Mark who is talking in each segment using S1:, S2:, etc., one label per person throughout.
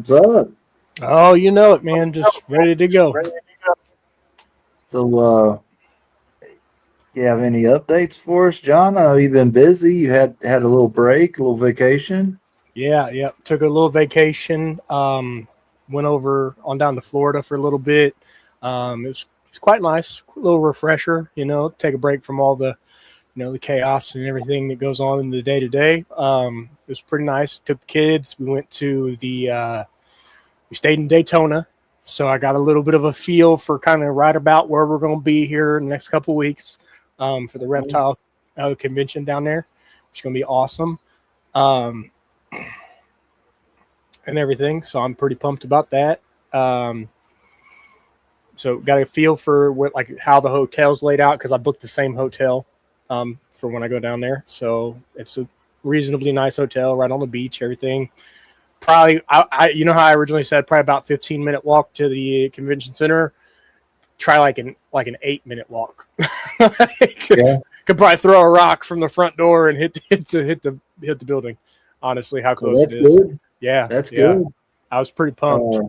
S1: What's up?
S2: Oh, you know it, man. Just ready to go.
S1: So, you have any updates for us, John? I know you've been busy. You had a little break, a little vacation.
S2: Yeah, yeah. Took a little vacation. Went over on down to Florida for a little bit. It's quite nice, a little refresher. Take a break from all the the chaos and everything that goes on in the day to day. It was pretty nice. Took the kids. We went to we stayed in Daytona, so I got a little bit of a feel for kind of right about where we're going to be here in the next couple of weeks for the reptile convention down there, which is going to be awesome um, and everything. So I'm pretty pumped about that. Um, so got a feel for what like how the hotel's laid out because I booked the same hotel for when I go down there. So it's a reasonably nice hotel right on the beach. Everything probably you know how I originally said probably about 15-minute walk to the convention center. Try like an 8-minute walk.
S1: Yeah,
S2: Could probably throw a rock from the front door and hit the building. Honestly, how
S1: so
S2: close it
S1: that's
S2: is.
S1: good.
S2: Yeah,
S1: That's
S2: yeah.
S1: good.
S2: I was pretty pumped.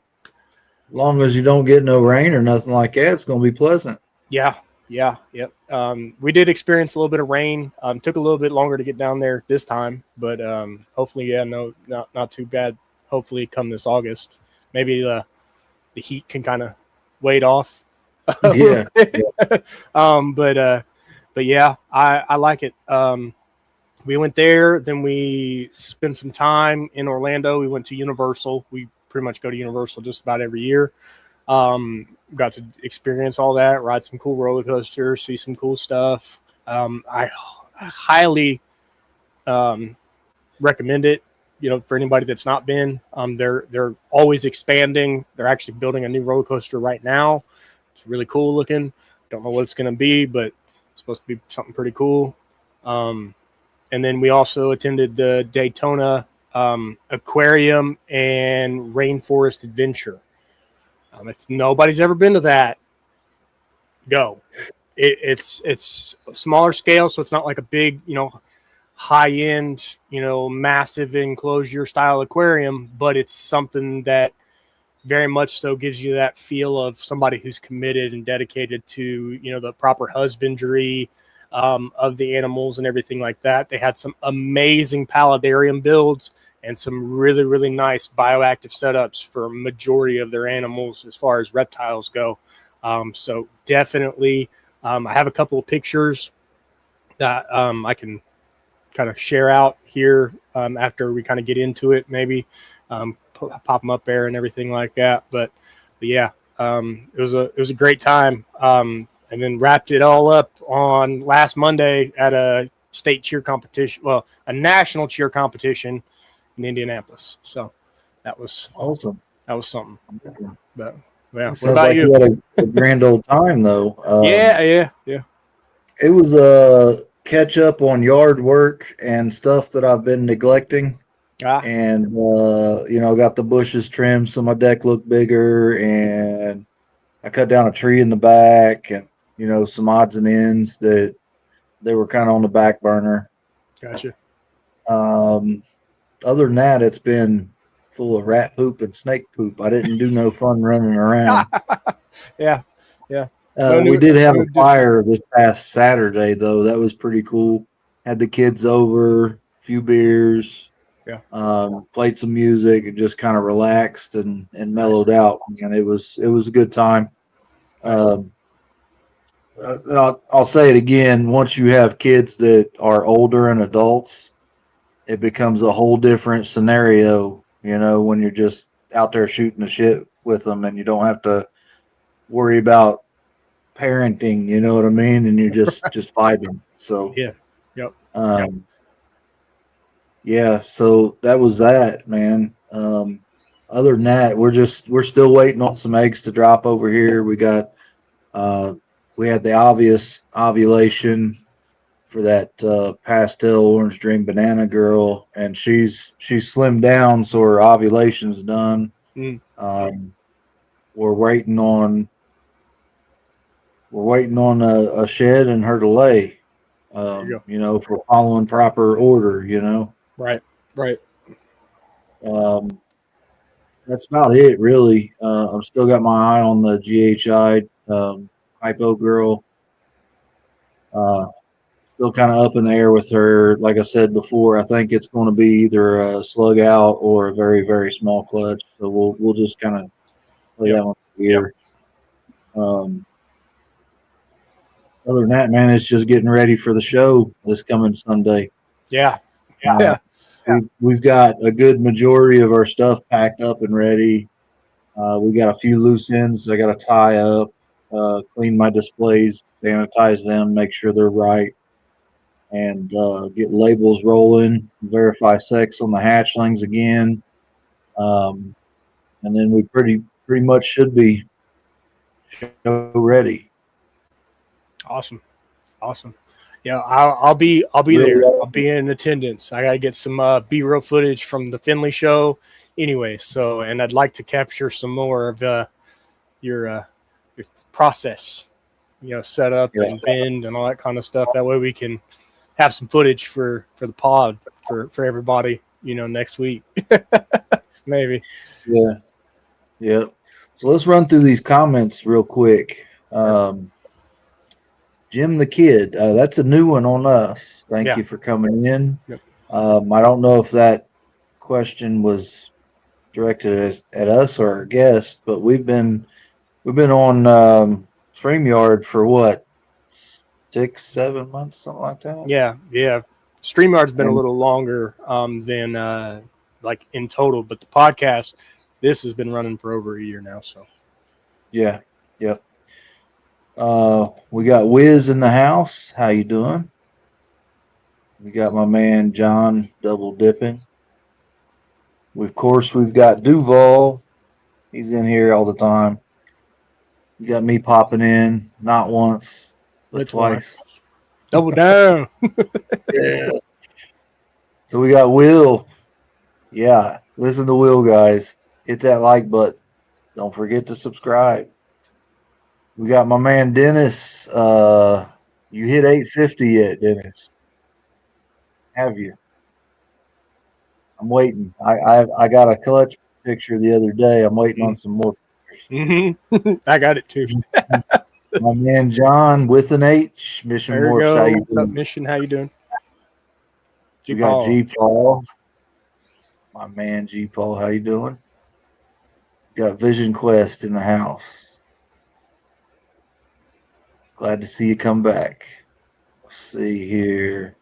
S1: Long as you don't get no rain or nothing like that, it's gonna be pleasant.
S2: Yeah, yeah, yep. We did experience a little bit of rain. Took a little bit longer to get down there this time, but hopefully, yeah, no, not too bad. Hopefully, come this August, maybe the heat can kind of wade off a little
S1: Yeah,
S2: bit.
S1: yeah.
S2: But yeah, I like it. We went there, then we spent some time in Orlando. We went to Universal. We pretty much go to Universal just about every year. Got to experience all that, ride some cool roller coasters, see some cool stuff. I highly recommend it. For anybody that's not been, they're always expanding. They're actually building a new roller coaster right now. It's really cool looking. Don't know what it's going to be, but it's supposed to be something pretty cool. And then we also attended the Daytona Aquarium and Rainforest Adventure. If nobody's ever been to that, go. It's a smaller scale, so it's not like a big, high end, massive enclosure style aquarium, but it's something that very much so gives you that feel of somebody who's committed and dedicated to, the proper husbandry of the animals and everything like that. They had some amazing paludarium builds and some really, really nice bioactive setups for a majority of their animals as far as reptiles go. So definitely, I have a couple of pictures that I can kind of share out here after we kind of get into it, maybe pop them up there and everything like that. But yeah, it was a great time. And then wrapped it all up on last Monday at a state cheer competition. Well, a national cheer competition in Indianapolis. So that was
S1: Awesome.
S2: something. But yeah,
S1: It
S2: what
S1: sounds
S2: about
S1: like
S2: you?
S1: you had a grand old time though.
S2: Yeah.
S1: It was a catch up on yard work and stuff that I've been neglecting.
S2: Ah,
S1: And got the bushes trimmed so my deck looked bigger, and I cut down a tree in the back, and some odds and ends that they were kind of on the back burner.
S2: gotcha.
S1: um Other than that, it's been full of rat poop and snake poop. I didn't do no fun running around.
S2: Yeah, yeah.
S1: We did have
S2: No
S1: a
S2: new stuff.
S1: fire this past Saturday though. That was pretty cool. Had the kids over, a few beers,
S2: Yeah,
S1: played some music, and just kind of relaxed and
S2: nice,
S1: mellowed out. And it was a good time.
S2: nice.
S1: Um, I'll say it again. Once you have kids that are older and adults, it becomes a whole different scenario. When you're just out there shooting the shit with them, and you don't have to worry about parenting. You know what I mean? And you're just vibing. So,
S2: Yeah, yep.
S1: um, yeah. So that was that, man. Other than that, we're still waiting on some eggs to drop over here. Uh, we had the obvious ovulation for that pastel orange dream banana girl, and she's slimmed down, so her ovulation's done.
S2: Mm,
S1: Um, we're waiting on a shed and her to lay.
S2: there you go.
S1: For following proper order.
S2: Right, right.
S1: Um, that's about it, really. I've still got my eye on the GHI hypo girl. Still kind of up in the air with her. Like I said before, I think it's going to be either a slug out or a very, very small clutch. So we'll just kind of play that one here. Other than that, man, it's just getting ready for the show this coming Sunday.
S2: Yeah.
S1: We've got a good majority of our stuff packed up and ready. We got a few loose ends I got to tie up, clean my displays, sanitize them, make sure they're right, and get labels rolling, verify sex on the hatchlings again. And then we pretty much should be show ready.
S2: Awesome. Yeah, I'll be
S1: Really
S2: there.
S1: well.
S2: I'll be in attendance. I gotta get some B-roll footage from the Finley show, anyway. So, and I'd like to capture some more of your process, setup and vend and all that kind of stuff. That way we can have some footage for the pod for everybody, next week, maybe.
S1: Yeah. So let's run through these comments real quick. Jim the Kid, that's a new one on us. Thank you for coming in.
S2: Yep.
S1: I don't know if that question was directed at us or our guest, but we've been on StreamYard for what, 6-7 months, something like that.
S2: Yeah. StreamYard's been a little longer than like in total, but the podcast, this has been running for over a year now. So
S1: yeah. We got Wiz in the house. How you doing? We got my man John double dipping. Of course, we've got Duval. He's in here all the time. You got me popping in, not once, but twice.
S2: Double down.
S1: Yeah. So we got Will. Yeah, listen to Will, guys. Hit that like button. Don't forget to subscribe. We got my man Dennis. You hit 850 yet, Dennis? Have you? I'm waiting. I got a clutch picture the other day. I'm waiting on some more
S2: pictures. I got it too.
S1: My man John with an H. Mission
S2: there
S1: Morphs. How you doing?
S2: What's up, Mission? How you doing?
S1: We got G Paul. My man G Paul. How you doing? Got Vision Quest in the house. Glad to see you come back. Let's see here.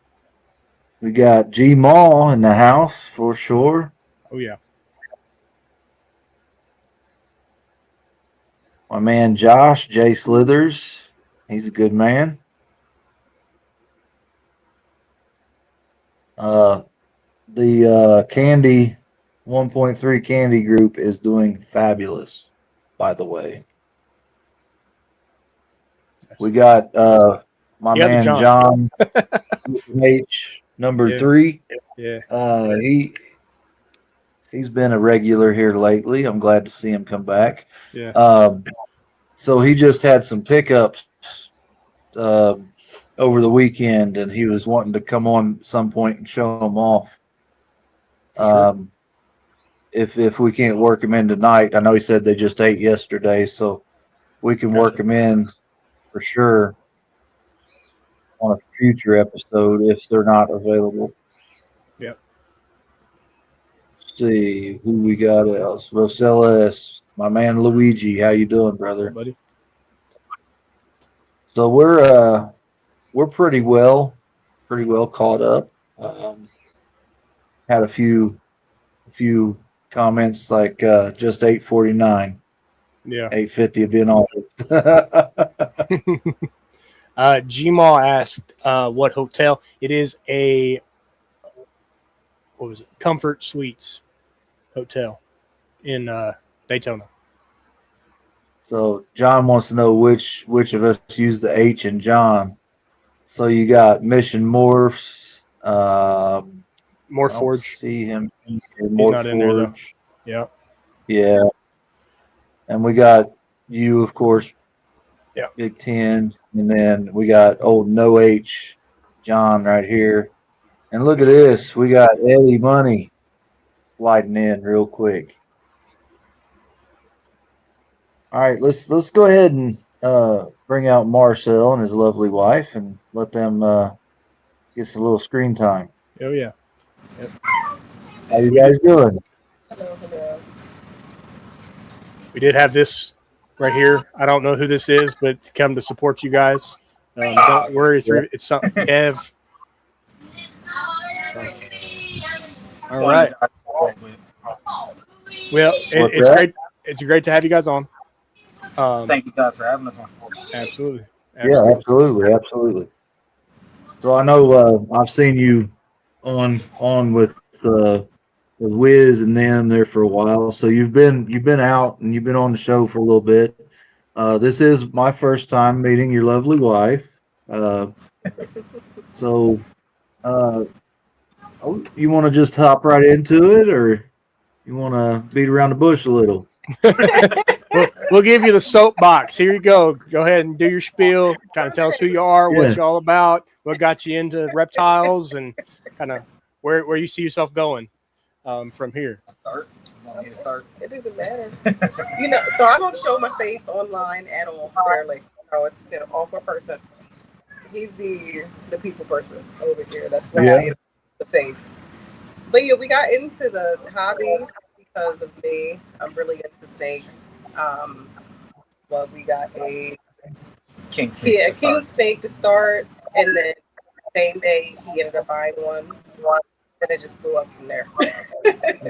S1: We got G Mall in the house for sure.
S2: Oh, yeah.
S1: My man Josh, J Slithers. He's a good man. The Candy 1.3 Candy group is doing fabulous, by the way. We got my man John H number 3.
S2: Yeah.
S1: He's been a regular here lately. I'm glad to see him come back.
S2: Yeah.
S1: So he just had some pickups over the weekend, and he was wanting to come on at some point and show them off.
S2: Sure.
S1: If we can't work him in tonight, I know he said they just ate yesterday, so we can work him in for sure on a future episode if they're not available.
S2: Yep.
S1: Let's see who we got else. Rosella S, my man Luigi. How you doing, brother?
S2: Hey, buddy.
S1: So we're pretty well caught up. Had a few comments like just 849.
S2: Yeah.
S1: 850 have been on
S2: it. Gmail asked what hotel. It is a Comfort Suites hotel in Daytona.
S1: So John wants to know which of us used the H in John. So you got Mission Morphs,
S2: MorphForge.
S1: See him.
S2: He's not in there though. Yeah.
S1: Yeah. And we got you, of course.
S2: Yeah.
S1: Big 10. And then we got old No H John right here. And look at this. We got Eddie Money sliding in real quick. All right, let's go ahead and bring out Marcel and his lovely wife and let them get some little screen time.
S2: Oh yeah. Yep.
S1: How you guys doing?
S3: Hello.
S2: We did have this right here. I don't know who this is, but to come to support you guys. Don't worry through. It's something Kev. So, all right. Well,
S1: What's
S2: it's
S1: that?
S2: great. It's great to have you guys on.
S4: Thank you guys for having us on.
S2: Absolutely.
S1: Yeah, absolutely. So I know I've seen you on with Wiz and them there for a while. So you've been out and you've been on the show for a little bit. This is my first time meeting your lovely wife. So you want to just hop right into it, or you want to beat around the bush a little?
S2: We'll give you the soapbox. Here you go. Go ahead and do your spiel. Kind of tell us who you are, what you're all about, what got you into reptiles, and kind of where you see yourself going from here.
S4: Start. You want me to start?
S3: It doesn't matter. So I don't show my face online at all, barely. It's an awkward person. He's the people person over here. That's why I am the face. But yeah, we got into the hobby because of me. I'm really into snakes. Well, we got a
S4: King snake.
S3: Yeah, king snake to start, and then same day he ended up buying one. And it just blew up from there.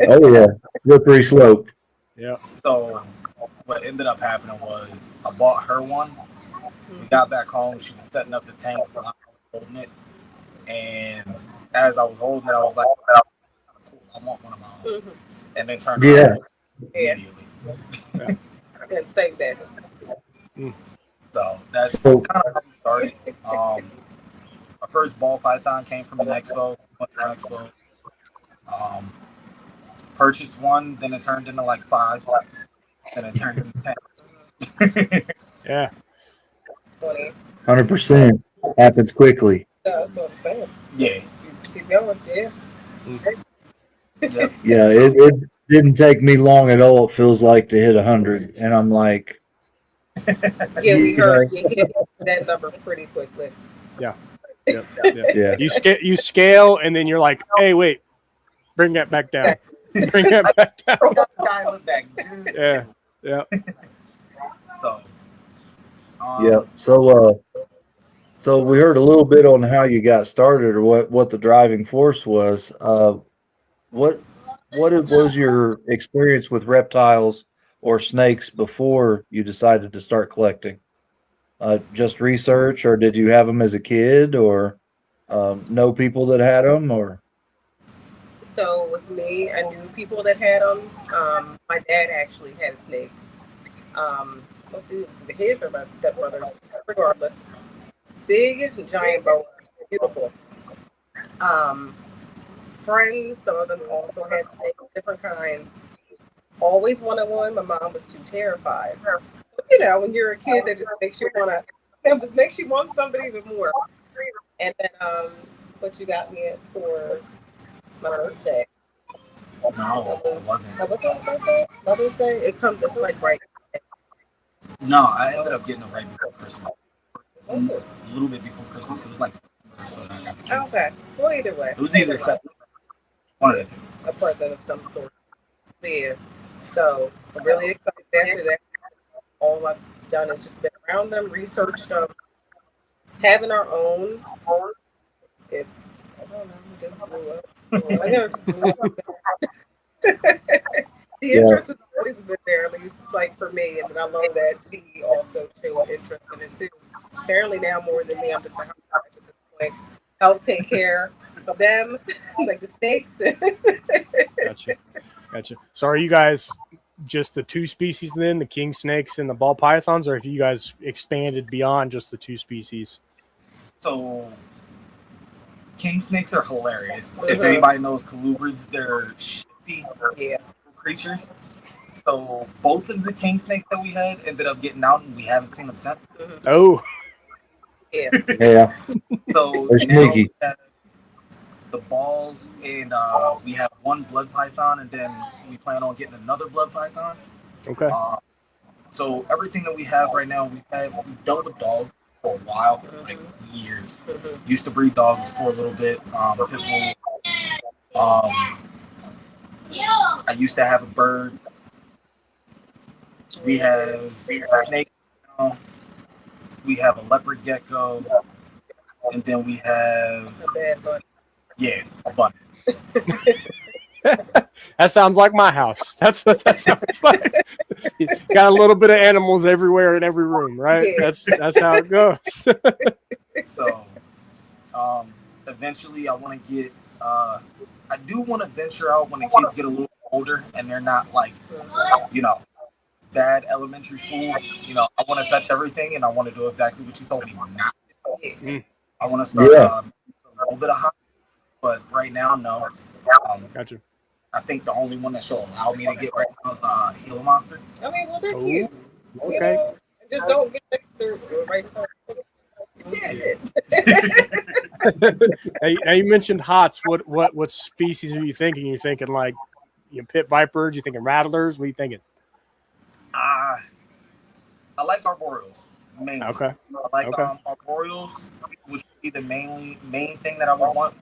S1: Oh yeah, slippery slope.
S2: Yeah.
S4: So what ended up happening was I bought her one. We got back home. She was setting up the tank while I was holding it. And as I was holding it, I was like, oh, cool. I want one of my own.
S3: Mm-hmm.
S4: And then turned around immediately.
S3: And same day.
S4: So that's kind of how we started. Our first ball python came from an expo. Went to an expo. Purchased one, then it turned into like 5. Then it turned into 10.
S2: Yeah.
S3: 20.
S1: 100% happens quickly.
S3: That's what I'm saying.
S4: Yeah.
S3: Keep going, yeah.
S4: Yep.
S1: Yeah, it didn't take me long at all. It feels like to hit 100, and I'm like,
S3: Yeah, we heard you hit that number pretty quickly.
S2: Yeah.
S1: yeah.
S2: You scale, and then you're like, hey, wait, bring that back down. Bring that back down.
S4: Dial it back.
S2: Yeah.
S4: So.
S1: Yeah. So we heard a little bit on how you got started, or what the driving force was. What was your experience with reptiles or snakes before you decided to start collecting? Just research, or did you have them as a kid, or know people that had them, or?
S3: So with me, I knew people that had them. My dad actually had a snake. His or my stepbrother's, regardless. Big, giant boa, beautiful. Friends, some of them also had snakes, different kinds. Always wanted one. My mom was too terrified. So, when you're a kid, that just makes you want something even more. And then, what you got me at for my birthday?
S4: No, it wasn't.
S3: That wasn't my birthday? Mother's Day? It's like right.
S4: No, I ended up getting it right before Christmas. A little bit before Christmas. It was like September, so I got the kids.
S3: Okay. Well, either way.
S4: It was either September. One of the two.
S3: A present of some sort. Yeah. So I'm really excited after that. All I've done is just been around them, researched them, having our own. It's, I don't know, it just blew up. I know it's blew up. The interest has always been there, at least like for me, and I love that he also showed interest in it too. Apparently now more than me, I'm just a housewife at this point. Help take care of them, like the snakes.
S2: Gotcha. So are you guys just the 2 species then, the king snakes and the ball pythons, or have you guys expanded beyond just the 2 species?
S4: So king snakes are hilarious. If anybody knows colubrids, they're shifty creatures. So both of the king snakes that we had ended up getting out, and we haven't seen them since.
S2: Oh.
S1: Yeah.
S4: So
S1: they're sneaky.
S4: The balls, and we have one blood python, and then we plan on getting another blood python.
S2: Okay.
S4: So everything that we have right now, we dealt with dogs for a while, like years. Used to breed dogs for a little bit, pit bull. I used to have a bird. We have a snake. We have a leopard gecko, and then we have a bunny.
S2: That sounds like my house. That's what that sounds like. You got a little bit of animals everywhere in every room, right? That's how it goes.
S4: So, eventually, I want to get. I do want to venture out when the kids get a little older and they're not like, bad elementary school. I want to touch everything and I want to do exactly what you told me not to do. I want to start a little bit of hot, but right now, no.
S2: Gotcha.
S4: I think the only one that she'll allow me to get right now is a Gila monster.
S3: I mean, well, they're cute.
S2: Okay.
S3: Just don't get next to right now.
S2: Now you mentioned hots. What species are you thinking? You're thinking like pit vipers? You thinking rattlers? What are you thinking?
S4: I like arboreals mainly.
S2: Okay.
S4: I like arboreals, which would be the main thing that I would want.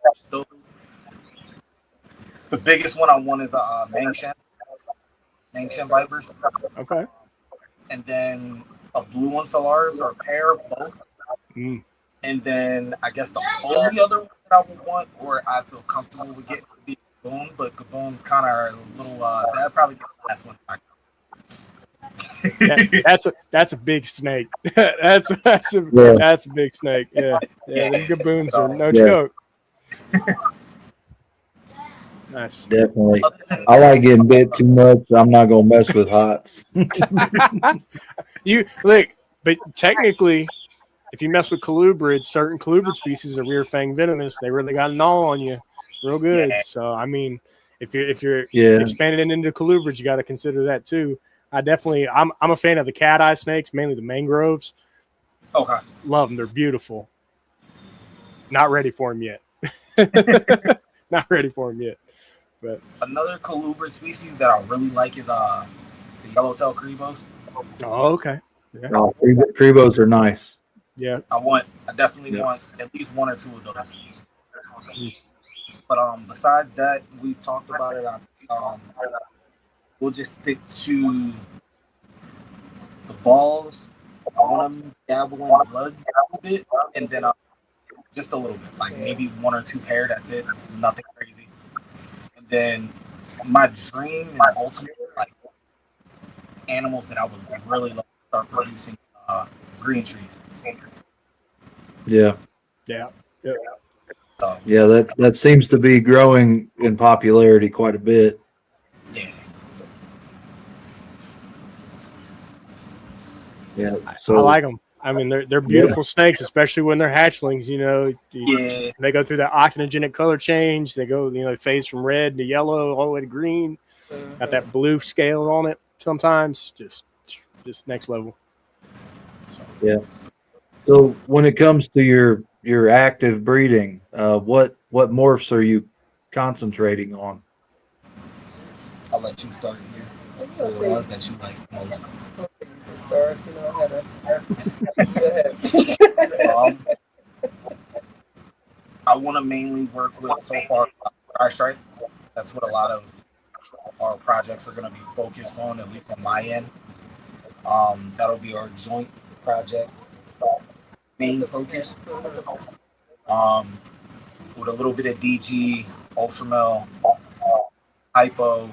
S4: The biggest one I want is a Mangshan vipers.
S2: Okay.
S4: And then a blue one Solaris or a pair of both. And then I guess the only other one that I would want, or I feel comfortable with getting, would be Gaboon, but Gaboon's kind of a little. That'd probably be the last one.
S2: That's a big snake. that's a big snake. Yeah. The Gaboons are no joke. Nice.
S1: Definitely. I like getting bit too much. I'm not gonna mess with hots.
S2: But technically, if you mess with colubrids, certain colubrid species are rear fang venomous. They really got a gnaw on you, real good. Yeah. So I mean, if you're expanding into colubrids, you got to consider that too. I'm a fan of the cat eye snakes, mainly the mangroves.
S4: Okay.
S2: Love them. They're beautiful. Not ready for them yet. Not ready for them yet. But
S4: another colubrid species that I really like is the yellowtail cribos.
S2: Oh, okay. Yeah.
S1: Oh, cribos are nice.
S2: Yeah.
S4: I definitely want at least one or two of those. But besides that, we've talked about it. We'll just stick to the balls. I want to dabble in bloods a little bit, and then just a little bit, like maybe one or two pair. That's it. Nothing crazy. And then my dream and ultimate like animals that I would really love to start producing green trees.
S1: Yeah.
S2: Yeah.
S1: Yeah, that seems to be growing in popularity quite a bit.
S4: Yeah.
S1: Yeah. So
S2: I like them. I mean, they're beautiful snakes, especially when they're hatchlings. They go through that octinogenic color change. They go, they phase from red to yellow all the way to green. Got that blue scale on it. Sometimes just next level.
S1: Yeah. So when it comes to your active breeding, what morphs are you concentrating on?
S4: I'll let you start here. For the ones that you like most.
S3: Start,
S4: I want to mainly work with so far Dry Stripe. That's what a lot of our projects are going to be focused on, at least on my end. That'll be our joint project main focus. With a little bit of DG, Ultramel, Hypo.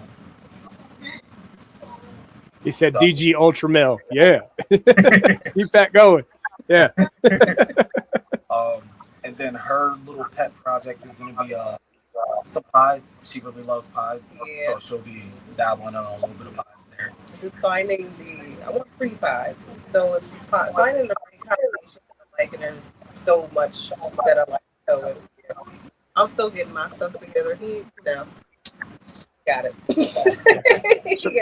S2: He said DG Ultramel. Yeah. Keep that going. Yeah.
S4: And then her little pet project is going to be some pies. She really loves pies. So she'll be dabbling in a little bit of pies there.
S3: Just finding I want pretty pies. So it's just finding the right combination I like, and there's so much that I like. So I'm still getting my stuff together. Got it.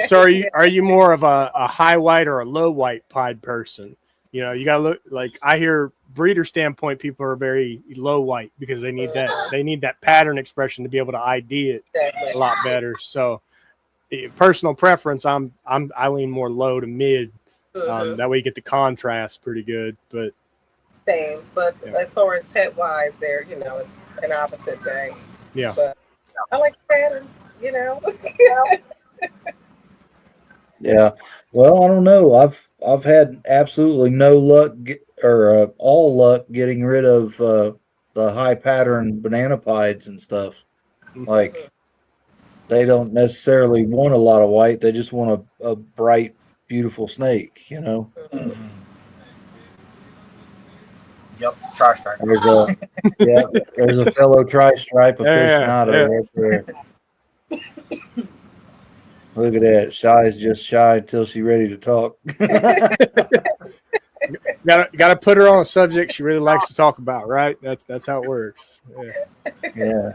S2: So are you more of a high white or a low white pied person? You gotta look like I hear breeder standpoint, people are very low white because they need that pattern expression to be able to ID it a lot better. So personal preference, I lean more low to mid
S3: Mhm.
S2: That way you get the contrast pretty good. But
S3: Same, but
S2: Yeah.
S3: as far as pet wise, there, it's an opposite day.
S2: yeah,
S3: But I like patterns,
S1: Yeah. Well, I don't know. I've had absolutely no luck all luck getting rid of the high pattern banana pieds and stuff. Like they don't necessarily want a lot of white. They just want a bright, beautiful snake.
S4: Mhm. Yep, tri-stripe.
S1: There's a yeah. There's a fellow tri-stripe
S2: Yeah,
S1: aficionado
S2: yeah.
S1: right there. Look at that. Shy's just shy until she's ready to talk.
S2: Gotta put her on a subject she really likes to talk about, right? That's how it works.
S1: Yeah.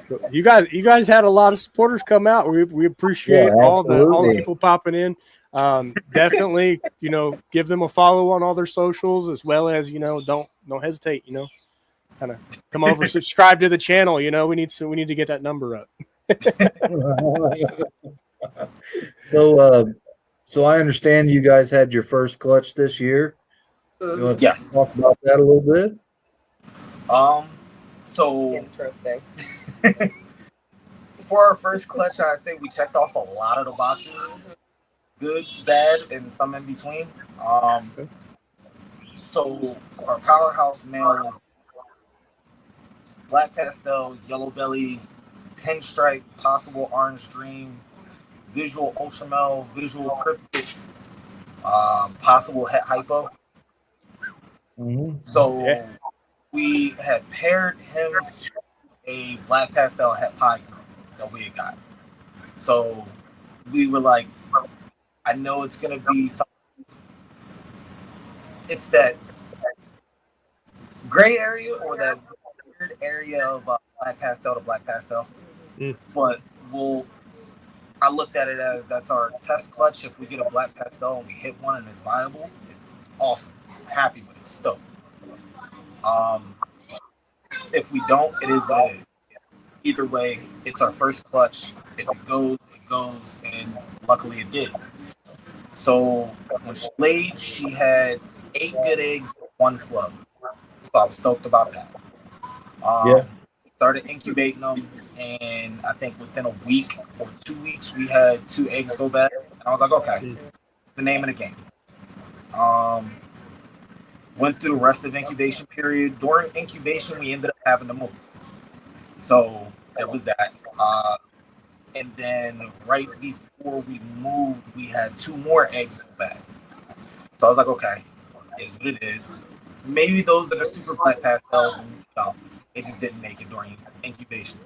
S2: So you guys had a lot of supporters come out. We appreciate all the
S1: absolutely.
S2: people popping in. Definitely, give them a follow on all their socials, as well as don't hesitate. Kind of come over, subscribe to the channel. We need to get that number up.
S1: So I understand you guys had your first clutch this year. You want to
S4: Yes.
S1: talk about that a little bit?
S4: So
S3: interesting.
S4: for our first clutch, I'd say we checked off a lot of the boxes. Good, bad, and some in between. So our powerhouse male is black pastel, yellow belly, pinstripe, possible orange dream, visual ultramel, visual cryptic, possible het hypo.
S1: Mm-hmm.
S4: So we had paired him to a black pastel het pie girl that we had got. So we were like, I know it's gonna be something. It's that gray area or that weird area of black pastel to black pastel. But I looked at it as that's our test clutch. If we get a black pastel and we hit one and it's viable, awesome. Happy with it. Stoked. If we don't, it is what it is. Either way, it's our first clutch. If it goes, it goes, and luckily it did. So when she laid, she had 8 good eggs, 1 flub. So I was stoked about that. Started incubating them, and I think within a week or 2 weeks, we had 2 eggs go bad. And I was like, okay, it's the name of the game. Went through the rest of incubation period. During incubation, we ended up having to move. So it was that. And then right before we moved, we had 2 more eggs go bad. So I was like, okay, it is what it is. Maybe those are the super black pastels, and it just didn't make it during incubation.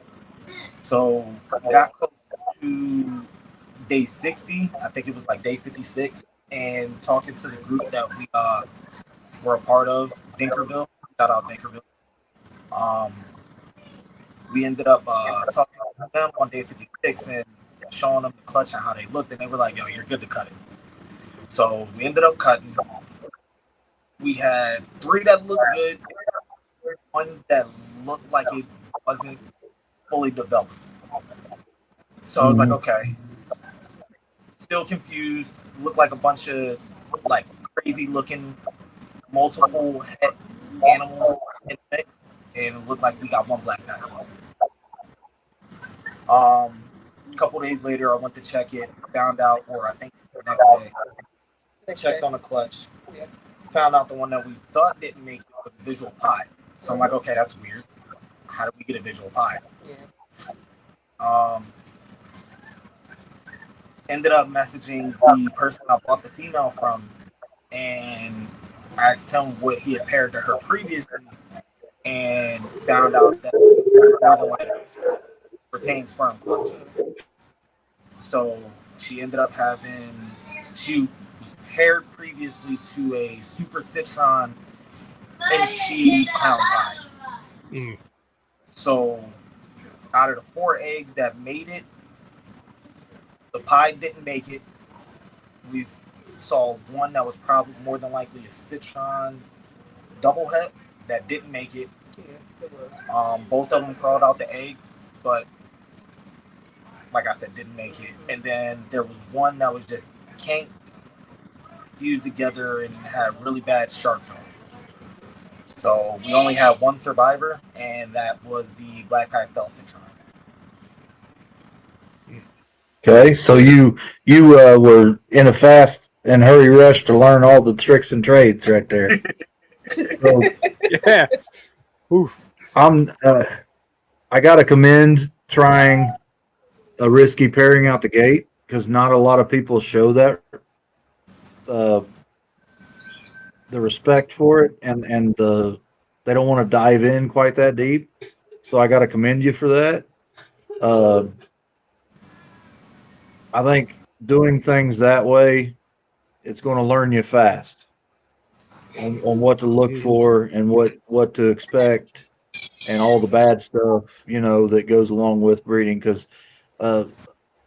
S4: So we got close to day 60. I think it was like day 56. And talking to the group that we were a part of, Dinkerville, shout out Dinkerville. We ended up talking to them on day 56 and showing them the clutch and how they looked, and they were like, yo, you're good to cut it. So we ended up cutting. We had 3 that looked good, 1 that looked like it wasn't fully developed. So I was like, okay. Still confused. Looked like a bunch of like crazy looking multiple head animals in the mix, and it looked like we got 1 black pastel. A couple days later, I went to check it, found out, or I think the next day, checked on the clutch, found out the one that we thought didn't make it was a visual pie. So I'm like, okay, that's weird. How did we get a visual pie? Ended up messaging the person I bought the female from, and I asked him what he had paired to her previously, and found out that more than likely retains sperm clutch. So she ended up she was paired previously to a super citron and she clown pie. So out of the 4 eggs that made it, the pie didn't make it. We saw 1 that was probably more than likely a citron double het that didn't make it. Both of them crawled out the egg, but like I said, didn't make it. And then there was one that was just kinked, fused together, and had really bad shark tone. So we only had one survivor, and that was the black pastel citron.
S1: Okay, so you were in a fast and hurry rush to learn all the tricks and trades right there. So
S2: Yeah. Oof.
S1: I got to commend trying a risky pairing out the gate because not a lot of people show that the respect for it and they don't want to dive in quite that deep. So I got to commend you for that. I think doing things that way, it's going to learn you fast on what to look for and what to expect and all the bad stuff, that goes along with breeding. Because, through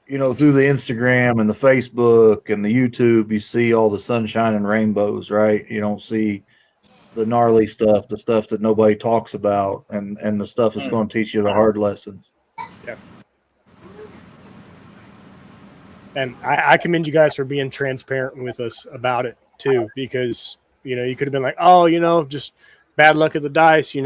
S1: the Instagram and the Facebook and the YouTube, you see all the sunshine and rainbows, right? You don't see the gnarly stuff, the stuff that nobody talks about, and the stuff that's going to teach you the hard lessons.
S2: Yeah. And I commend you guys for being transparent with us about it too, because you could have been like, oh, just bad luck at the dice. You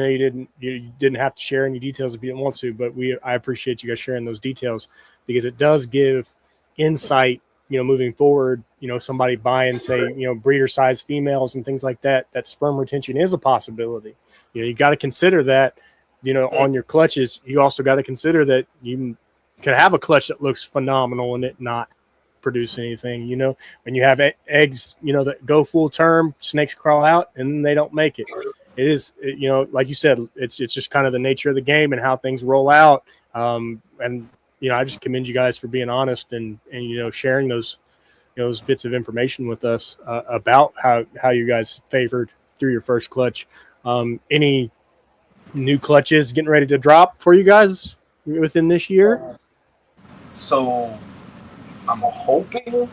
S2: didn't have to share any details if you didn't want to, but I appreciate you guys sharing those details because it does give insight. Moving forward, somebody buying, say, breeder size females and things like that. That sperm retention is a possibility. You got to consider that. On your clutches, you also got to consider that you could have a clutch that looks phenomenal and it not produce anything. When you have eggs, that go full term, snakes crawl out and they don't make it. It is, like you said, it's just kind of the nature of the game and how things roll out. And I just commend you guys for being honest and sharing those bits of information with us about how you guys favored through your first clutch. Any new clutches getting ready to drop for you guys within this year?
S4: So I'm hoping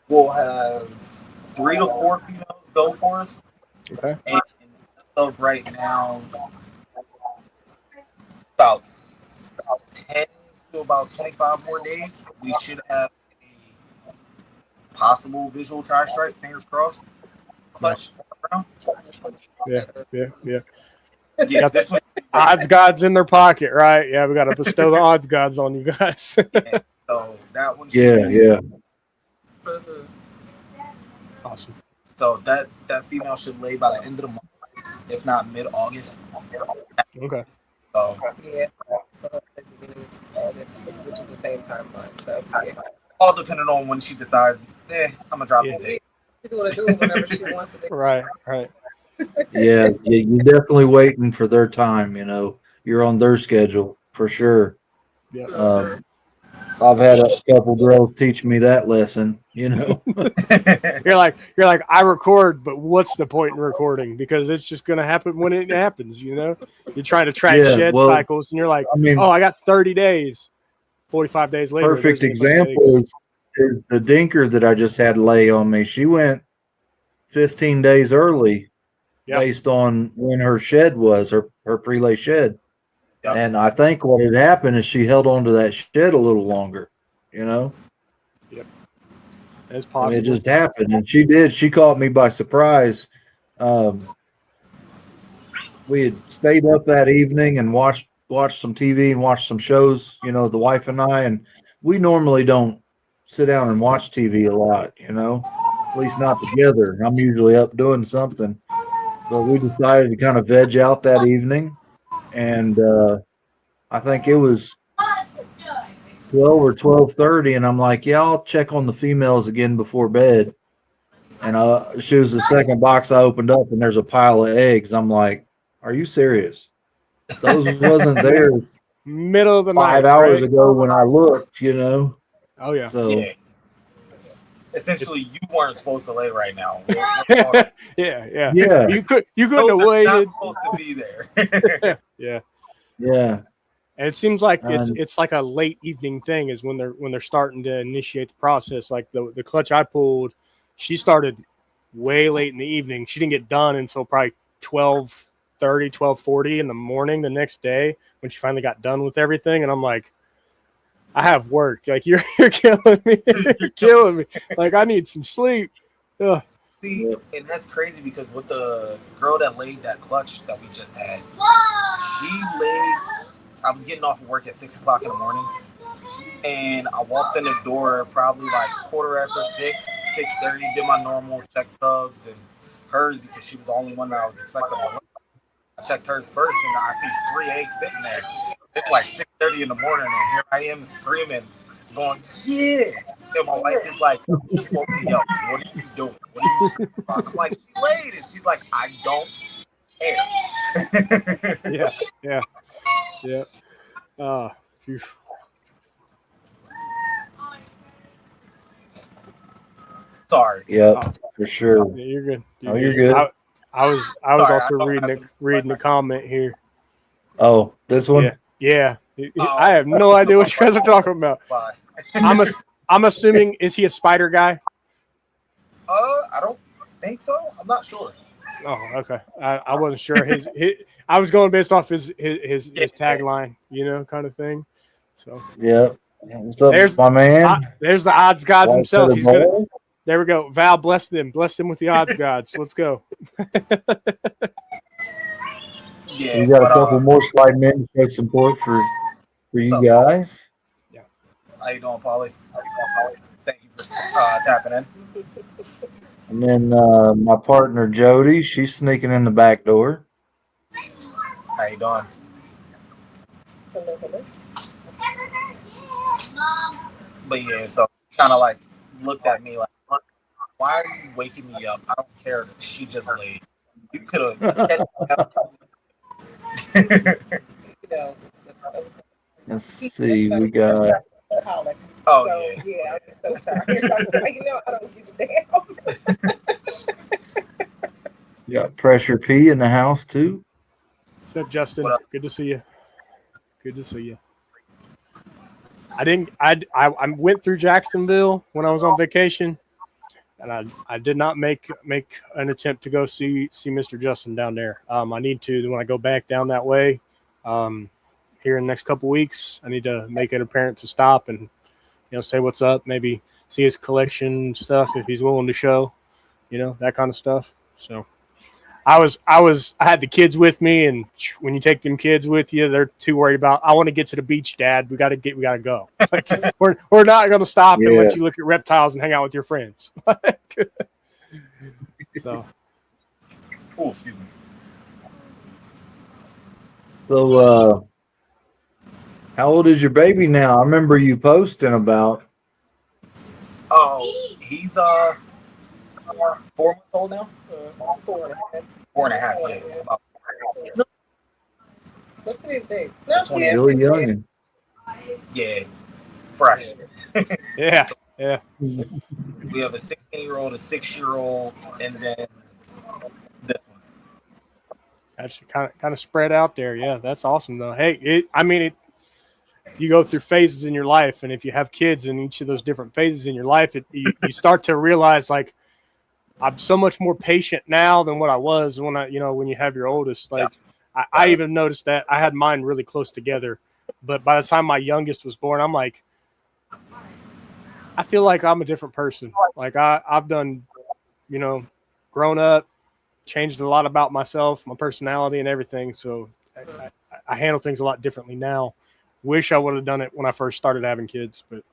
S4: we'll have 3 to 4 females go for us.
S2: Okay.
S4: And as of right now, about 10 to about 25 more days, we should have a possible visual tri-stripe, fingers crossed, clutch.
S2: Yeah.
S4: Yeah, this one,
S2: odds gods in their pocket, right? Yeah, we got to bestow the odds gods on you guys.
S4: yeah, so that one
S1: Yeah.
S2: Awesome.
S4: So that female should lay by the end of the month, if not mid-August.
S2: Okay.
S4: So
S3: Yeah. Which is the same timeline. So yeah.
S4: all depending on when she decides, I'm gonna drop these eggs.
S3: She's gonna do it whenever she wants to.
S2: Right.
S1: Yeah, you're definitely waiting for their time. You're on their schedule for sure.
S2: Yeah.
S1: I've had a couple girls teach me that lesson.
S2: You're like, I record, but what's the point in recording? Because it's just going to happen when it happens. You're trying to track shed cycles, and you're like, I got 30 days. 45 days later.
S1: Perfect example is the Dinker that I just had lay on me. She went 15 days early. Yep. Based on when her shed was, her prelay shed. Yep. And I think what had happened is she held on to that shed a little longer,
S2: Yep. That's possible.
S1: And it just happened. And she did. She caught me by surprise. We had stayed up that evening and watched some TV and watched some shows, the wife and I. And we normally don't sit down and watch TV a lot, at least not together. I'm usually up doing something. But we decided to kind of veg out that evening, and I think it was 12 or 12:30, and I'm like, I'll check on the females again before bed. And she was the second box I opened up, and there's a pile of eggs. I'm like, are you serious? Those wasn't there
S2: middle of the night,
S1: 5 hours ago when I looked,
S2: Oh, yeah.
S1: So.
S4: Yeah. Essentially, you weren't supposed to lay right now.
S2: Yeah. You couldn't
S4: Those
S2: have waited.
S4: not supposed to be there.
S2: Yeah. And it seems like it's like a late evening thing is when they're starting to initiate the process. Like the clutch I pulled, she started way late in the evening. She didn't get done until probably 12:30, 12:40 in the morning the next day when she finally got done with everything. And I'm like, I have work. Like you're killing me. You're killing me. Like I need some sleep. Ugh.
S4: See, and that's crazy because with the girl that laid that clutch that we just had, she laid. I was getting off of work at 6 o'clock in the morning, and I walked in the door probably like 6:15, 6:30. Did my normal, check tubs and hers because she was the only one that I was expecting. I checked hers first, and I see 3 eggs sitting there. It's like 6:30 in the morning, and here I am screaming, going, "Yeah!" And my wife is like, "Just woke me up. What are you doing? What are you screaming about?" I'm like, "She laid it." She's like, "I don't care."
S2: Yeah. Phew.
S4: Sorry.
S1: Yeah, for sure.
S2: Yeah, you're good.
S1: You're good.
S2: I was
S4: Sorry,
S2: also reading the comment here.
S1: Oh, this one?
S2: Yeah. I have no idea what you guys are talking about.
S4: Bye.
S2: I'm assuming, is he a spider guy?
S4: I don't think so. I'm not sure.
S2: Oh, okay. I wasn't sure. His I was going based off his tagline, kind of thing. So
S1: yeah. What's up,
S2: there's
S1: my man?
S2: There's the odds gods
S1: White
S2: himself.
S1: to the
S2: He's gonna.
S1: ball.
S2: There we go. Val, bless them with the odds gods. Let's go.
S4: Yeah,
S1: We got a couple more sliding in to show support for you guys.
S2: Yeah.
S4: How you doing, Paulie? Thank you for tapping in.
S1: And then my partner Jody, she's sneaking in the back door.
S4: How you doing? But yeah, so kind of like looked at me like, "Why are you waking me up? I don't care if she just laid. You could have."
S1: Let's see, we got.
S4: Oh,
S3: so, yeah, I'm so tired. I don't give a damn.
S1: You got Pressure P in the house too.
S2: What's up, Justin? Good to see you. Good to see you. I went through Jacksonville when I was on vacation, and I did not make an attempt to go see Mr. Justin down there. I need to when I go back down that way. Here in the next couple weeks, I need to make it apparent to stop and say what's up, maybe see his collection stuff if he's willing to show, that kind of stuff. So I had the kids with me, and when you take them kids with you, they're too worried about, I want to get to the beach, Dad. We gotta go. Like, we're not gonna stop and let you look at reptiles and hang out with your friends. So
S4: Oh, excuse me.
S1: So how old is your baby now? I remember you posting about.
S4: Oh, he's 4 months old now. 4.5. Yeah.
S3: What's today's date?
S1: Really young.
S4: Yeah, fresh.
S2: yeah.
S4: We have a 16-year-old, a 6-year-old, and then this one.
S2: Actually, kind of spread out there. Yeah, that's awesome though. Hey, you go through phases in your life, and if you have kids in each of those different phases in your life, you start to realize, like, I'm so much more patient now than what I was when when you have your oldest. Like, I even noticed that I had mine really close together, but by the time my youngest was born, I'm like, I feel like I'm a different person. Like I've done, grown up, changed a lot about myself, my personality, and everything. So I handle things a lot differently now. Wish I would have done it when I first started having kids, but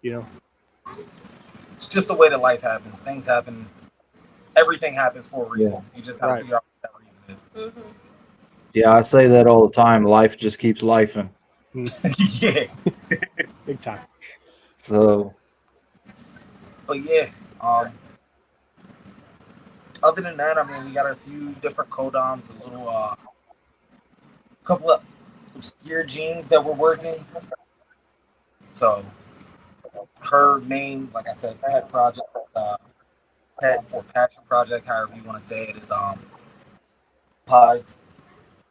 S4: It's just the way that life happens. Things happen. Everything happens for a reason.
S1: Yeah.
S4: You just gotta figure out what that reason is.
S3: Mm-hmm.
S1: Yeah, I say that all the time. Life just keeps lifing.
S4: Yeah.
S2: big time.
S1: So.
S4: But yeah. Other than that, I mean, we got a few different codoms, a little, couple of obscure genes that we're working. So her main, like I said, pet project, pet or passion project, however you want to say it, is pods.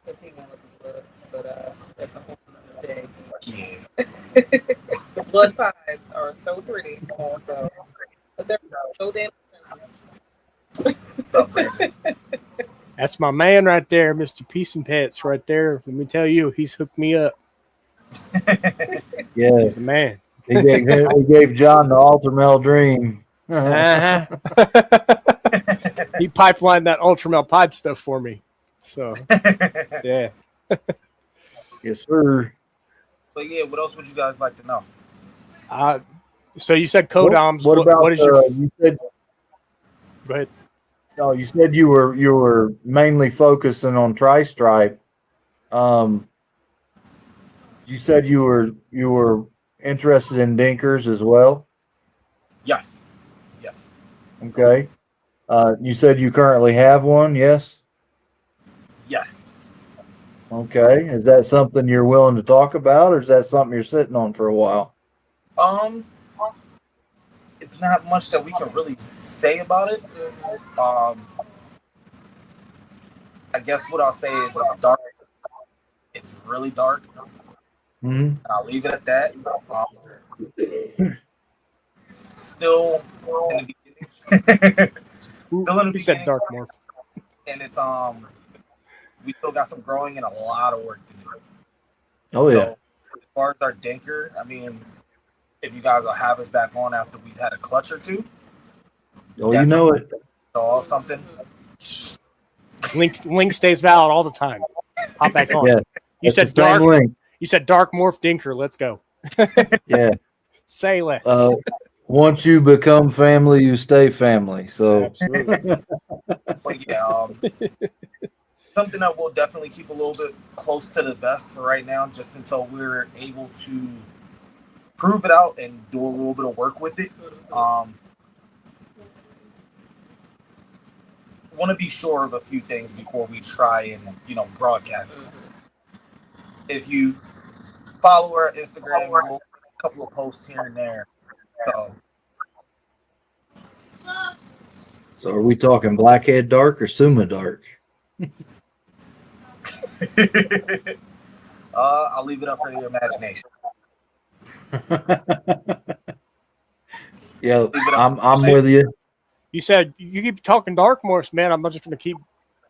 S3: It's even with the bloods, but that's a whole other day.
S4: Yeah.
S3: The blood pods are so pretty, also, but they're so damn expensive.
S4: What's up, Brandon?
S2: That's my man right there, Mr. Peace and Pets right there. Let me tell you, he's hooked me up.
S1: Yeah,
S2: He's the man.
S1: he gave John the Ultramel dream.
S2: Uh-huh. He pipelined that Ultramel pipe stuff for me. So, yeah.
S1: Yes, sir.
S4: But yeah, what else would you guys like to know?
S2: So you said codoms.
S1: What about
S2: what is your?
S1: you said?
S2: Go ahead.
S1: No, you said you were mainly focusing on tri-stripe. You said you were interested in Dinkers as well.
S4: Yes. Yes.
S1: Okay. You said you currently have one. Yes.
S4: Yes.
S1: Okay. Is that something you're willing to talk about, or is that something you're sitting on for a while?
S4: It's not much that we can really say about it. I guess what I'll say is it's dark. It's really dark.
S1: Mm-hmm.
S4: I'll leave it at that. Still in the beginning.
S2: He said dark morph.
S4: And it's we still got some growing and a lot of work to do.
S1: Oh yeah.
S4: So as far as our Dinker, I mean, if you guys will have us back on after we've had a clutch or two.
S1: Oh, you know it.
S4: Show off something.
S2: Link stays valid all the time. Hop back on.
S1: Yeah.
S2: You
S1: It's
S2: said
S1: the same
S2: dark.
S1: link.
S2: You said dark morph Dinker. Let's go.
S1: Yeah.
S2: Say less.
S1: Once you become family, you stay family. So
S2: Absolutely.
S4: But yeah, something that we'll definitely keep a little bit close to the vest for right now, just until we're able to prove it out and do a little bit of work with it. Want to be sure of a few things before we try and broadcast it. If you follow our Instagram, we'll put a couple of posts here and there.
S1: So are we talking blackhead dark or Suma dark?
S4: I'll leave it up for the imagination.
S1: Yeah, I'm with you.
S2: You said you keep talking dark morphs, man. I'm just going to keep.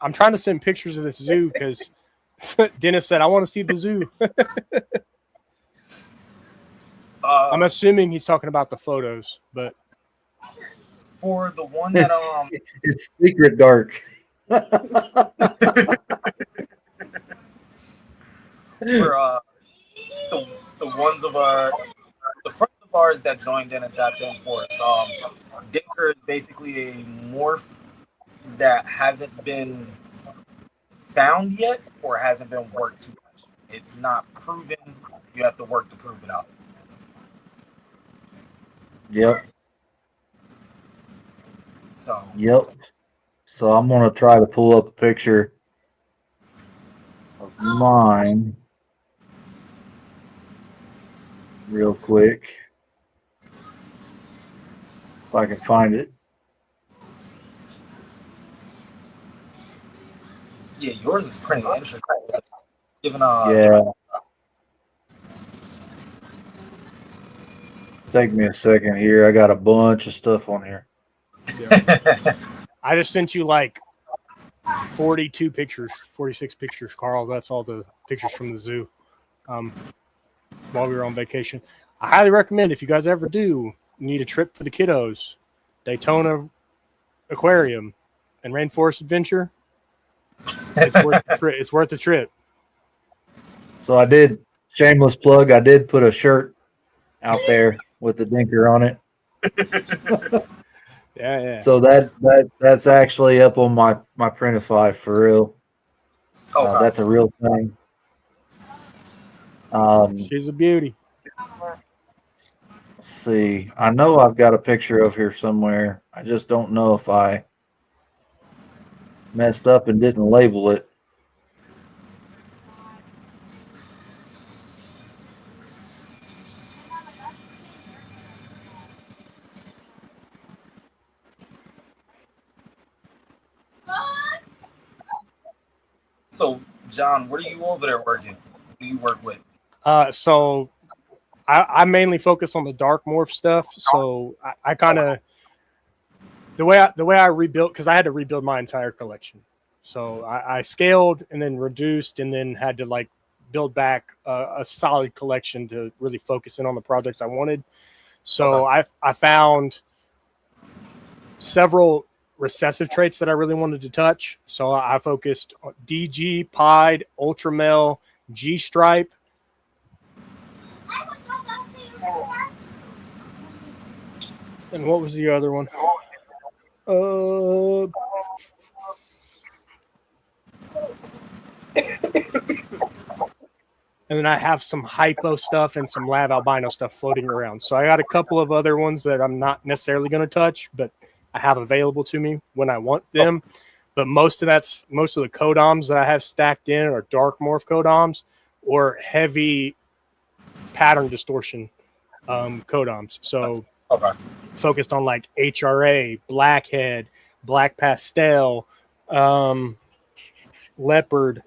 S2: I'm trying to send pictures of this zoo because Dennis said I want to see the zoo. I'm assuming he's talking about the photos, but
S4: for the one that
S1: it's secret dark.
S4: For the ones of the front of ours that joined in and tapped in for us. Dinker is basically a morph that hasn't been found yet or hasn't been worked too much. It's not proven. You have to work to prove it out.
S1: Yep.
S4: Yep.
S1: So I'm gonna try to pull up a picture of mine real quick. If I can find it.
S4: Yeah, yours is pretty interesting. Given
S1: yeah. Take me a second here. I got a bunch of stuff on here.
S2: yeah. I just sent you like 42 pictures, 46 pictures, Carl. That's all the pictures from the zoo while we were on vacation. I highly recommend if you guys ever do need a trip for the kiddos, Daytona Aquarium and Rainforest Adventure. It's worth the trip.
S1: So I did, shameless plug, I did put a shirt out there with the Dinker on it.
S2: Yeah.
S1: So that's actually up on my Printify for real.
S4: Okay.
S1: That's a real thing.
S2: She's a beauty.
S1: Let's see. I know I've got a picture of her somewhere. I just don't know if I messed up and didn't label it.
S4: So, John, what are you over there working? Who do you work with?
S2: So I mainly focus on the dark morph stuff. So I kind of the way I rebuilt, because I had to rebuild my entire collection. So I scaled and then reduced and then had to like build back a solid collection to really focus in on the projects I wanted. So I found several recessive traits that I really wanted to touch. So I focused on DG, Pied, Ultramel, G Stripe. And what was the other one? And then I have some hypo stuff and some lab albino stuff floating around. So I got a couple of other ones that I'm not necessarily going to touch, but I have available to me when I want them. But most of the codoms that I have stacked in are dark morph codoms or heavy pattern distortion codoms. So focused on like HRA, Blackhead, Black Pastel, Leopard.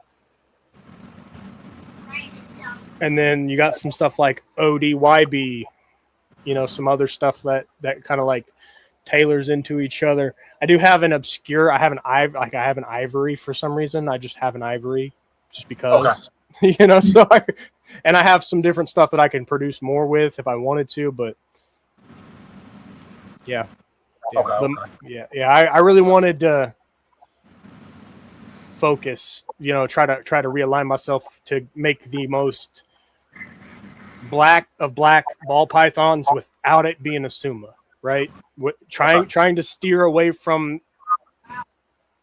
S2: And then you got some stuff like ODYB, some other stuff that kind of like tailors into each other. I do have an obscure. I have an ivory for some reason. I just have an ivory just because, So I have some different stuff that I can produce more with if I wanted to, but yeah. I really wanted to focus. Try to realign myself to make the most black ball pythons without it being a Suma, right? Trying to steer away from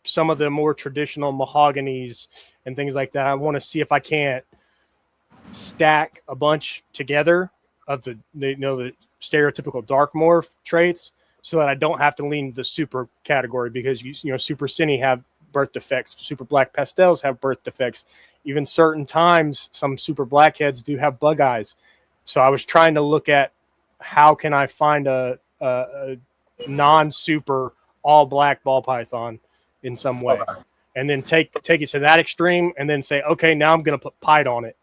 S2: some of the more traditional mahoganies and things like that. I want to see if I can't stack a bunch together of the stereotypical dark morph traits so that I don't have to lean the super category, because super cine have birth defects, super black pastels have birth defects. Even certain times, some super blackheads do have bug eyes. So I was trying to look at how can I find a non-super all black ball python in some way, and then take it to that extreme, and then say, okay, now I'm going to put pied on it,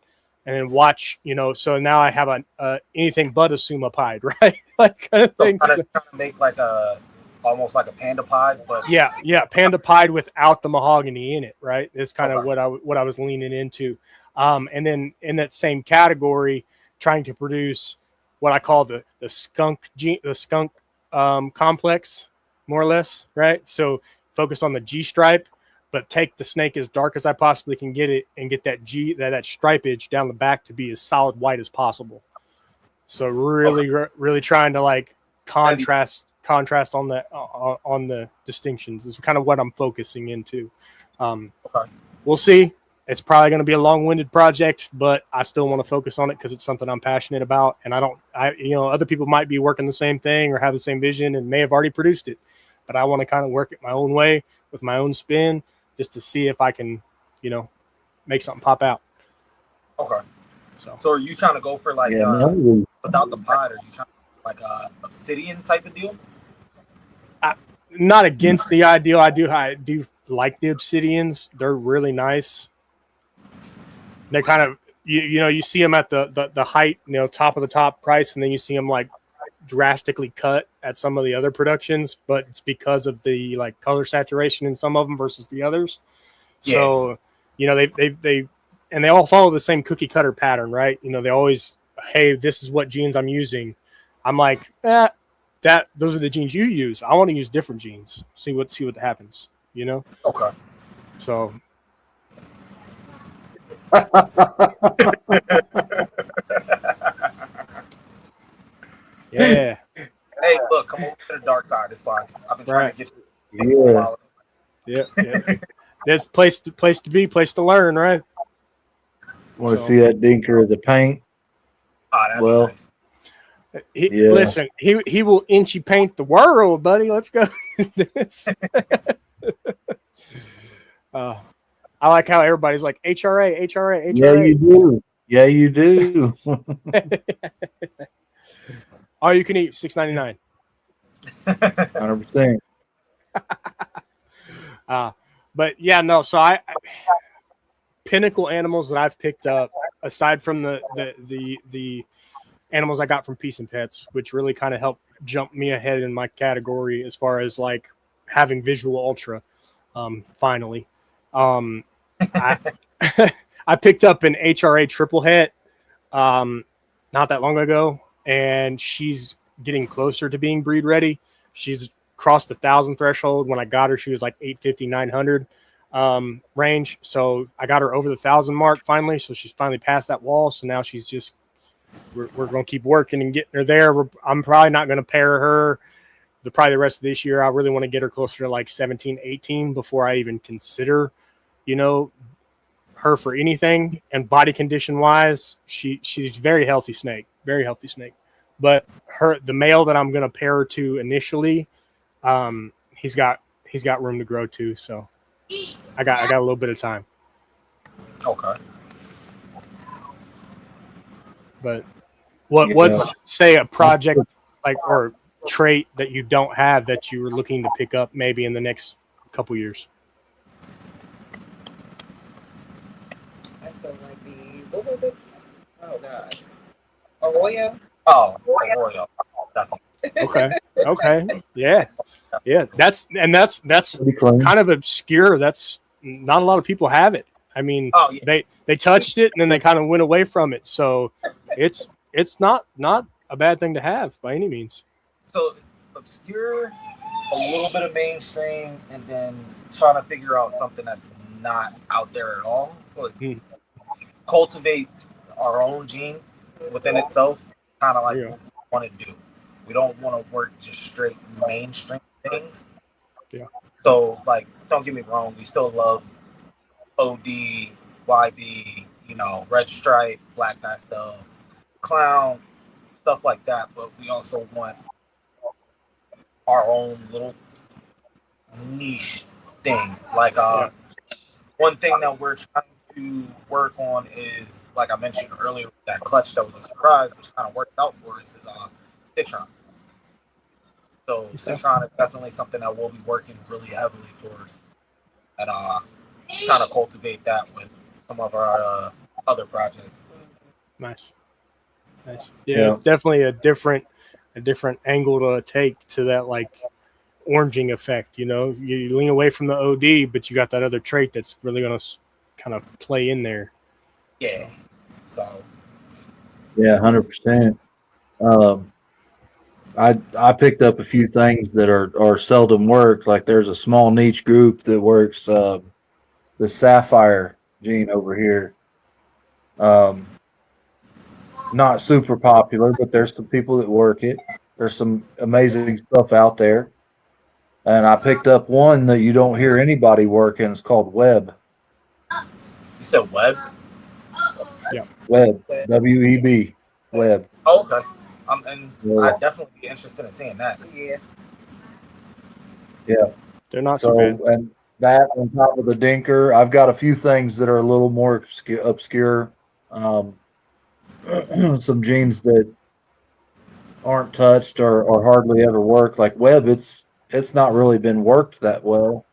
S2: and then watch. So now I have a anything but a Suma pied, right? Like kind of thing.
S4: Trying to make like almost like a panda pied, but
S2: panda pied without the mahogany in it, right? It's kind of what I was leaning into. And then in that same category, trying to produce what I call the skunk complex, more or less, right? So focus on the G stripe, but take the snake as dark as I possibly can get it, and get that that stripage down the back to be as solid white as possible. So really trying to like contrast on the distinctions is kind of what I'm focusing into. We'll see. It's probably going to be a long-winded project, but I still want to focus on it because it's something I'm passionate about. And other people might be working the same thing or have the same vision and may have already produced it, but I want to kind of work it my own way with my own spin, just to see if I can, make something pop out.
S4: Okay. So are you trying to go for like without the pod, or are you trying to like a obsidian type of deal?
S2: Not against the ideal. I do like the obsidians. They're really nice. They kind of you see them at the height, top of the top price, and then you see them like drastically cut at some of the other productions, but it's because of the like color saturation in some of them versus the others. So they all follow the same cookie cutter pattern, right? They always, hey, this is what genes I'm using. I'm like, those are the genes you use. I want to use different genes. See what happens.
S4: Okay.
S2: So. Yeah.
S4: Hey, look, come over to the dark side. It's fine. I've been trying to get you.
S2: Yeah. There's place to be, place to learn, right?
S1: Want to see that Dinker of the paint?
S4: Well, nice.
S2: Listen, he will inchy paint the world, buddy. Let's go. I like how everybody's like HRA.
S1: Yeah, you do.
S2: All you can eat, $6.99.
S1: 100%.
S2: But yeah, no. So I pinnacle animals that I've picked up, aside from the animals I got from Peace and Pets, which really kind of helped jump me ahead in my category as far as like having visual ultra. Finally, I I picked up an HRA triple het not that long ago, and she's getting closer to being breed ready. She's crossed the 1,000 threshold. When I got her, she was like 850, 900 range. So I got her over the 1,000 mark finally. So she's finally passed that wall. So now she's just, we're going to keep working and getting her there. I'm probably not going to pair her probably the rest of this year. I really want to get her closer to like 17, 18 before I even consider, her for anything. And body condition wise, she's very healthy snake, but the male that I'm going to pair her to initially, he's got room to grow too. So I got a little bit of time.
S4: Okay.
S2: But what's say a project like or trait that you don't have that you were looking to pick up maybe in the next couple years?
S3: I still like what was it? Oh God, Arroyo.
S4: Oh, Arroyo.
S2: Okay. Yeah. That's kind of obscure. That's not a lot of people have it. I mean, they touched it and then they kind of went away from it. So it's not a bad thing to have by any means.
S4: So obscure, a little bit of mainstream, and then trying to figure out something that's not out there at all. Like, cultivate our own gene within itself, kind of like what we want to do. We don't want to work just straight mainstream things.
S2: Yeah.
S4: So, like, don't get me wrong, we still love OD, YB, Red Stripe, Black Pastel, Clown, stuff like that. But we also want our own little niche things. Like, one thing that we're trying to work on is, like I mentioned earlier, that clutch that was a surprise, which kind of works out for us, is Citron. So Citron is definitely something that we'll be working really heavily towards, and trying to cultivate that with some of our other projects.
S2: Nice. Yeah, it's definitely a different angle to take to that, like, oranging effect. You lean away from the OD, but you got that other trait that's really going to kind of play in there.
S4: Yeah. So.
S1: Yeah, 100%. I picked up a few things that are seldom worked. Like there's a small niche group that works the sapphire gene over here. Not super popular, but there's some people that work it. There's some amazing stuff out there. And I picked up one that you don't hear anybody working. It's called Web.
S4: You said Web?
S2: Yeah.
S1: Web. WEB. Web.
S4: Oh, okay. And I'd definitely be interested in seeing that.
S1: Yeah.
S2: They're not so bad.
S1: And that on top of the Dinker, I've got a few things that are a little more obscure. Some genes that aren't touched or hardly ever work. Like Web, it's not really been worked that well.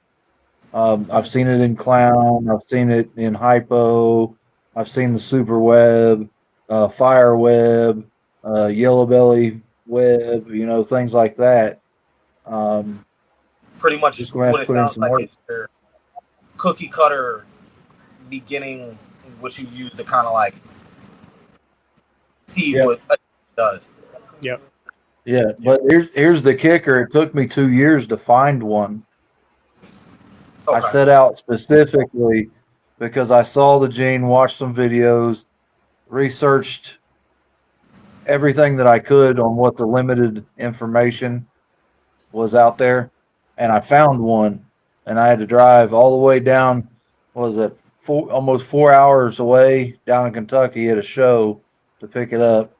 S1: I've seen it in Clown. I've seen it in Hypo. I've seen the Super Web, Fire Web, Yellow Belly Web, things like that.
S4: Pretty much
S1: just gonna have to put in some work.
S4: It's your cookie cutter beginning, what you use to kind of like see what it does.
S2: Yep.
S1: Yeah, but here's the kicker. It took me 2 years to find one. Okay. I set out specifically because I saw the gene, watched some videos, researched everything that I could on what the limited information was out there, and I found one, and I had to drive all the way down, almost 4 hours away down in Kentucky at a show to pick it up.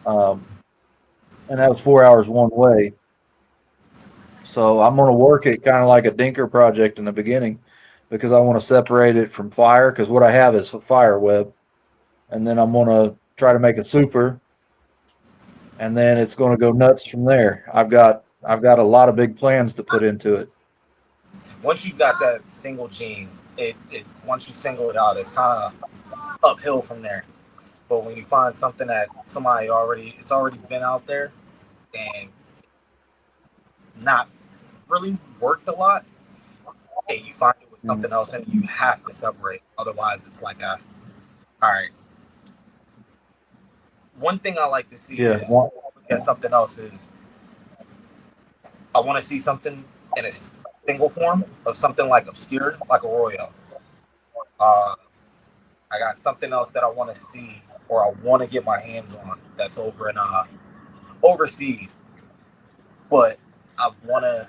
S1: And that was 4 hours one way. So I'm going to work it kind of like a Dinker project in the beginning because I want to separate it from fire, because what I have is a fire web. And then I'm going to try to make it super. And then it's going to go nuts from there. I've got a lot of big plans to put into it.
S4: Once you've got that single gene, once you single it out, it's kind of uphill from there. But when you find something that it's already been out there and not really worked a lot, and you find it with something else, and you have to separate. Otherwise, it's like all right. One thing I like to see is look at something else is I want to see something in a single form of something like obscure, like a Royale. I got something else that I want to see or I want to get my hands on that's over in overseas, but I want to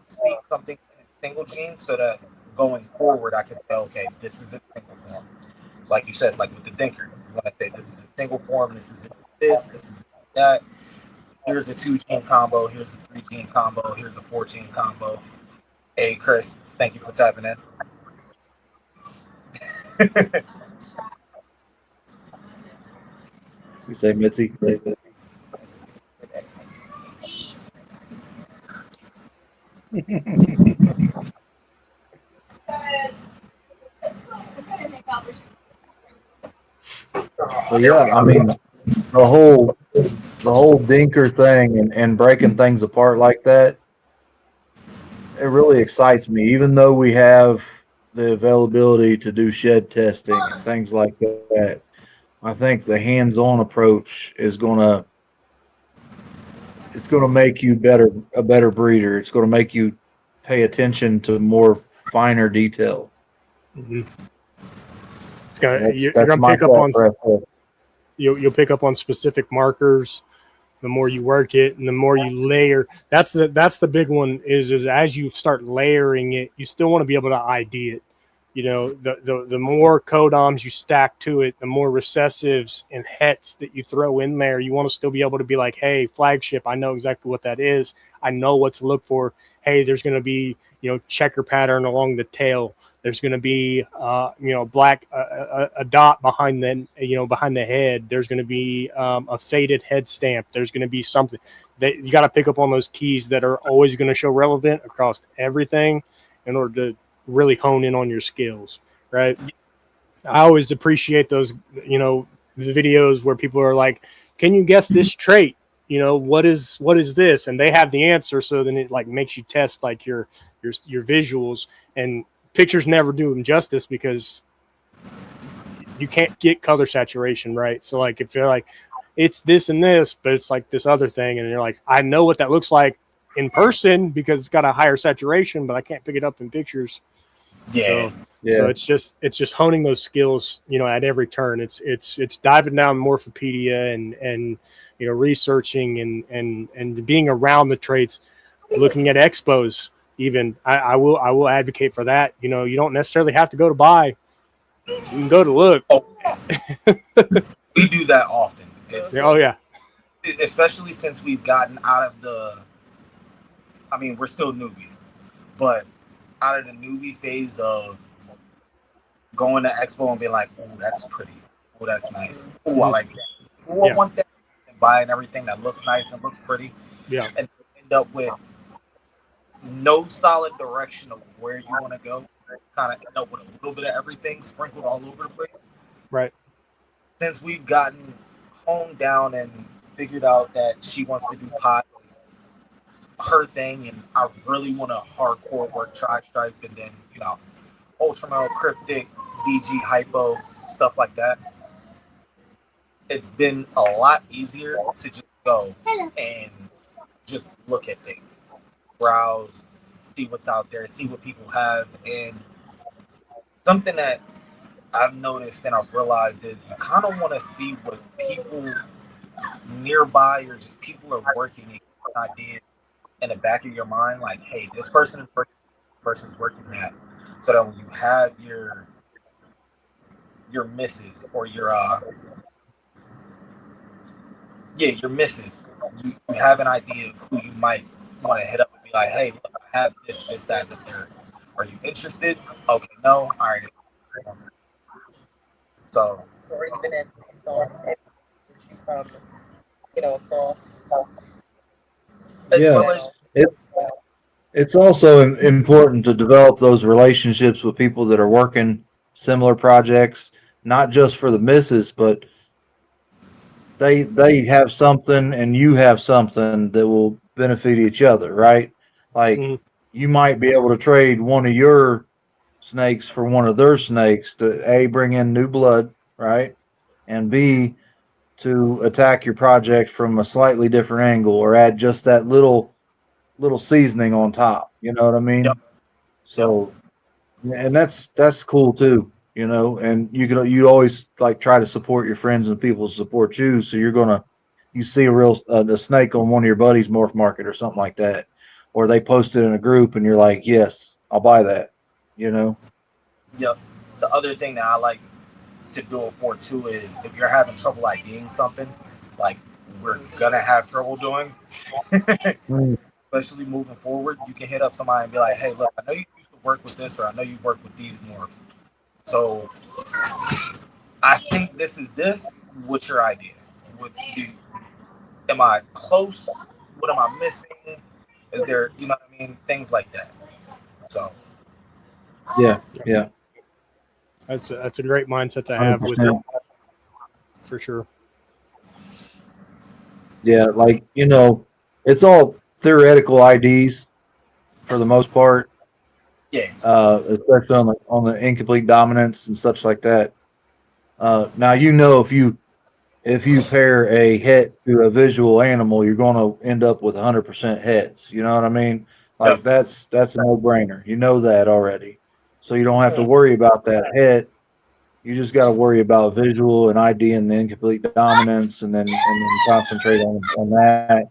S4: see something in a single gene so that going forward I can say, okay, this is a single form. Like you said, like with the Dinker, you want to say this is a single form, this is this is that. Here's a 2-gene combo, here's a 3-gene combo, here's a 4-gene combo. Hey, Chris, thank you for tapping in.
S1: You say Mitzi? Well, yeah, I mean, the whole Dinker thing and breaking things apart like that, it really excites me. Even though we have the availability to do shed testing and things like that, I think the hands-on approach is gonna make you a better breeder. It's gonna make you pay attention to more finer detail.
S2: Mm-hmm. You're gonna pick up on you'll pick up on specific markers the more you work it and the more you layer. That's the big one is as you start layering it, you still want to be able to ID it. You know, the more codoms you stack to it, the more recessives and hets that you throw in there, you want to still be able to be like, hey, flagship, I know exactly what that is. I know what to look for. Hey, there's going to be, checker pattern along the tail. There's going to be, black, a dot behind the head. There's going to be a faded head stamp. There's going to be something that you got to pick up on those keys that are always going to show relevant across everything in order to really hone in on your skills, right? I always appreciate those, the videos where people are like, can you guess this trait? What is this? And they have the answer. So then it like makes you test like your visuals, and pictures never do them justice because you can't get color saturation right. So like if you're like, it's this and this, but it's like this other thing. And you're like, I know what that looks like in person because it's got a higher saturation, but I can't pick it up in pictures. So it's just honing those skills, at every turn. It's diving down Morphopedia and researching and being around the traits, looking at expos. Even I will advocate for that. You don't necessarily have to go to buy. You can go to look.
S4: We do that often. Especially since we've gotten out of we're still newbies, but out of the newbie phase of going to expo and being like, oh, that's pretty. Oh, that's nice. Oh, I like that. Oh, I want that. And buying everything that looks nice and looks pretty.
S2: Yeah.
S4: And end up with no solid direction of where you want to go. Kind of end up with a little bit of everything sprinkled all over the place.
S2: Right.
S4: Since we've gotten honed down and figured out that she wants to do pot, her thing, and I really want to hardcore work tri-stripe and then ultramel, cryptic, DG, hypo, stuff like that. It's been a lot easier to just go and just look at things, browse, see what's out there, see what people have. And something that I've noticed and I've realized is you kind of want to see what people nearby or just people are working in ideas in the back of your mind, like, hey, this person is working, this person's working that, so that when you have your misses or your misses, you have an idea of who you might want to hit up and be like, hey, look, I have this, that, and the third. Are you interested? Okay, no, all right. So,
S3: or even at you come, across.
S1: It's also important to develop those relationships with people that are working similar projects, not just for the misses, but they have something and you have something that will benefit each other, right? Like you might be able to trade one of your snakes for one of their snakes to A, bring in new blood, right? And B, to attack your project from a slightly different angle or add just that little seasoning on top. You know what I mean?
S4: Yep.
S1: So, and that's cool too. You know, and you always like try to support your friends and people to support you. So you see a snake on one of your buddies' MorphMarket or something like that, or they post it in a group, and you're like, yes, I'll buy that. You know.
S4: Yep. The other thing that I like to do it for too is if you're having trouble IDing something, like we're gonna have trouble doing, especially moving forward, you can hit up somebody and be like, hey, look, I know you used to work with this, or I know you work with these morphs. So I think this is this. What's your idea? Am I close? What am I missing? Is there, you know what I mean? Things like that. So
S1: Yeah.
S2: That's a great mindset to have
S1: 100%.
S2: with it, for sure.
S1: Yeah, like it's all theoretical IDs for the most part.
S4: yeah,
S1: Especially on the incomplete dominance and such like that. Now if you pair a het to a visual animal, you're going to end up with 100% hets. You know what I mean? Like
S4: Yep.
S1: that's a no-brainer. You know that already, so you don't have to worry about that het. You just got to worry about visual and ID and the incomplete dominance, and then concentrate on that.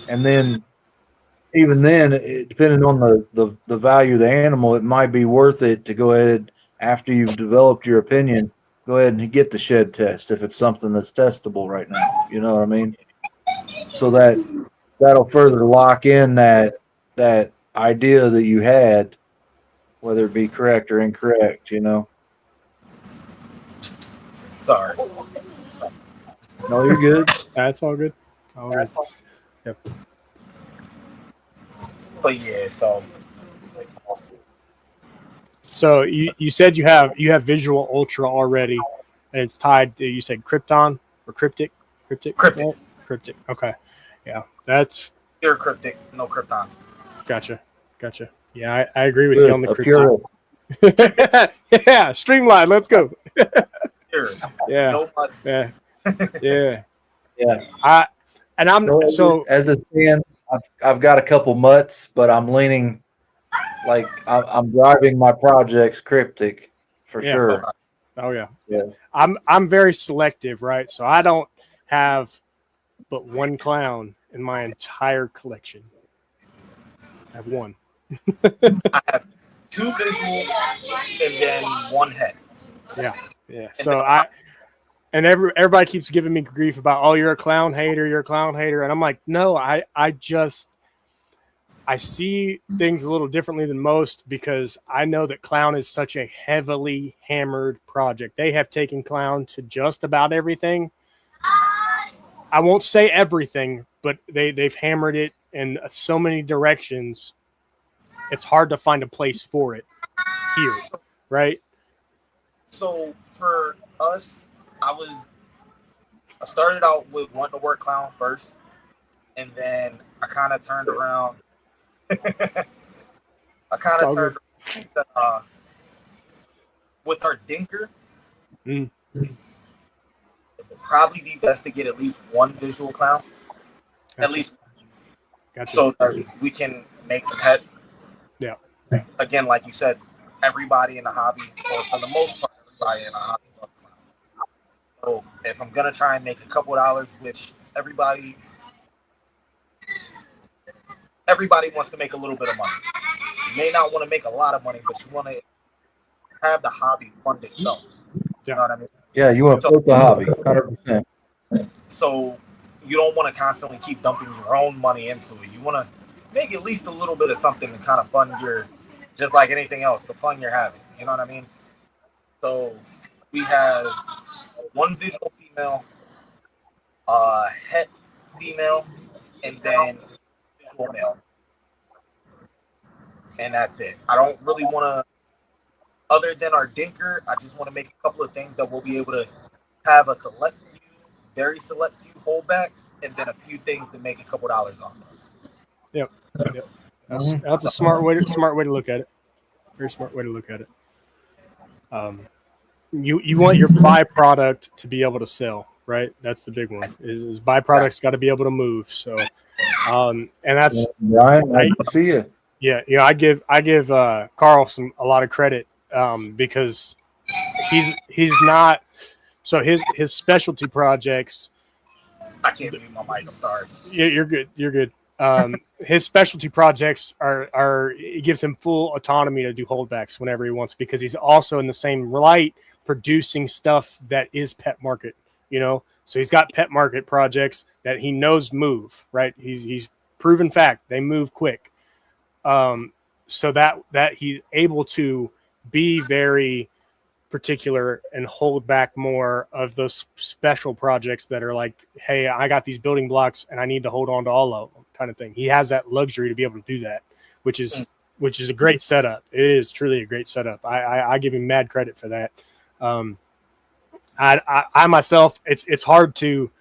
S1: And then even then, depending on the value of the animal, it might be worth it to go ahead after you've developed your opinion. Go ahead and get the shed test if it's something that's testable right now. You know what I mean? So that'll further lock in that idea that you had, whether it be correct or incorrect.
S4: sorry.
S1: No, you're good.
S2: That's all good. All good. Yep.
S4: But yeah,
S2: So you said you have Visual Ultra already, and it's tied to, you said Krypton or Cryptic?
S4: Cryptic.
S2: Right? Cryptic. Okay. Yeah. That's
S4: pure cryptic, no krypton.
S2: gotcha. Yeah, I agree with you on the
S1: Krypton.
S2: Yeah, streamline. Let's go.
S4: Pure.
S2: Yeah.
S4: No butts.
S2: Yeah. Yeah.
S1: Yeah.
S2: So
S1: as it stands, I've got a couple mutts, but I'm leaning like I'm driving my projects cryptic for sure.
S2: Oh yeah.
S1: Yeah.
S2: I'm very selective, right? So I don't have but one clown in my entire collection. I have one.
S4: I have 2 visuals and then 1 head.
S2: Yeah. So everybody keeps giving me grief about, oh, you're a clown hater, and I'm like, no, I see things a little differently than most, because I know that clown is such a heavily hammered project. They have taken clown to just about everything. I won't say everything, but they've hammered it in so many directions. It's hard to find a place for it here, right?
S4: So for us, I started out with wanting to work clown first, and then I kind of turned around. With our Dinker.
S2: Mm.
S4: It would probably be best to get at least 1 visual clown,
S2: Gotcha.
S4: at least,
S2: Gotcha.
S4: so that we can make some heads.
S2: Yeah.
S4: Again, like you said, everybody in the hobby, or for the most part, everybody in the hobby loves clown. So if I'm gonna try and make a couple dollars, which everybody wants to make a little bit of money. You may not want to make a lot of money, but you want to have the hobby fund itself. You know what I mean?
S1: Yeah, you want to float the hobby, 100%.
S4: So you don't want to constantly keep dumping your own money into it. You want to make at least a little bit of something to kind of fund just like anything else, the fun you're having. You know what I mean? So we have 1 visual female, het female, and then visual male. And that's it. I don't really want to, other than our Dinker, I just want to make a couple of things that we'll be able to have a very select few holdbacks, and then a few things to make a couple dollars on them.
S2: Yep. That's a smart way to look at it. Very smart way to look at it. You want your byproduct to be able to sell, right? That's the big one. Is byproducts got to be able to move. So, and that's
S1: Brian, I see you.
S2: Yeah, I give Carl a lot of credit because he's not. So his specialty projects.
S4: I can't mute my mic. I'm sorry.
S2: Yeah, you're good. You're good. His specialty projects are it gives him full autonomy to do holdbacks whenever he wants because he's also in the same light producing stuff that is pet market. So he's got pet market projects that he knows move, right? He's proven fact they move quick. So that he's able to be very particular and hold back more of those special projects that are like, hey, I got these building blocks and I need to hold on to all of them kind of thing. He has that luxury to be able to do that, which is a great setup. It is truly a great setup. I give him mad credit for that. I myself, it's hard to,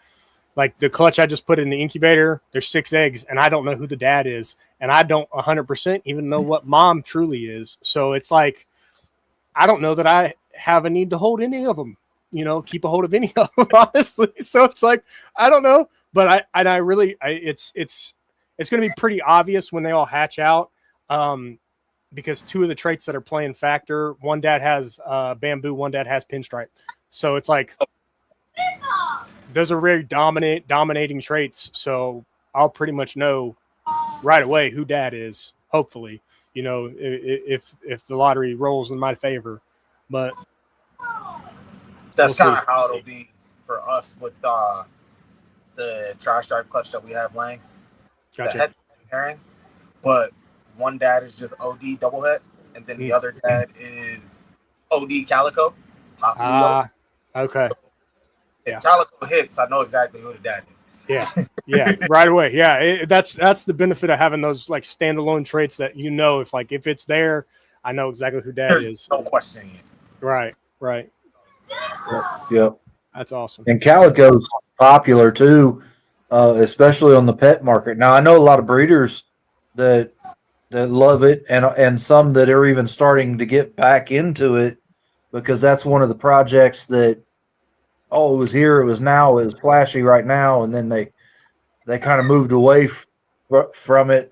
S2: like the clutch I just put in the incubator, there's 6 eggs and I don't know who the dad is. And I don't 100% even know what mom truly is. So it's like, I don't know that I have a need to hold any of them, keep a hold of any of them, honestly. So it's like, I don't know, but it's going to be pretty obvious when they all hatch out. Because 2 of the traits that are playing factor, one dad has bamboo, one dad has pinstripe. So it's like, those are very dominating traits. So I'll pretty much know right away who dad is, hopefully, if the lottery rolls in my favor. But
S4: that's kind of how it'll be for us with the tri-stripe clutch that we have laying.
S2: Gotcha.
S4: The head pairing, but one dad is just OD double head, and then the other dad is OD calico, possibly low.
S2: Okay.
S4: If calico hits, I know exactly who the dad is.
S2: Yeah, right away. Yeah, that's the benefit of having those like standalone traits that if it's there, I know exactly who dad is.
S4: No questioning it.
S2: Right.
S1: Yep.
S2: That's awesome.
S1: And calico's popular too, especially on the pet market. Now I know a lot of breeders that love it, and some that are even starting to get back into it because that's one of the projects that. Oh, it was here, it was now, it was flashy right now, and then they kind of moved away from it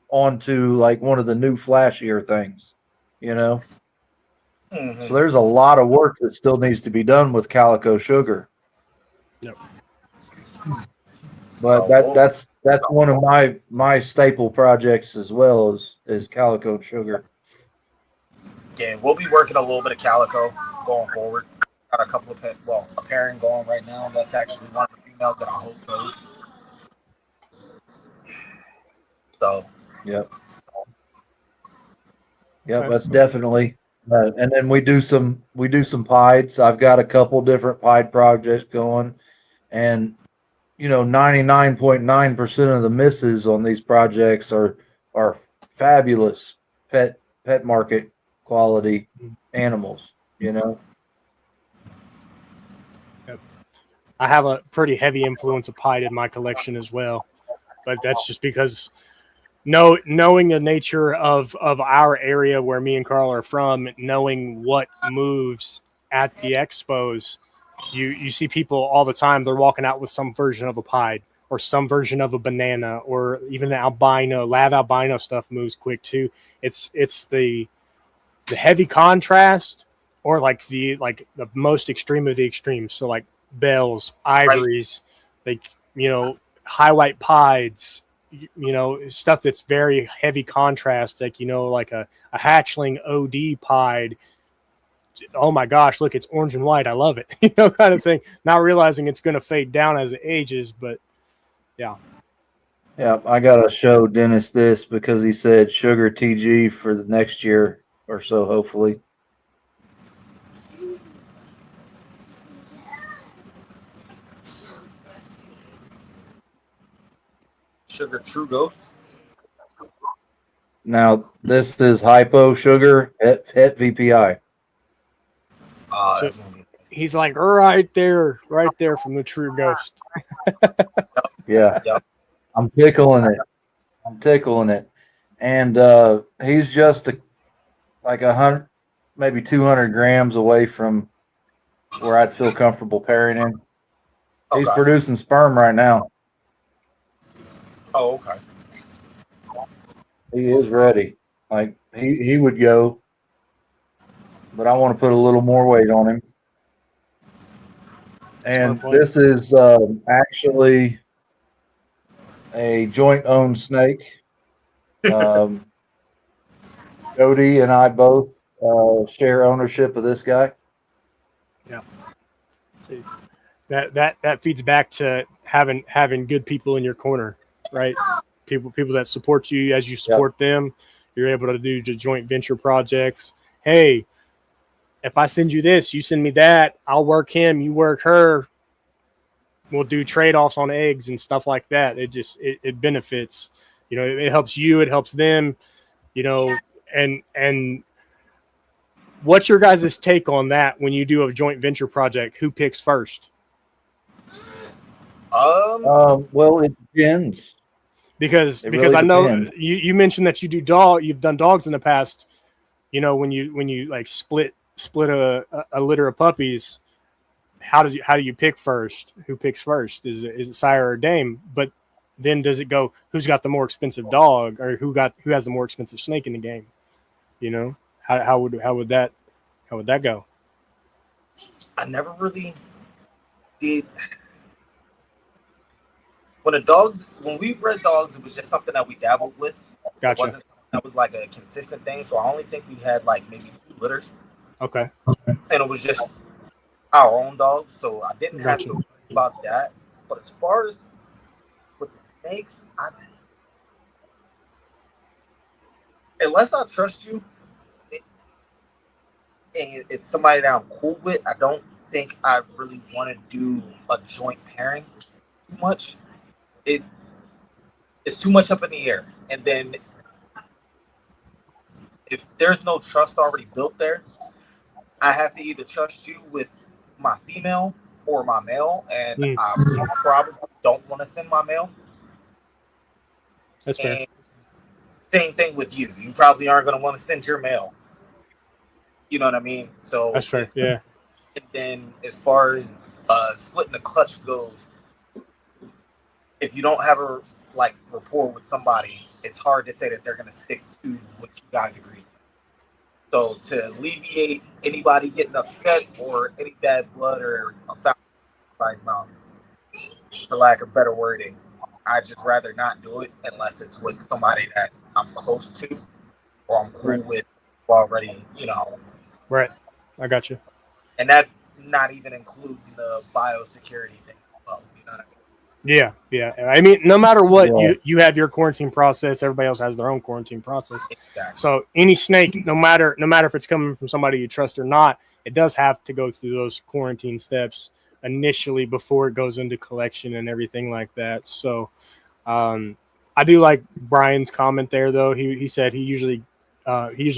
S1: onto like one of the new flashier things, So there's a lot of work that still needs to be done with calico sugar.
S2: Yep.
S1: But that's one of my staple projects as well is calico sugar.
S4: Yeah, we'll be working a little bit of calico going forward. Got a couple of a pairing going right now. That's actually one of the females that I hope goes. So,
S1: yep, that's definitely. And then we do some pieds. I've got a couple different pied projects going, and 99.9% of the misses on these projects are fabulous pet market quality animals.
S2: I have a pretty heavy influence of pied in my collection as well, but that's just because knowing the nature of our area where me and Carl are from, knowing what moves at the expos, you see people all the time. They're walking out with some version of a pied or some version of a banana, or even the lab albino stuff moves quick too. It's the heavy contrast, or like the most extreme of the extremes. So like bells, ivories, high white pieds, stuff that's very heavy contrast, like a hatchling OD pied. Oh my gosh, look, it's orange and white. I love it, kind of thing. Not realizing it's going to fade down as it ages, but yeah.
S1: Yeah, I got to show Dennis this because he said sugar TG for the next year or so, hopefully.
S4: Sugar True Ghost.
S1: Now, this is hypo sugar het VPI.
S2: So he's like right there from the True Ghost.
S1: Yeah.
S4: Yep.
S1: I'm tickling it. And he's just like 100, maybe 200 grams away from where I'd feel comfortable pairing him. He's
S4: Okay.
S1: producing sperm right now.
S4: Oh, okay.
S1: He is ready. Like he would go, but I want to put a little more weight on him. And
S2: point.
S1: this is actually a joint-owned snake. Jody and I both share ownership of this guy.
S2: Yeah. See, that feeds back to having good people in your corner, right? People that support you as you support them. You're able to do joint venture projects. Hey, if I send you this, you send me that. I'll work him, you work her. We'll do trade-offs on eggs and stuff like that. It benefits. You know, it helps you. It helps them. You know, and what's your guys' take on that when you do a joint venture project? Who picks first?
S1: Well, it depends.
S2: Because
S1: really
S2: I know
S1: depends.
S2: you mentioned that you've done dogs in the past. You know, when you like split a litter of puppies, how do you pick first? Who picks first? Is it sire or dame? But then does it go who's got the more expensive dog or who has the more expensive snake in the game? You know, how would that go?
S4: I never really did. When we bred dogs, it was just something that we dabbled with.
S2: Gotcha.
S4: It wasn't something that was like a consistent thing. So I only think we had like maybe 2 litters.
S2: Okay.
S4: And it was just our own dogs, so I didn't have to worry about that. But as far as with the snakes, unless I trust you, and it's somebody that I'm cool with, I don't think I really want to do a joint pairing too much. It's too much up in the air. And then if there's no trust already built there, I have to either trust you with my female or my male, and I probably don't want to send my male.
S2: That's fair.
S4: And same thing with you. You probably aren't going to want to send your male. You know what I mean? So
S2: that's fair. Yeah.
S4: And then as far as splitting the clutch goes, if you don't have a rapport with somebody, it's hard to say that they're going to stick to what you guys agreed to. So to alleviate anybody getting upset or any bad blood or a foul in mouth, for lack of better wording, I'd just rather not do it unless it's with somebody that I'm close to or I'm cool with already, you know.
S2: Right. I got you.
S4: And that's not even including the biosecurity thing. Well, you know what I mean?
S2: Yeah. I mean, no matter what, you have your quarantine process. Everybody else has their own quarantine process.
S4: Exactly.
S2: So any snake, no matter if it's coming from somebody you trust or not, it does have to go through those quarantine steps initially before it goes into collection and everything like that. So I do like Brian's comment there, though. He said he usually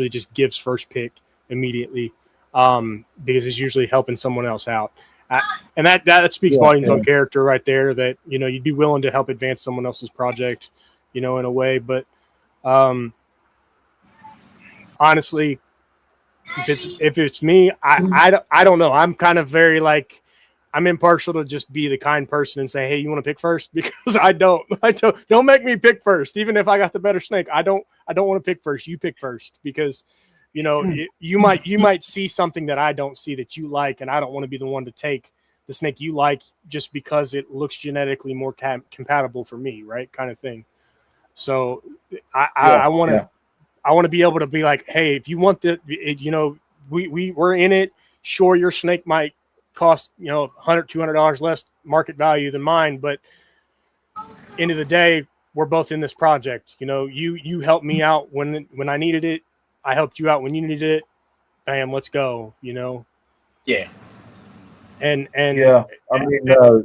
S2: just gives first pick immediately because he's usually helping someone else out. And that speaks volumes on character right there, that, you know, you'd be willing to help advance someone else's project, you know, in a way. But honestly, if it's me, I don't know. I'm kind of very I'm impartial to just be the kind person and say, hey, you want to pick first? Because I don't make me pick first. Even if I got the better snake, I don't want to pick first. You pick first, because you know, you might see something that I don't see that you like, and I don't want to be the one to take the snake you like just because it looks genetically more compatible for me, right? Kind of thing. So I want to be able to be like, hey, if you want you know, we're in it. Sure, your snake might cost, you know, $100, $200 less market value than mine, but end of the day, we're both in this project. You know, you helped me out when I needed it. I helped you out when you needed it. Bam, let's go, you know?
S4: Yeah.
S1: And yeah, I mean,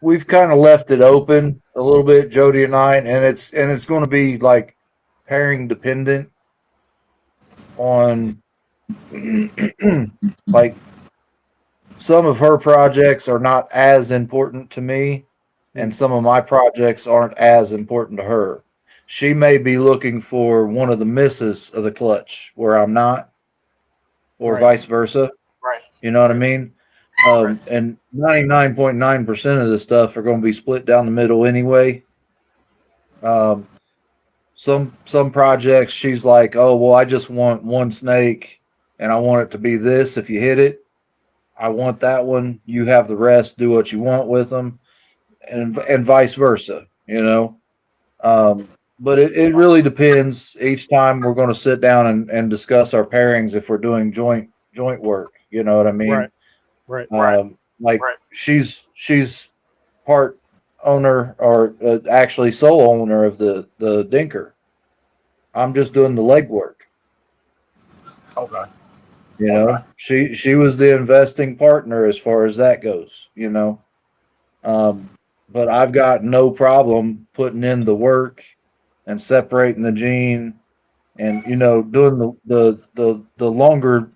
S1: we've kind of left it open a little bit, Jody and I, and it's going to be like pairing dependent on like some of her projects are not as important to me, and some of my projects aren't as important to her. she may be looking for one of the misses of the clutch where I'm not, or
S2: Right.
S1: vice versa.
S4: Right.
S1: You know what I mean? And 99.9% of the stuff are going to be split down the middle anyway. Some projects, she's like, oh, well, I just want one snake and I want it to be this. If you hit it, I want that one. You have the rest. Do what you want with them, and vice versa. You know, but it really depends. Each time we're going to sit down and discuss our pairings if we're doing joint work. You know what I mean?
S2: Right.
S1: Like she's part owner or actually sole owner of the Dinker. I'm just doing the legwork.
S4: Okay.
S1: You know, she was the investing partner as far as that goes. You know, but I've got no problem putting in the work and separating the gene, and doing the longer,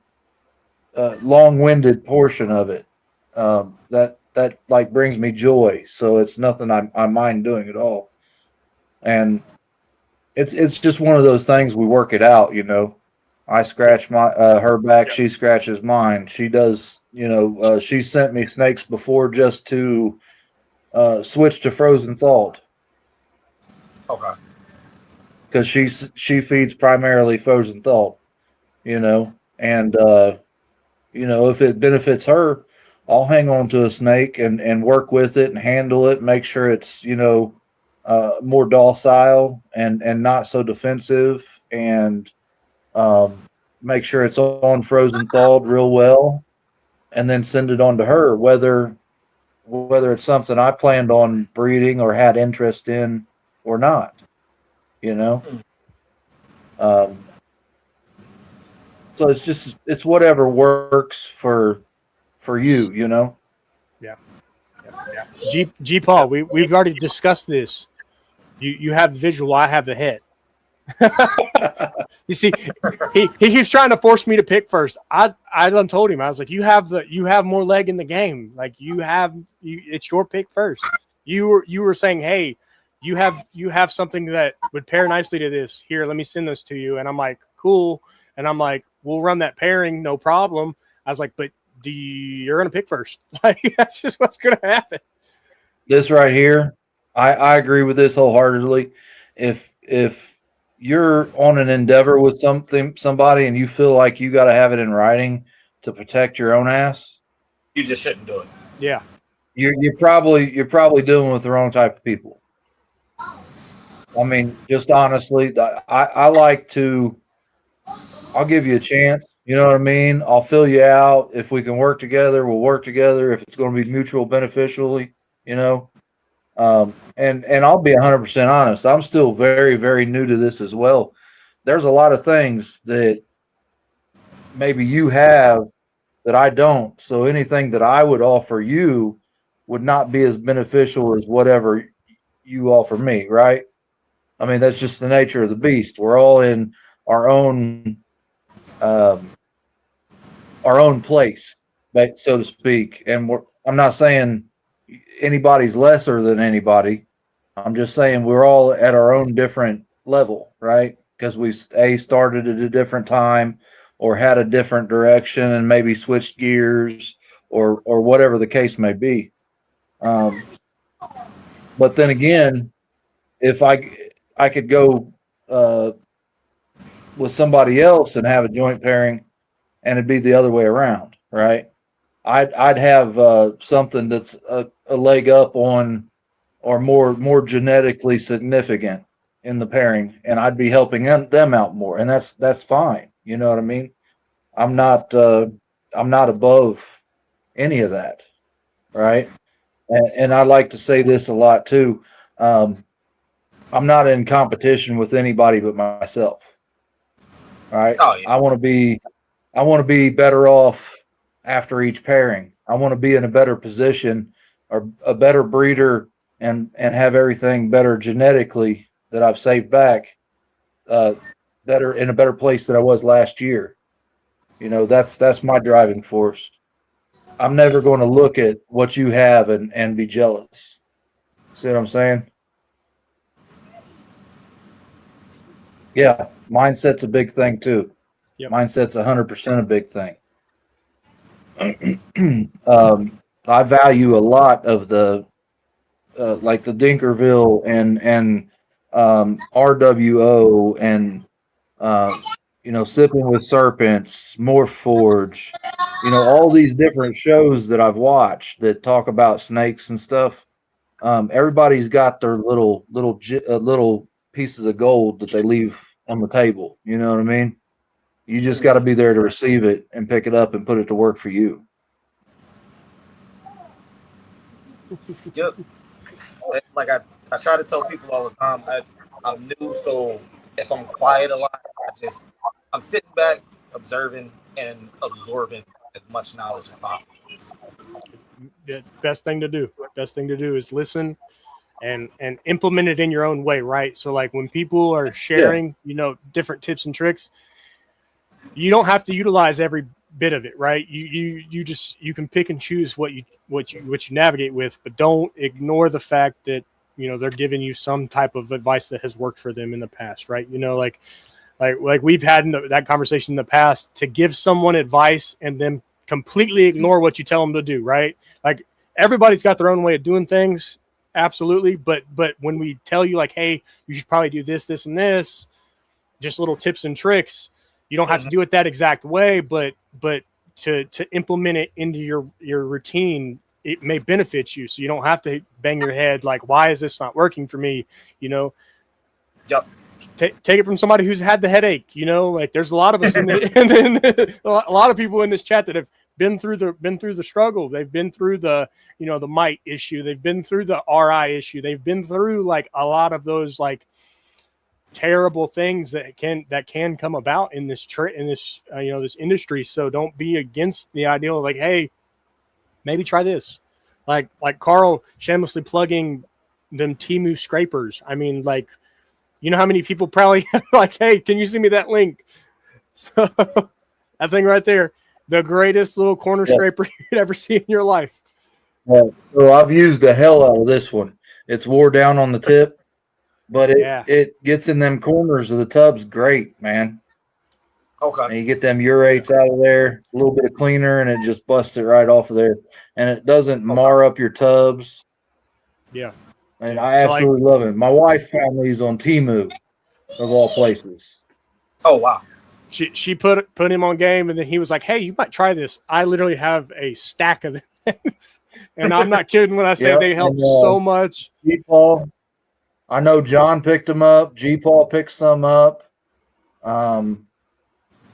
S1: long-winded portion of it. That like brings me joy. So it's nothing I mind doing at all, and it's just one of those things. We work it out. I scratch my her back, she scratches mine. She does. She sent me snakes before just to switch to frozen thawed.
S4: Okay.
S1: Because she feeds primarily frozen thawed. And if it benefits her, I'll hang on to a snake and work with it and handle it, make sure it's more docile and not so defensive, and make sure it's on frozen thawed real well, and then send it on to her, whether it's something I planned on breeding or had interest in or not. So it's whatever works for you.
S2: Yeah. G Paul, we've already discussed this. You have the visual, I have the head. You see, he keeps trying to force me to pick first. I done told him, I was like, you have more leg in the game. Like it's your pick first. You were saying, hey, you have something that would pair nicely to this. Here, let me send this to you. And I'm like, cool. And I'm like, we'll run that pairing, no problem. I was like, but you're gonna pick first. Like that's just what's gonna happen.
S1: This right here, I agree with this wholeheartedly. If you're on an endeavor with somebody and you feel like you got to have it in writing to protect your own ass,
S4: you just shouldn't do it.
S2: Yeah.
S1: You're probably dealing with the wrong type of people. I mean, just honestly, I like to. I'll give you a chance. You know what I mean? I'll fill you out. If we can work together, we'll work together. If it's going to be mutual beneficially, and I'll be 100% honest. I'm still very, very new to this as well. There's a lot of things that maybe you have that I don't. So anything that I would offer you would not be as beneficial as whatever you offer me, right? I mean, that's just the nature of the beast. We're all in our own place, so to speak. And I'm not saying anybody's lesser than anybody. I'm just saying we're all at our own different level, right? Because we started at a different time or had a different direction and maybe switched gears or whatever the case may be. But then again, if I could go with somebody else and have a joint pairing, and it'd be the other way around, right? I'd have something that's a leg up on, or more genetically significant in the pairing, and I'd be helping them out more, and that's fine. You know what I mean? I'm not above any of that, right? And I like to say this a lot too. I'm not in competition with anybody but myself. All right.
S4: Oh, yeah.
S1: I want to be better off after each pairing. I want to be in a better position or a better breeder and have everything better genetically that I've saved back, better in a better place than I was last year. That's my driving force. I'm never going to look at what you have and be jealous. See what I'm saying? Yeah, mindset's a big thing too.
S2: Yep.
S1: Mindset's 100% a big thing. I value a lot of the like the Dinkerville and RWO and Sipping with Serpents, Morphforge, all these different shows that I've watched that talk about snakes and stuff. Everybody's got their little pieces of gold that they leave on the table. You know what I mean? You just got to be there to receive it and pick it up and put it to work for you.
S4: Yep. Like I try to tell people all the time, I'm new, so if I'm quiet a lot, I'm sitting back, observing and absorbing as much knowledge as possible.
S2: The best thing to do is listen and implement it in your own way, right? So like when people are sharing, different tips and tricks, you don't have to utilize every bit of it, right? You can pick and choose what you navigate with, but don't ignore the fact that they're giving you some type of advice that has worked for them in the past, right? Like we've had that conversation in the past, to give someone advice and then completely ignore what you tell them to do, right? Like everybody's got their own way of doing things, absolutely, but when we tell you like, hey, you should probably do this, this, and this, just little tips and tricks, you don't have to do it that exact way, but to implement it into your routine, it may benefit you. So you don't have to bang your head like, why is this not working for me?
S4: Yep.
S2: Take it from somebody who's had the headache. Like there's a lot of us and then a lot of people in this chat that have been through the struggle. They've been through the the mite issue. They've been through the RI issue. They've been through like a lot of those like terrible things that can come about in this this industry. So don't be against the idea of like, hey, maybe try this. Like Carl shamelessly plugging them Temu scrapers. I mean, like, how many people probably like, hey, can you send me that link? So that thing right there, the greatest little corner scraper you'd ever see in your life.
S1: Well, so I've used the hell out of this one. It's wore down on the tip, but it gets in them corners of the tubs great, man.
S4: Okay.
S1: And you get them urates out of there, a little bit of cleaner, and it just busts it right off of there. And it doesn't mar up your tubs.
S2: Yeah.
S1: And I absolutely love it. My wife found these on Temu, of all places.
S4: Oh, wow.
S2: She put him on game, and then he was like, hey, you might try this. I literally have a stack of things. And I'm not kidding when I say they help so much.
S1: G-Paul, I know John picked them up. G-Paul picked some up.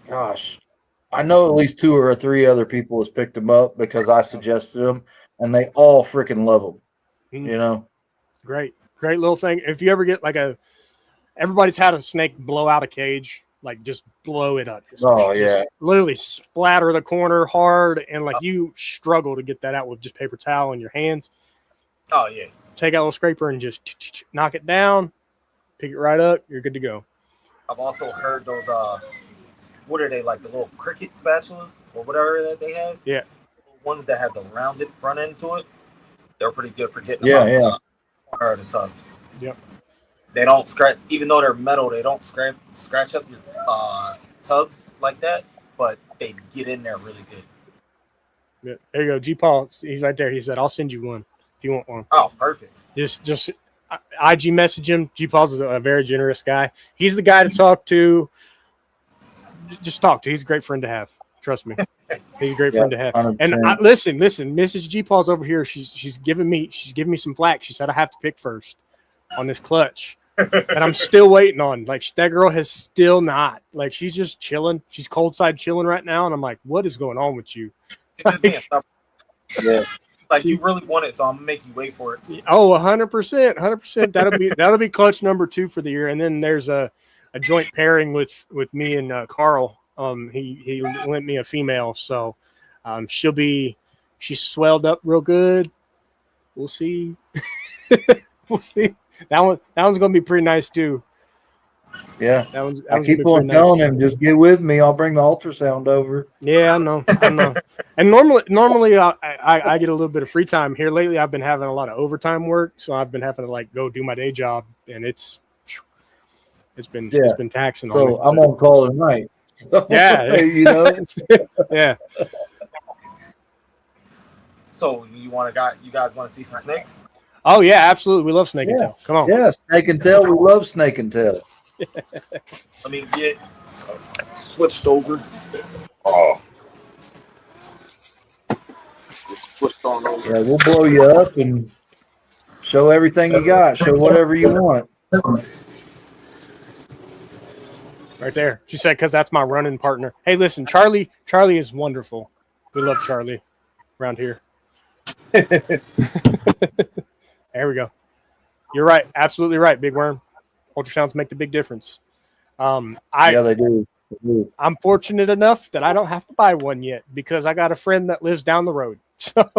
S1: Gosh, I know at least 2 or 3 other people has picked them up because I suggested them, and they all freaking love them.
S2: Great little thing. If you ever get like everybody's had a snake blow out a cage, like just blow it up. Just literally splatter the corner hard, and like you struggle to get that out with just paper towel in your hands.
S4: Oh yeah.
S2: Take out a little scraper and just knock it down, pick it right up. You're good to go.
S4: I've also heard those what are they, like the little cricket spatulas or whatever that they have?
S2: Yeah.
S4: Ones that have the rounded front end to it. They're pretty good for getting them out the corner of the tubs.
S2: Yep.
S4: They don't scratch, even though they're metal, they don't scratch up your tubs like that, but they get in there really good.
S2: Yeah. There you go. G-Paul, he's right there. He said, I'll send you one if you want one.
S4: Oh, perfect.
S2: Just IG message him. G-Paul's a very generous guy. He's the guy to talk to. Just talk to. He's a great friend to have. Trust me. He's a great friend to have. 100%. And listen, Mrs. G-Paul's over here. She's giving me some flack. She said I have to pick first on this clutch. And I'm still waiting on. Like, that girl has still not. Like, she's just chilling. She's cold side chilling right now. And I'm like, what is going on with you?
S4: Like, you really want it, so I'm gonna make you wait for it.
S2: Oh, 100%. That'll be clutch number 2 for the year. And then there's a joint pairing with me and Carl. He lent me a female, so she's swelled up real good. We'll see. We'll see. That one's gonna be pretty nice too.
S1: Yeah, I keep on telling him, just get with me. I'll bring the ultrasound over.
S2: Yeah, I know. And normally I get a little bit of free time here. Lately, I've been having a lot of overtime work, so I've been having to like go do my day job, and it's It's been
S1: Yeah.
S2: it's been taxing on
S1: So
S2: me.
S1: I'm on call tonight.
S2: Yeah.
S1: You know.
S2: Yeah.
S4: So you guys want to see some snakes?
S2: Oh yeah, absolutely. We love snake and
S1: Yeah.
S2: tail. Come on.
S1: Yeah, snake and tail. We love snake and tail.
S4: Let me get switched over. Oh, switched on over.
S1: Yeah, we'll blow you up and show everything you got. Show whatever you want.
S2: Right there. She said, because that's my running partner. Hey, listen, Charlie is wonderful. We love Charlie around here. There we go. You're right. Absolutely right, Big Worm. Ultrasounds make the big difference.
S1: Yeah, they do.
S2: I'm fortunate enough that I don't have to buy one yet because I got a friend that lives down the road. So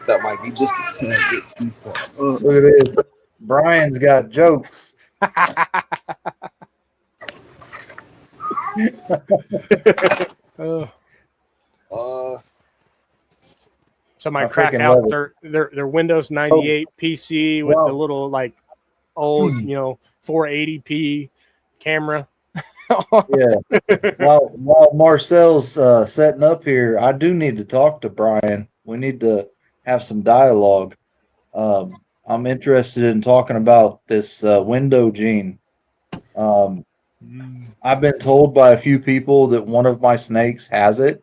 S4: That might be just a tad bit too far.
S1: Look at this. Brian's got jokes.
S2: Somebody
S1: I
S2: crack
S1: freaking
S2: out
S1: love
S2: their Windows 98 PC with the little like old 480p camera.
S1: Yeah. While Marcel's setting up here, I do need to talk to Brian. We need to have some dialogue. I'm interested in talking about this window gene. I've been told by a few people that one of my snakes has it.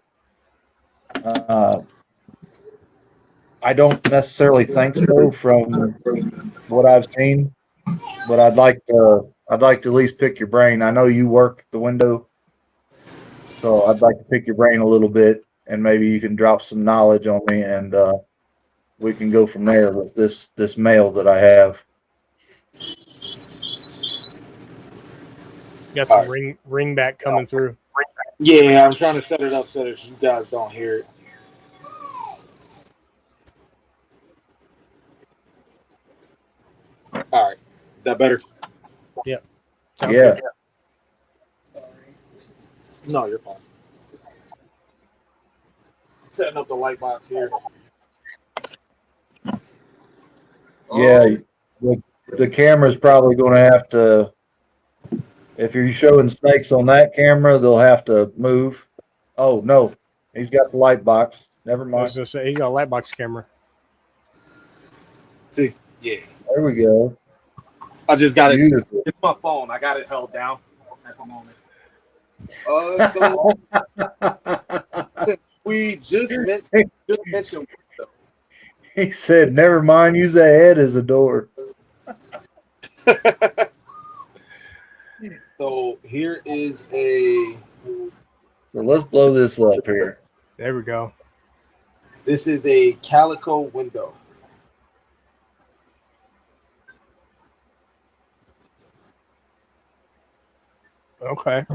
S1: I don't necessarily think so from what I've seen, but I'd like to at least pick your brain. I know you work the window, so I'd like to pick your brain a little bit, and maybe you can drop some knowledge on me, and we can go from there with this male that I have.
S2: Got some ring back coming through.
S4: Yeah, I'm trying to set it up so that you guys don't hear it. All right, that better?
S2: Yep.
S1: Yeah.
S4: No, you're fine. Setting up the light box here.
S1: Yeah, the camera's probably going to have to. If you're showing snakes on that camera, they'll have to move. Oh no, he's got the light box. Never
S2: I was
S1: mind.
S2: gonna say he got a light box camera.
S4: See, yeah.
S1: There we go.
S4: I just got
S1: Beautiful.
S4: it. It's my phone. I got it held down at the moment. So since we just mentioned.
S1: He said, "Never mind. Use that head as a door."
S4: So here is a.
S1: So let's blow this up here.
S2: There we go.
S4: This is a calico window.
S2: Okay.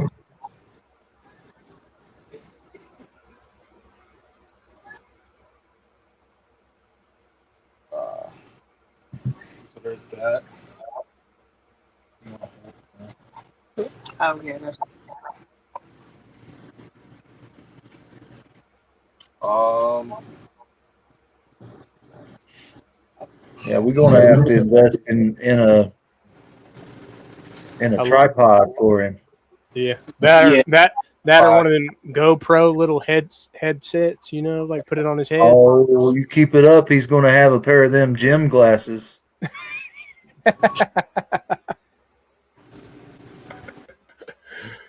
S4: So there's that.
S3: Oh yeah.
S1: Yeah, we're gonna have to invest in a tripod for him.
S2: Yeah. That or one of them GoPro little headsets, like put it on his head.
S1: Oh, you keep it up, he's gonna have a pair of them gym glasses.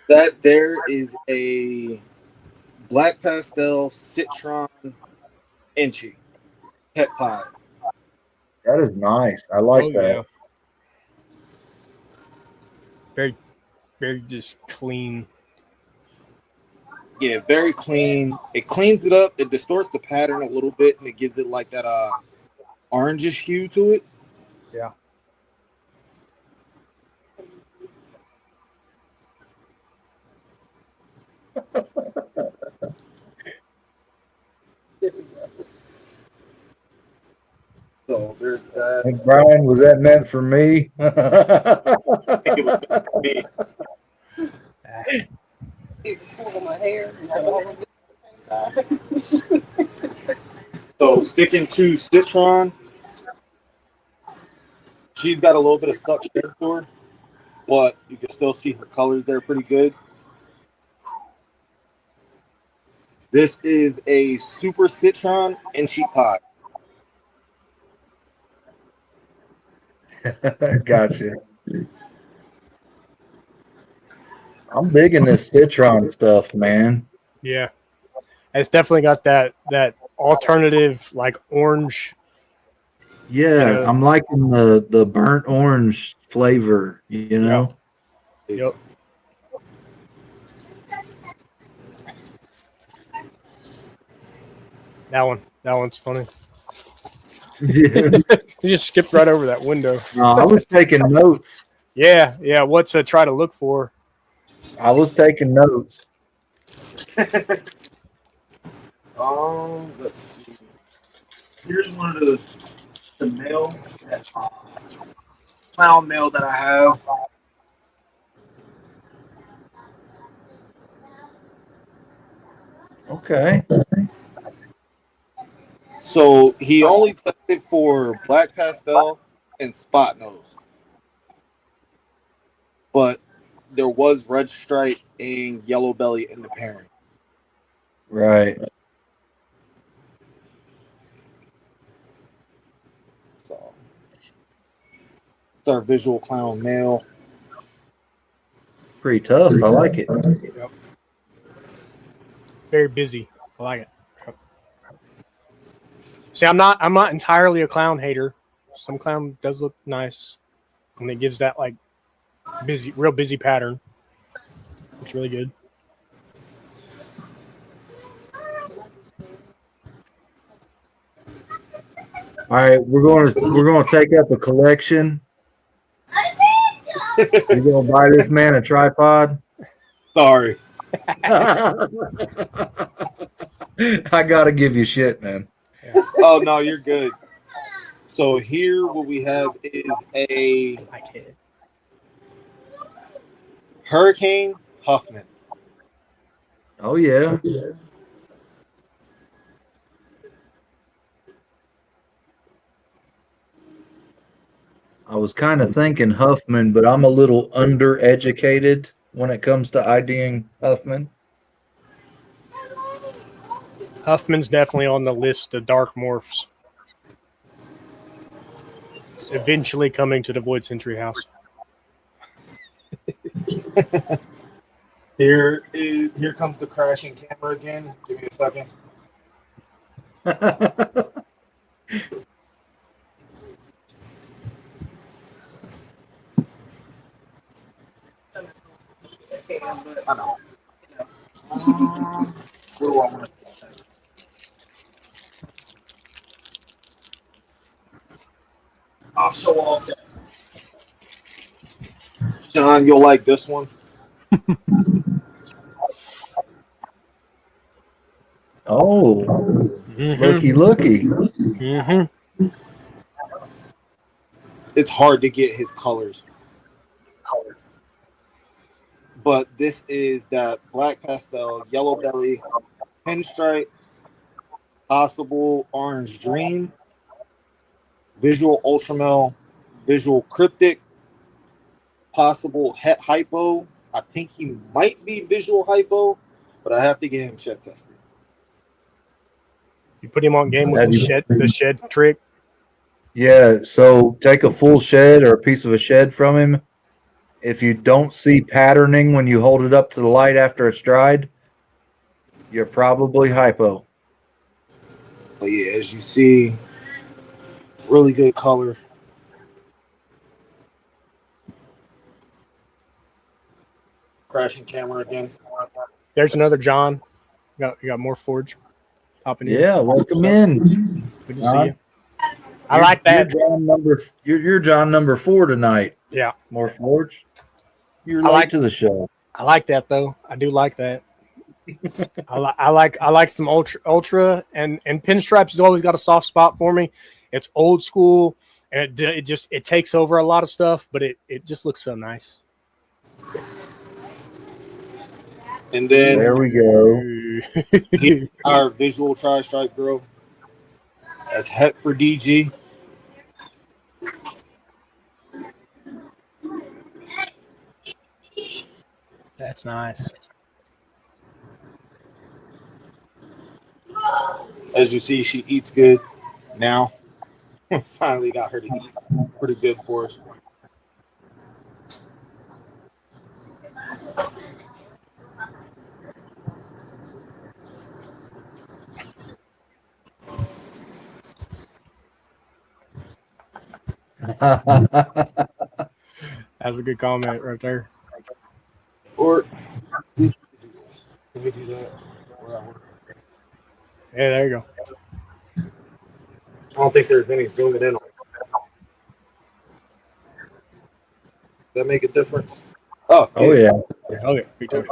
S4: That there is a black pastel citron inchy pet pie.
S1: That is nice. I like that.
S2: Yeah. Very, very just clean.
S4: Yeah, very clean. It cleans it up. It distorts the pattern a little bit, and it gives it like that orangish hue to it.
S2: Yeah.
S4: So there's that.
S1: Hey, Brian, was that meant for me?
S4: I think it was meant for me.
S3: My hair.
S4: So sticking to citron, She's got a little bit of stuck shed to her, but you can still see her colors there pretty good. This is a Super Citron and Sheep Pie.
S1: Gotcha. I'm digging this citron stuff, man.
S2: Yeah, it's definitely got that alternative like orange.
S1: Yeah,
S2: Yeah.
S1: I'm liking the burnt orange flavor, you know?
S2: Yep. That one's funny.
S1: Yeah.
S2: You just skipped right over that window.
S1: No, I was taking notes.
S2: Yeah. What's to try to look for?
S1: I was taking notes.
S4: Let's see. Here's one of the mail, clown mail that I have.
S1: Okay.
S4: So he only tested for black pastel and spot nose, but there was red stripe and yellow belly in the pairing.
S1: Right.
S4: So it's our visual clown male.
S1: Pretty tough. I like it.
S2: Yep. Very busy. I like it. See, I'm not entirely a clown hater. Some clown does look nice, and it gives that like real busy pattern. It's really good.
S1: All right, we're going to take up a collection. You're going to buy this man a tripod?
S4: Sorry.
S1: I got to give you shit, man.
S4: Oh no, you're good. So here, what we have is a Hurricane Huffman.
S1: Oh yeah. I was kind of thinking Huffman, but I'm a little undereducated when it comes to IDing Huffman.
S2: Huffman's definitely on the list of dark morphs. It's eventually coming to the Void Century house.
S4: Here comes the crashing camera again. Give me a second. I know. What do I want to say? I'll show off that. John, you'll like this one.
S1: Oh, looky.
S2: Mm-hmm.
S4: It's hard to get his colors. But this is that black pastel, yellow belly, pinstripe, possible orange dream, visual ultramel, visual cryptic, possible het hypo. I think he might be visual hypo, but I have to get him shed tested.
S2: You put him on game with the shed trick.
S1: Yeah, so take a full shed or a piece of a shed from him. If you don't see patterning when you hold it up to the light after it's dried, you're probably hypo.
S4: But yeah, as you see, really good color. Crashing camera again.
S2: There's another John. You got more Forge popping in.
S1: Yeah, welcome in.
S2: Good to see you. I like that.
S1: You're John number 4 tonight.
S2: Yeah.
S1: More Forge. You're late to the show.
S2: I like that though. I do like that. I like some ultra and pinstripes has always got a soft spot for me. It's old school and it takes over a lot of stuff, but it just looks so nice.
S4: And then
S1: there we go.
S4: Our visual tri-stripe girl. That's Het for DG.
S2: That's nice.
S4: As you see, she eats good now. Finally got her to eat pretty good for us.
S2: That's a good comment right there.
S4: Or see if we can do this. Can we do that? Where I work?
S2: Yeah, there you go.
S4: I don't think there's any zooming in on it. Does that make a difference? Oh,
S1: Oh yeah.
S2: Oh yeah, big time.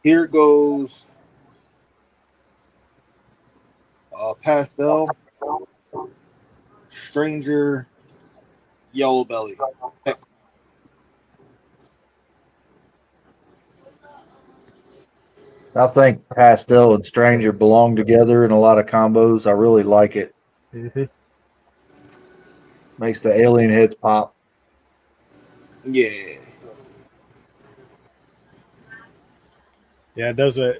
S4: Here goes pastel, stranger, yellow belly.
S1: I think pastel and stranger belong together in a lot of combos. I really like it.
S2: Mm-hmm.
S1: Makes the alien heads pop.
S4: Yeah.
S2: Yeah, it does a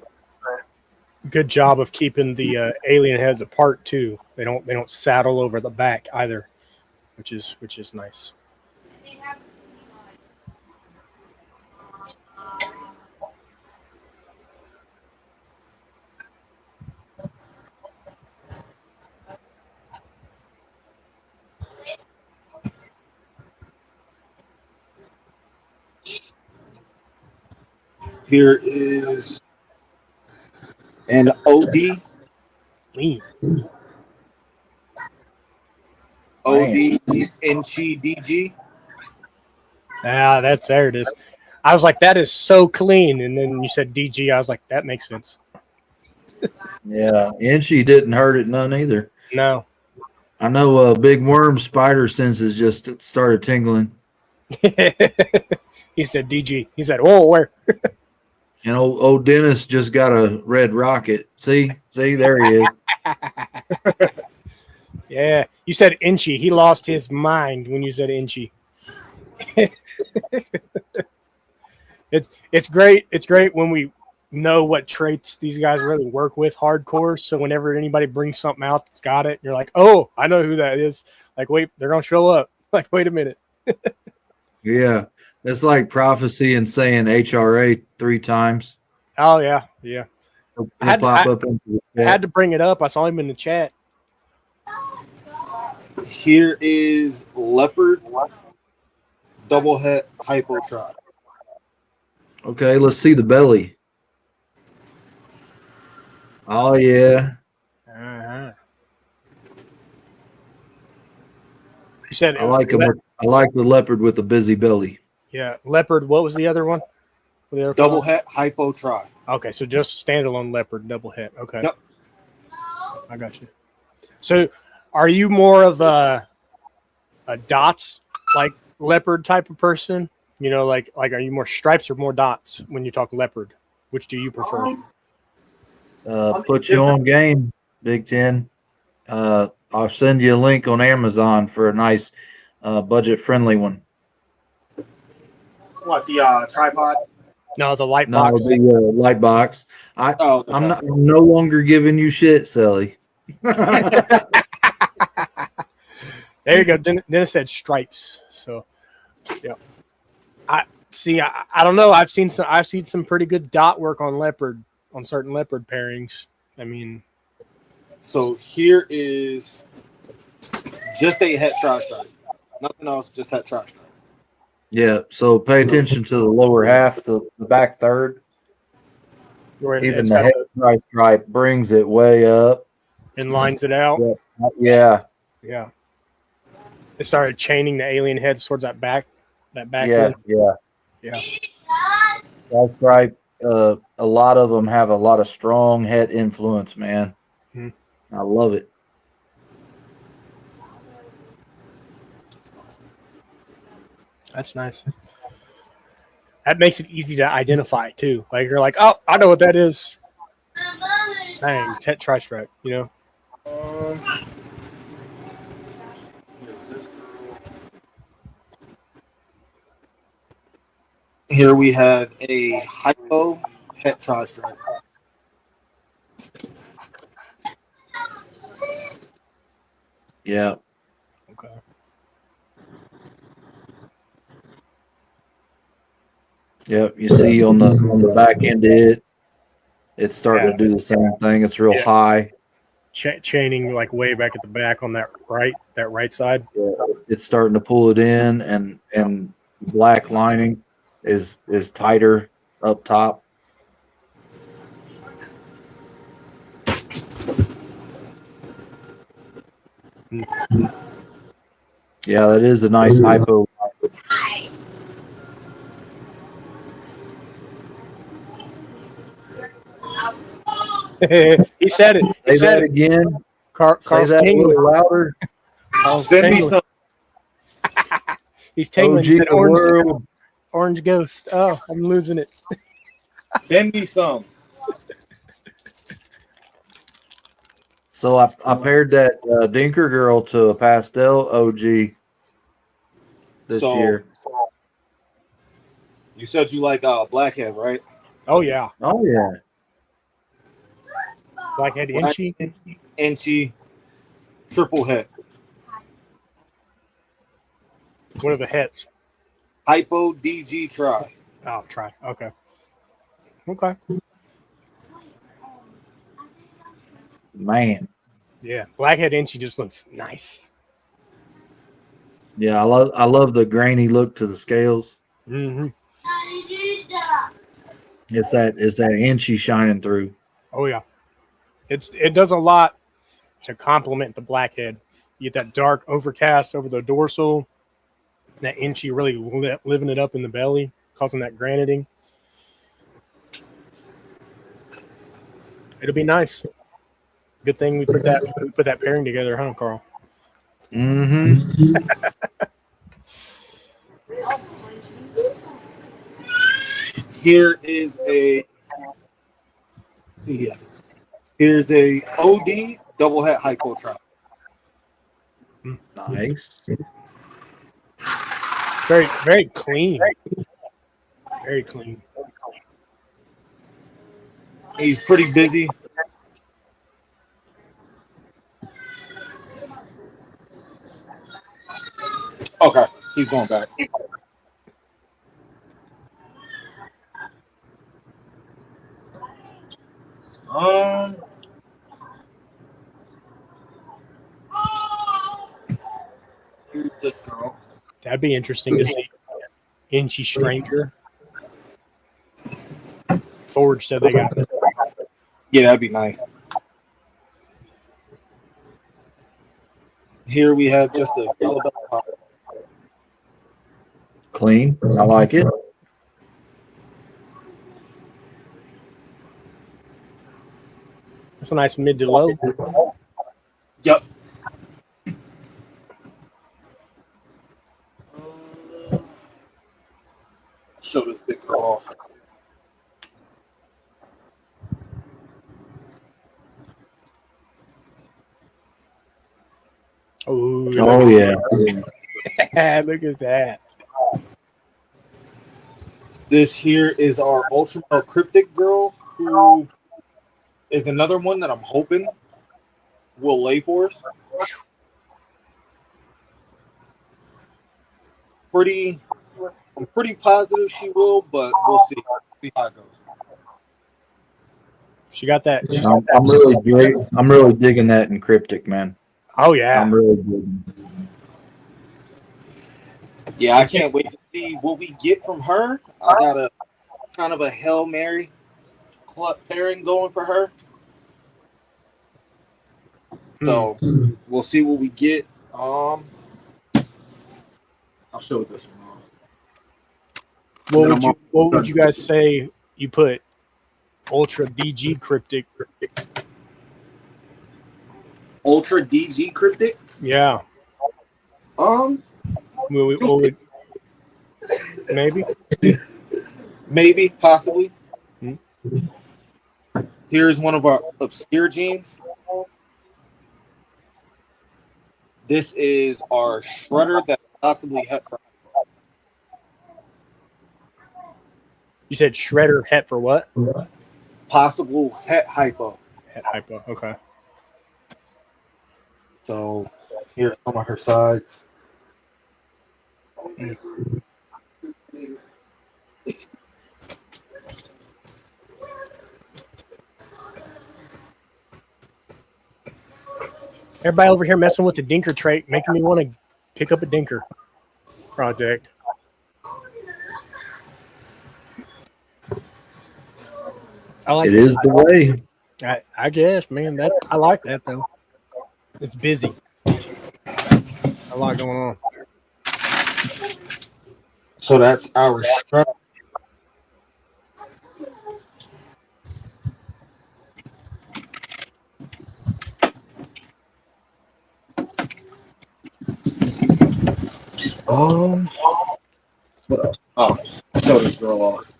S2: good job of keeping the alien heads apart too. They don't saddle over the back either, which is nice.
S4: Here is an OD.
S2: Lean.
S4: OD Inchi DG.
S2: Ah, there it is. I was like, that is so clean, and then you said DG. I was like, that makes sense.
S1: Yeah, and she didn't hurt it none either.
S2: No.
S1: I know big worm spider senses just started tingling.
S2: He said DG. He said, "Oh, where?"
S1: And old Dennis just got a red rocket. See, there he is.
S2: Yeah, you said Inchy. He lost his mind when you said Inchy. It's great. It's great when we know what traits these guys really work with hardcore. So whenever anybody brings something out that's got it, you're like, "Oh, I know who that is." Like, wait, they're gonna show up. Like, wait a minute.
S1: Yeah, it's like prophecy and saying HRA 3 times.
S2: Oh yeah, yeah.
S1: He'll
S2: I had,
S1: pop
S2: I,
S1: up into the
S2: I
S1: chat.
S2: had to bring it up. I saw him in the chat.
S4: Here is leopard double het hypotron.
S1: Okay, let's see the belly. Oh yeah,
S2: Uh-huh. You said
S1: I like him. I like the leopard with the busy belly.
S2: Yeah, leopard. What was the other one? The other
S4: Double
S2: color?
S4: het hypotron.
S2: Okay, so just standalone leopard, double het. Okay.
S4: Yep.
S2: I got you. So, are you more of a dots like leopard type of person? You know, like are you more stripes or more dots when you talk leopard? Which do you prefer?
S1: Put you on game, Big Ten. I'll send you a link on Amazon for a nice budget-friendly one.
S4: What, the tripod?
S2: No, the light
S1: No,
S2: box.
S1: the light box. I'm no longer giving you shit, Sally.
S2: There you go. Dennis said stripes. So, yeah. I don't know. I've seen some pretty good dot work on leopard on certain leopard pairings. I mean,
S4: so here is just a het tri stripe. Nothing else, just het tri stripe.
S1: Yeah, so pay attention to the lower half, the back third. Even the head stripe brings it way up
S2: and lines it out.
S1: Yeah.
S2: Yeah. It started chaining the alien heads towards that back
S1: Yeah,
S2: end.
S1: yeah. That stripe, a lot of them have a lot of strong head influence, man.
S2: Mm-hmm.
S1: I love it.
S2: That's nice. That makes it easy to identify too. Like you're like, oh, I know what that is. Dang, it's het tri-stripe, you know?
S4: Here we have a hypo het tri-stripe.
S1: Yeah.
S2: Okay.
S1: Yep. You see on the back end of it, it's starting to do the same thing. It's real high.
S2: Chaining like way back at the back on that right side.
S1: Yeah. It's starting to pull it in, and black lining is tighter up top. Yeah, that is a nice hypo.
S2: He said it. He
S1: Say
S2: said
S1: that
S2: it
S1: again. Say
S2: Carl's
S1: that a
S2: tingling.
S1: little louder.
S2: Carl's
S4: Send me
S2: tingling.
S4: some.
S2: He's tingling.
S1: OG
S2: He said
S1: the world.
S2: orange ghost. Oh, I'm losing it.
S4: Send me some.
S1: So I paired that Dinker girl to a pastel OG this year.
S4: You said you like blackhead, right?
S2: Oh yeah,
S1: Oh yeah.
S2: blackhead inchy.
S4: Inchy, triple het.
S2: What are the hets?
S4: Hypo DG tri.
S2: Oh, try. Okay. Okay.
S1: Man.
S2: Yeah, blackhead inchy just looks nice.
S1: Yeah, I love the grainy look to the scales.
S2: Mm-hmm.
S1: It's that inchy shining through.
S2: Oh yeah, it does a lot to complement the blackhead. You get that dark overcast over the dorsal, that inchy really living it up in the belly, causing that graniting. It'll be nice. Good thing we put that pairing together, huh, Carl?
S1: Mm-hmm.
S4: Here is a Here's a OD double het hypo tri.
S1: Nice.
S2: Very, very clean. Very clean.
S4: He's pretty busy. Okay, he's going back. Here's this girl.
S2: That'd be interesting to see. Inchy Stranger. Forge said they got it.
S4: Yeah, that'd be nice. Here we have just a yellow bell pop.
S1: Clean. I like it.
S2: That's a nice mid to low.
S4: Yep. Show this big girl off.
S1: Oh yeah.
S2: Look at that.
S4: This here is our ultra cryptic girl, who is another one that I'm hoping will lay for us. I'm pretty positive she will, but we'll see. See how it goes.
S2: She got that.
S1: I'm really digging that in cryptic, man.
S2: Oh yeah.
S1: I'm really digging.
S4: Yeah, I can't wait to see what we get from her. I got a kind of a Hail Mary pairing going for her. So we'll see what we get. I'll show this one off.
S2: What would you guys say you put Ultra DG Cryptic?
S4: Ultra DG Cryptic?
S2: Yeah.
S4: Maybe, possibly.
S2: Hmm.
S4: Here's one of our obscure genes. This is our shredder that's possibly het for.
S2: You said shredder het for what?
S4: Possible het hypo.
S2: Het hypo. Okay.
S4: So here's some of her sides.
S2: Everybody over here messing with the Dinker trait, making me want to pick up a Dinker project. I like
S1: It is the way.
S2: I guess, man. That I like that though. It's busy. A lot going on.
S4: So that's our shredder. What else? Oh, show this girl off.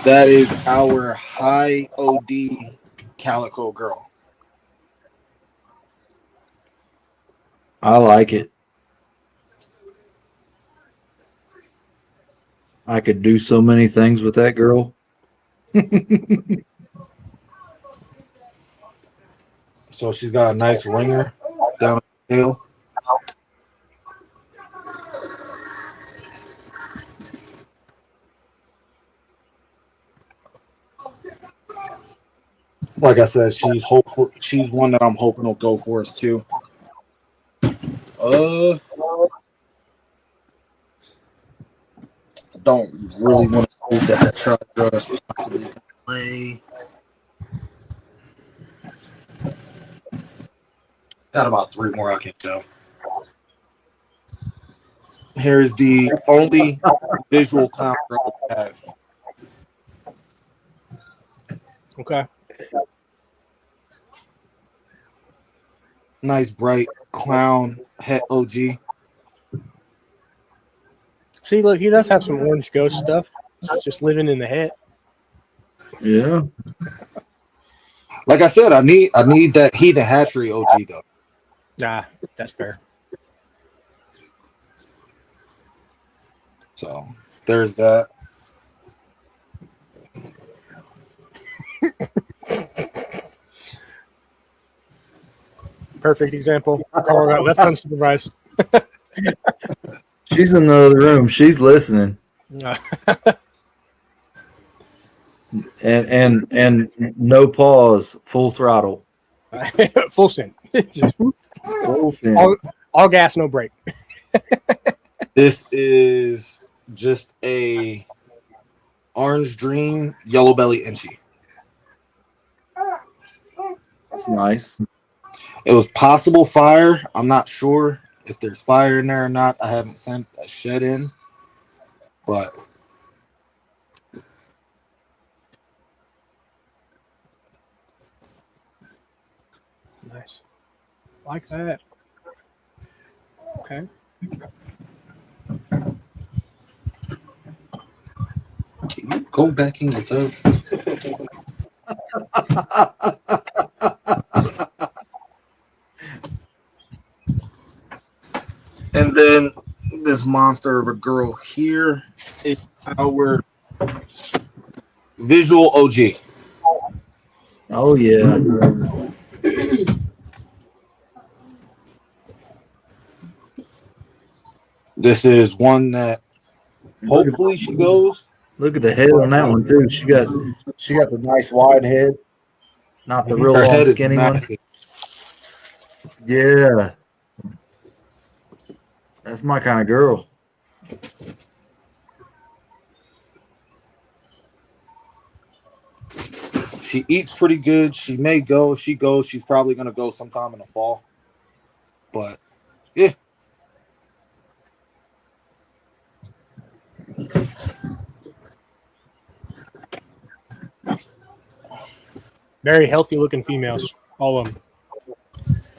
S4: That is our high OD calico girl.
S1: I like it. I could do so many things with that girl.
S4: So she's got a nice ringer down the tail. Like I said, she's hopeful. She's one that I'm hoping will go for us too. I don't really want to hold that try just possibly play. Got about 3 more I can show. Here's the only visual clown girl we have.
S2: Okay.
S4: Nice bright clown het OG.
S2: See, look, he does have some orange ghost stuff. It's just living in the head.
S1: Yeah.
S4: Like I said, I need that heathen hatchery OG though.
S2: Nah, that's fair.
S4: So there's that.
S2: Perfect example. Carl got left unsupervised.
S1: She's in the other room. She's listening. And no pause, full throttle.
S2: Full send. Just
S1: Full send.
S2: all gas, no brake.
S4: This is just a orange dream yellow belly inchy.
S1: That's nice.
S4: It was possible fire. I'm not sure if there's fire in there or not. I haven't sent a shed in, but
S2: Nice. Like that. Okay.
S4: can you go back in your tub? And then this monster of a girl here is our visual OG.
S1: Oh yeah.
S4: This is one that hopefully she goes.
S1: Look at the head on that one too. She got the nice wide head, not the real
S4: Her
S1: long
S4: head is
S1: skinny one.
S4: massive.
S1: Yeah. That's my kind of girl.
S4: She eats pretty good. She may go. If she goes, she's probably going to go sometime in the fall. But, yeah.
S2: Very healthy looking females. All of them.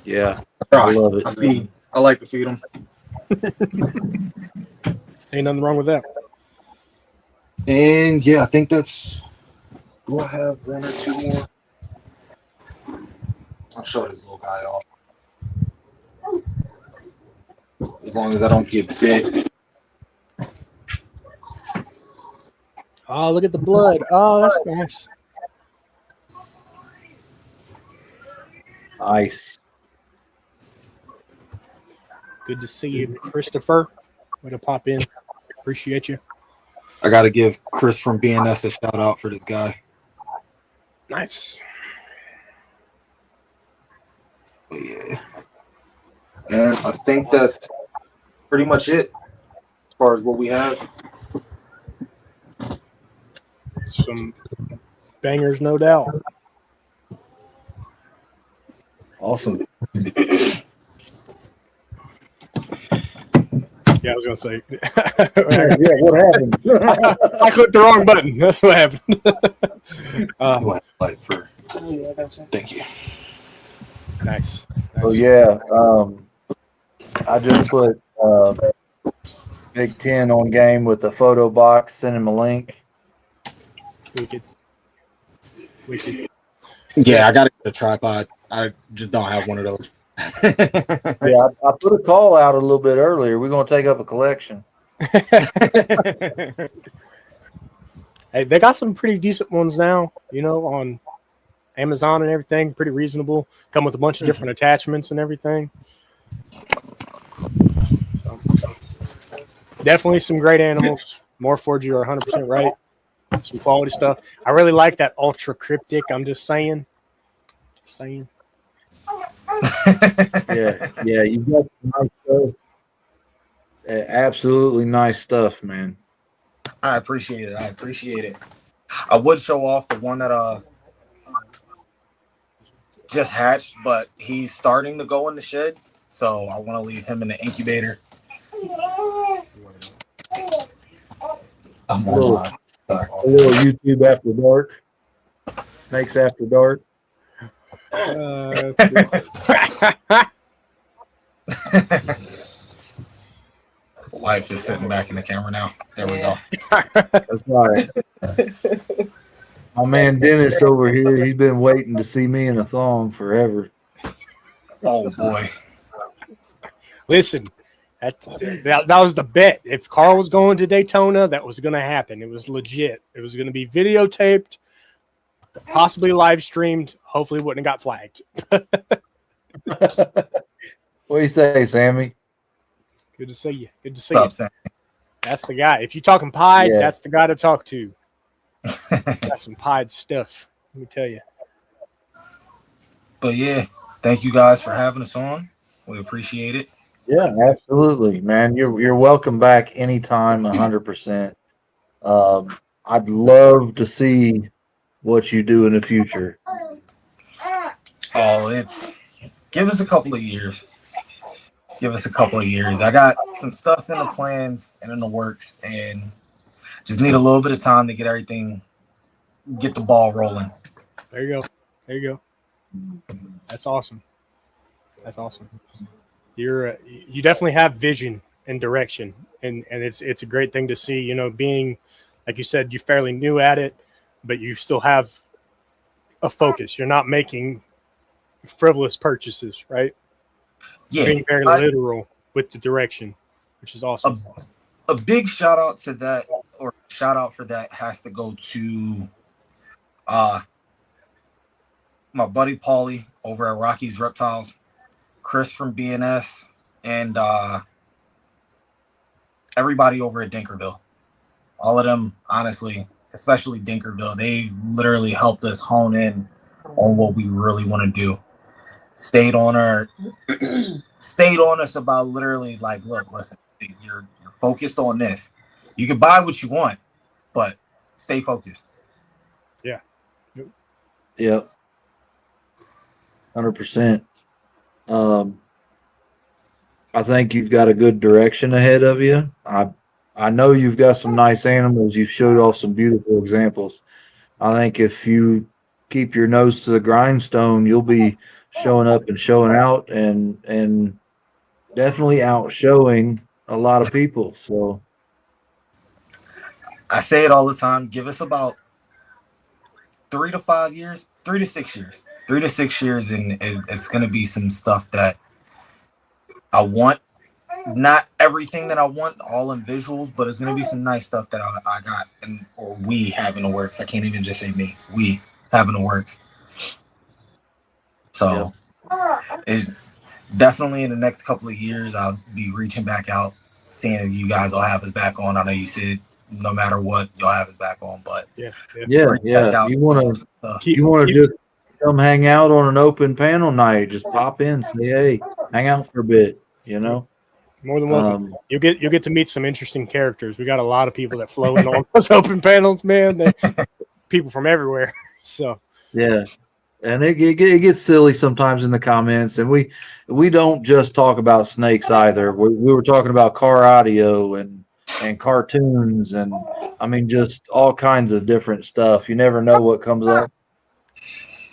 S1: Yeah. I love it.
S4: I like to feed them.
S2: Ain't nothing wrong with that.
S4: And, yeah, I think that's Do I have one or two more? I'll show this little guy off. As long as I don't get bit.
S2: Oh, look at the blood. Oh, that's nice.
S1: Nice.
S2: Good to see you, Christopher. Way to pop in. Appreciate you.
S4: I got to give Chris from BNS a shout out for this guy.
S2: Nice.
S4: But yeah. And I think that's pretty much it as far as what we have.
S2: Some bangers, no doubt.
S1: Awesome.
S2: Yeah, I was gonna say.
S1: Yeah, what happened?
S2: I clicked the wrong button. That's what happened.
S4: Thank you.
S2: Nice.
S1: So yeah, I just put Big 10 on game with the photo box. Send him a link.
S2: Wicked.
S4: Yeah, I got to get a tripod. I just don't have one of those.
S1: Yeah, I put a call out a little bit earlier. We're gonna take up a collection.
S2: Hey, they got some pretty decent ones now, on Amazon and everything. Pretty reasonable. Come with a bunch of different attachments and everything. So, definitely some great animals. Morph, you are 100% right. Some quality stuff. I really like that ultra cryptic. I'm just saying.
S1: Yeah, you've got some nice stuff. Absolutely nice stuff, man.
S4: I appreciate it. I would show off the one that just hatched, but he's starting to go in the shed, so I want to leave him in the incubator. I'm on
S1: a little YouTube after dark. Snakes after dark.
S4: Wife is sitting back in the camera now. There we go.
S1: That's right. My man Dennis over here, he's been waiting to see me in a thong forever.
S4: Oh boy.
S2: Listen, that was the bet. If Carl was going to Daytona, that was going to happen. It was legit. It was going to be videotaped, possibly live streamed. Hopefully, it wouldn't have got flagged.
S1: What do you say, Sammy?
S2: Good to see you.
S4: What's up, Sam?
S2: That's the guy. If you're talking pied,
S1: Yeah.
S2: That's the guy to talk to. Got some pied stuff. Let me tell you.
S4: But yeah, thank you guys for having us on. We appreciate it.
S1: Yeah, absolutely, man. You're welcome back anytime, 100%. I'd love to see what you do in the future.
S4: Oh, give us a couple of years. I got some stuff in the plans and in the works, and just need a little bit of time to get the ball rolling.
S2: There you go. That's awesome. You definitely have vision and direction, and it's a great thing to see. Being, like you said, you're fairly new at it, but you still have a focus. You're not making frivolous purchases, right?
S4: Yeah,
S2: Being very literal with the direction, which is awesome.
S4: A big shout out to that, or shout out for that, has to go to my buddy Paulie over at Rocky's Reptiles, Chris from BNS, and everybody over at Dinkerville. All of them, honestly, especially Dinkerville, they've literally helped us hone in on what we really want to do. Stayed on us about literally like, look, listen, you're focused on this. You can buy what you want, but stay focused.
S2: Yeah.
S1: Yep. 100%. I think you've got a good direction ahead of you. I know you've got some nice animals. You've showed off some beautiful examples. I think if you keep your nose to the grindstone, you'll be showing up and showing out and definitely outshowing a lot of people. So
S4: I say it all the time. Give us about 3 to 5 years, 3 to 6 years, 3 to 6 years, and it's gonna be some stuff that I want. Not everything that I want, all in visuals, but it's gonna be some nice stuff that I got or we have in the works. I can't even just say me. We have in the works. So it's definitely in the next couple of years, I'll be reaching back out, seeing if you guys will have us back on. I know you said no matter what, you'll have us back on, but
S1: yeah. You want to just come hang out on an open panel night? Just pop in, say hey, hang out for a bit. You know,
S2: more than welcome. You'll get to meet some interesting characters. We got a lot of people that flow in on those open panels, man. People from everywhere. So
S1: yeah. And it gets silly sometimes in the comments, and we don't just talk about snakes either. We were talking about car audio and cartoons, and I mean just all kinds of different stuff. You never know what comes up.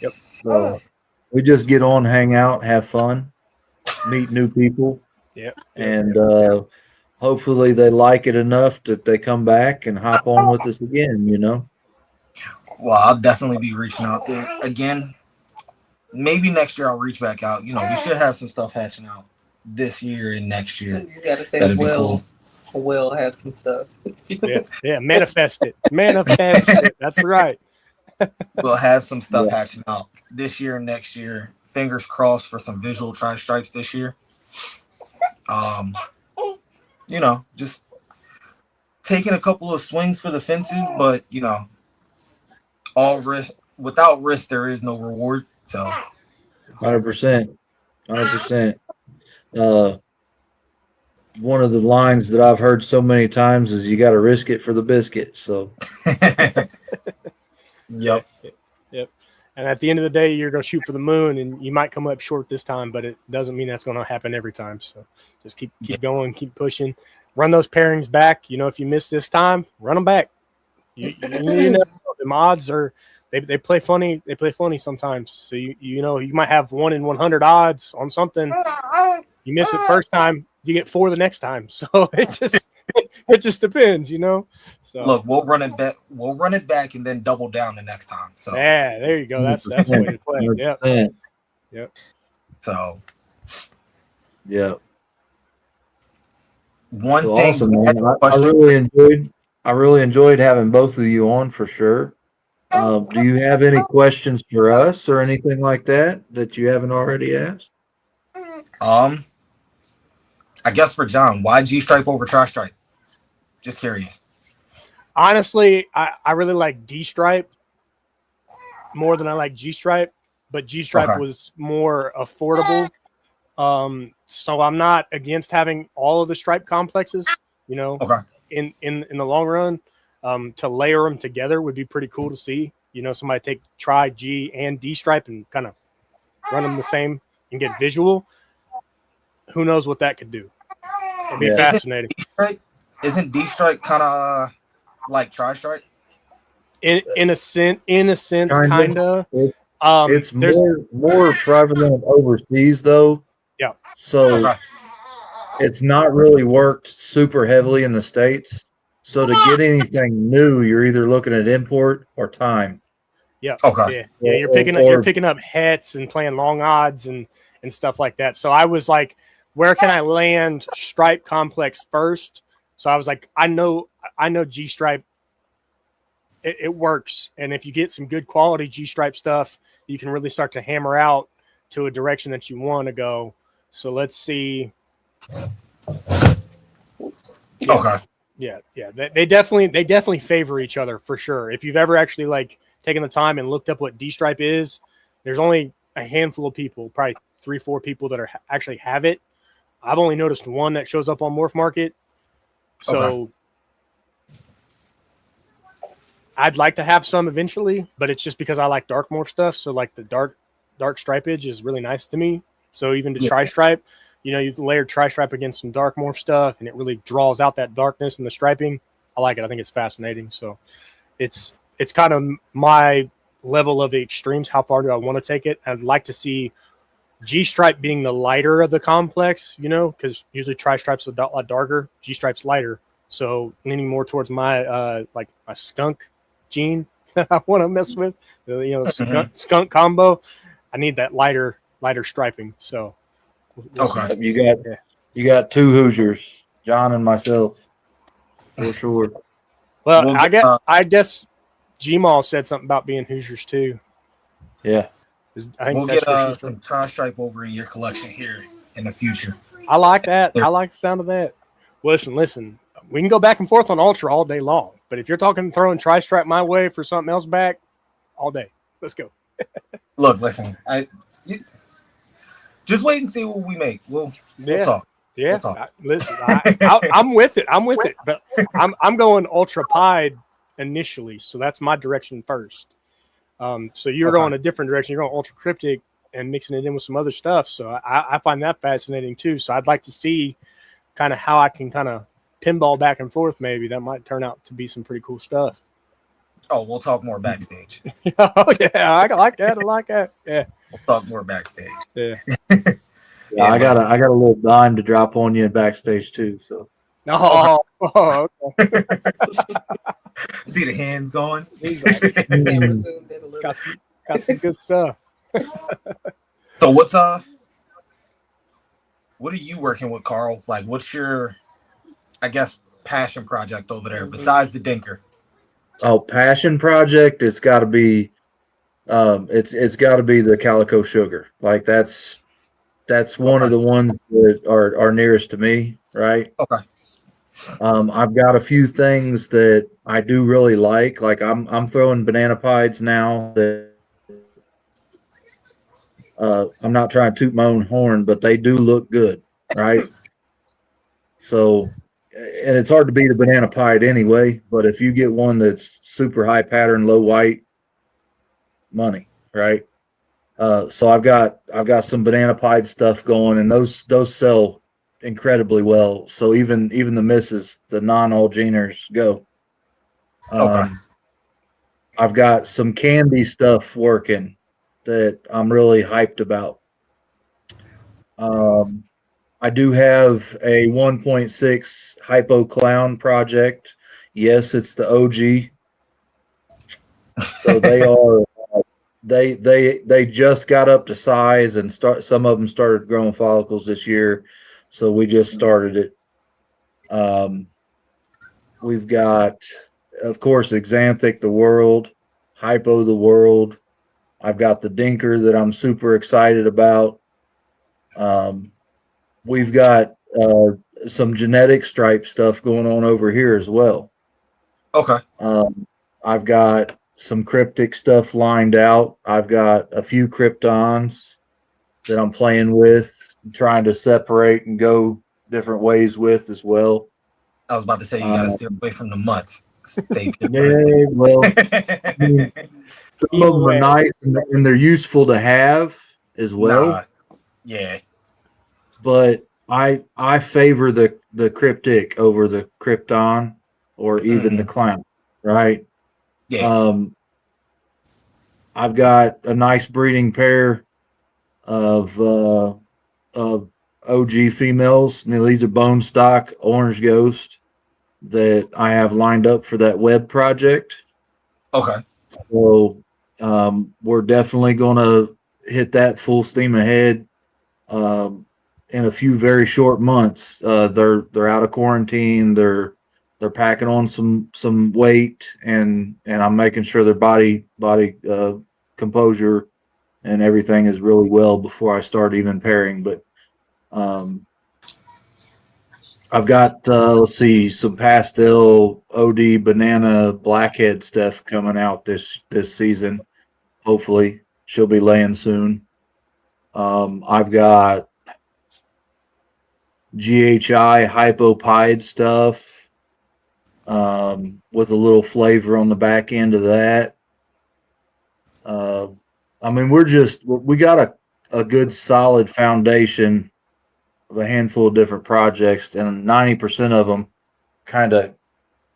S2: Yep.
S1: So we just get on, hang out, have fun, meet new people.
S2: Yeah.
S1: And hopefully they like it enough that they come back and hop on with us again. You know.
S4: Well, I'll definitely be reaching out there again. Maybe next year I'll reach back out. You know, we should have some stuff hatching out this year and next year.
S3: You gotta say we'll have some stuff.
S2: yeah, manifest it. Manifest it. That's right.
S4: We'll have some stuff hatching out this year and next year. Fingers crossed for some visual tri-stripes this year. You know, just taking a couple of swings for the fences, but you know, all risk. Without risk, there is no reward. So,
S1: 100%. One of the lines that I've heard so many times is you got to risk it for the biscuit. So,
S4: yep.
S2: And at the end of the day, you're going to shoot for the moon, and you might come up short this time, but it doesn't mean that's going to happen every time. So, just keep going, keep pushing, run those pairings back. You know, if you miss this time, run them back. You know, the odds are. They play funny. They play funny sometimes. So you know you might have 1 in 100 odds on something. You miss it first time, you get 4 the next time. So it just depends, you know. So
S4: look, we'll run it back. We'll run it back and then double down the next time. So
S2: yeah, there you go. That's the way to play. Yep.
S4: So
S1: one thing. Awesome, man. I really enjoyed having both of you on for sure. Do you have any questions for us or anything like that you haven't already asked?
S4: I guess for John, why G-stripe over tri-stripe? Just curious.
S2: Honestly, I really like D-stripe more than I like G-stripe, but G-stripe was more affordable. So I'm not against having all of the stripe complexes, you know, in the long run. To layer them together would be pretty cool to see. You know, somebody take tri, G, and D stripe and kind of run them the same and get visual. Who knows what that could do? It'd be fascinating.
S4: Isn't D stripe kind of like tri stripe?
S2: In a sense, kind of.
S1: It's more prevalent overseas though.
S2: Yeah.
S1: So it's not really worked super heavily in the States. So to get anything new, you're either looking at import or time.
S2: Yeah. Okay. Yeah. You're picking up hets and playing long odds and stuff like that. So I was like, where can I land stripe complex first? So I was like, I know G stripe. It works, and if you get some good quality G stripe stuff, you can really start to hammer out to a direction that you want to go. So let's see.
S4: Okay.
S2: Yeah. They definitely favor each other for sure. If you've ever actually like taken the time and looked up what D stripe is, there's only a handful of people, probably 3-4 people that actually have it. I've only noticed one that shows up on MorphMarket. So I'd like to have some eventually, but it's just because I like dark morph stuff. So like the dark stripage is really nice to me. So even to tri-stripe, you know, you layer tri-stripe against some dark morph stuff, and it really draws out that darkness and the striping. I like it. I think it's fascinating. So it's kind of my level of the extremes. How far do I want to take it? I'd like to see G-stripe being the lighter of the complex, you know, because usually tri-stripe's a lot darker. G-stripe's lighter. So leaning more towards my my skunk gene. that I want to mess with. Skunk combo. I need that lighter striping. So we'll see.
S4: Okay.
S1: You got two Hoosiers, John and myself, for sure.
S2: Well,
S4: We'll
S2: I guess Gmaul said something about being Hoosiers too.
S1: Yeah.
S2: I think
S4: we'll
S2: that's
S4: get
S2: where she's
S4: some
S2: from.
S4: tri-stripe over in your collection here in the future.
S2: I like that. I like the sound of that. Listen. We can go back and forth on Ultra all day long, but if you're talking throwing tri-stripe my way for something else back, all day. Let's go.
S4: Look, listen. Just wait and see what we make. We'll talk.
S2: Yeah.
S4: We'll talk.
S2: Listen, I'm with it. But I'm going Ultra Pied initially, so that's my direction first. So you're going a different direction. You're going Ultra Cryptic and mixing it in with some other stuff. So I find that fascinating too. So I'd like to see kind of how I can kind of pinball back and forth. Maybe that might turn out to be some pretty cool stuff.
S4: Oh, we'll talk more backstage.
S2: Oh yeah, I like that. Yeah,
S4: We'll talk more backstage.
S2: yeah.
S1: Yeah, I got a little dime to drop on you backstage too. So.
S2: Okay.
S4: See the hands going.
S2: He's like,
S3: Camera zoomed in a little.
S2: got some good stuff.
S4: So what are you working with, Carl? Like, what's your, I guess, passion project over there besides the Dinker?
S1: Oh, passion project. It's got to be, it's got to be the Calico Sugar. Like that's one of the ones that are nearest to me, right?
S4: Okay.
S1: I've got a few things that I do really like. Like I'm throwing banana pies now that I'm not trying to toot my own horn, but they do look good, right? So, and it's hard to beat a banana pie anyway. But if you get one that's super high pattern, low white, money, right? So I've got some banana pied stuff going, and those sell incredibly well. So even the misses, the non-all-geners go.
S4: Okay.
S1: I've got some candy stuff working that I'm really hyped about. I do have a 1.6 Hypo Clown project. Yes, it's the OG. So they are. They just got up to size and some of them started growing follicles this year, so we just started it. We've got, of course, Xanthic the World, Hypo the World. I've got the Dinker that I'm super excited about. We've got some genetic stripe stuff going on over here as well.
S4: Okay.
S1: I've got some cryptic stuff lined out. I've got a few kryptons that I'm playing with, trying to separate and go different ways with as well.
S4: I was about to say you got to steer away from the mutts.
S1: Yeah, well, I mean, some of them are nice and they're useful to have as well.
S4: Yeah.
S1: But I favor the cryptic over the krypton or even the clown, right?
S4: Yeah.
S1: I've got a nice breeding pair of OG females. Now, these are bone stock orange ghost that I have lined up for that web project.
S4: Okay.
S1: So we're definitely going to hit that full steam ahead in a few very short months. They're out of quarantine. They're packing on some weight, and I'm making sure their body composure and everything is really well before I start even pairing. But I've got let's see, some pastel OD banana blackhead stuff coming out this season. Hopefully, she'll be laying soon. I've got GHI hypopide stuff with a little flavor on the back end of that. I mean, we got a good solid foundation of a handful of different projects, and 90% of them kind of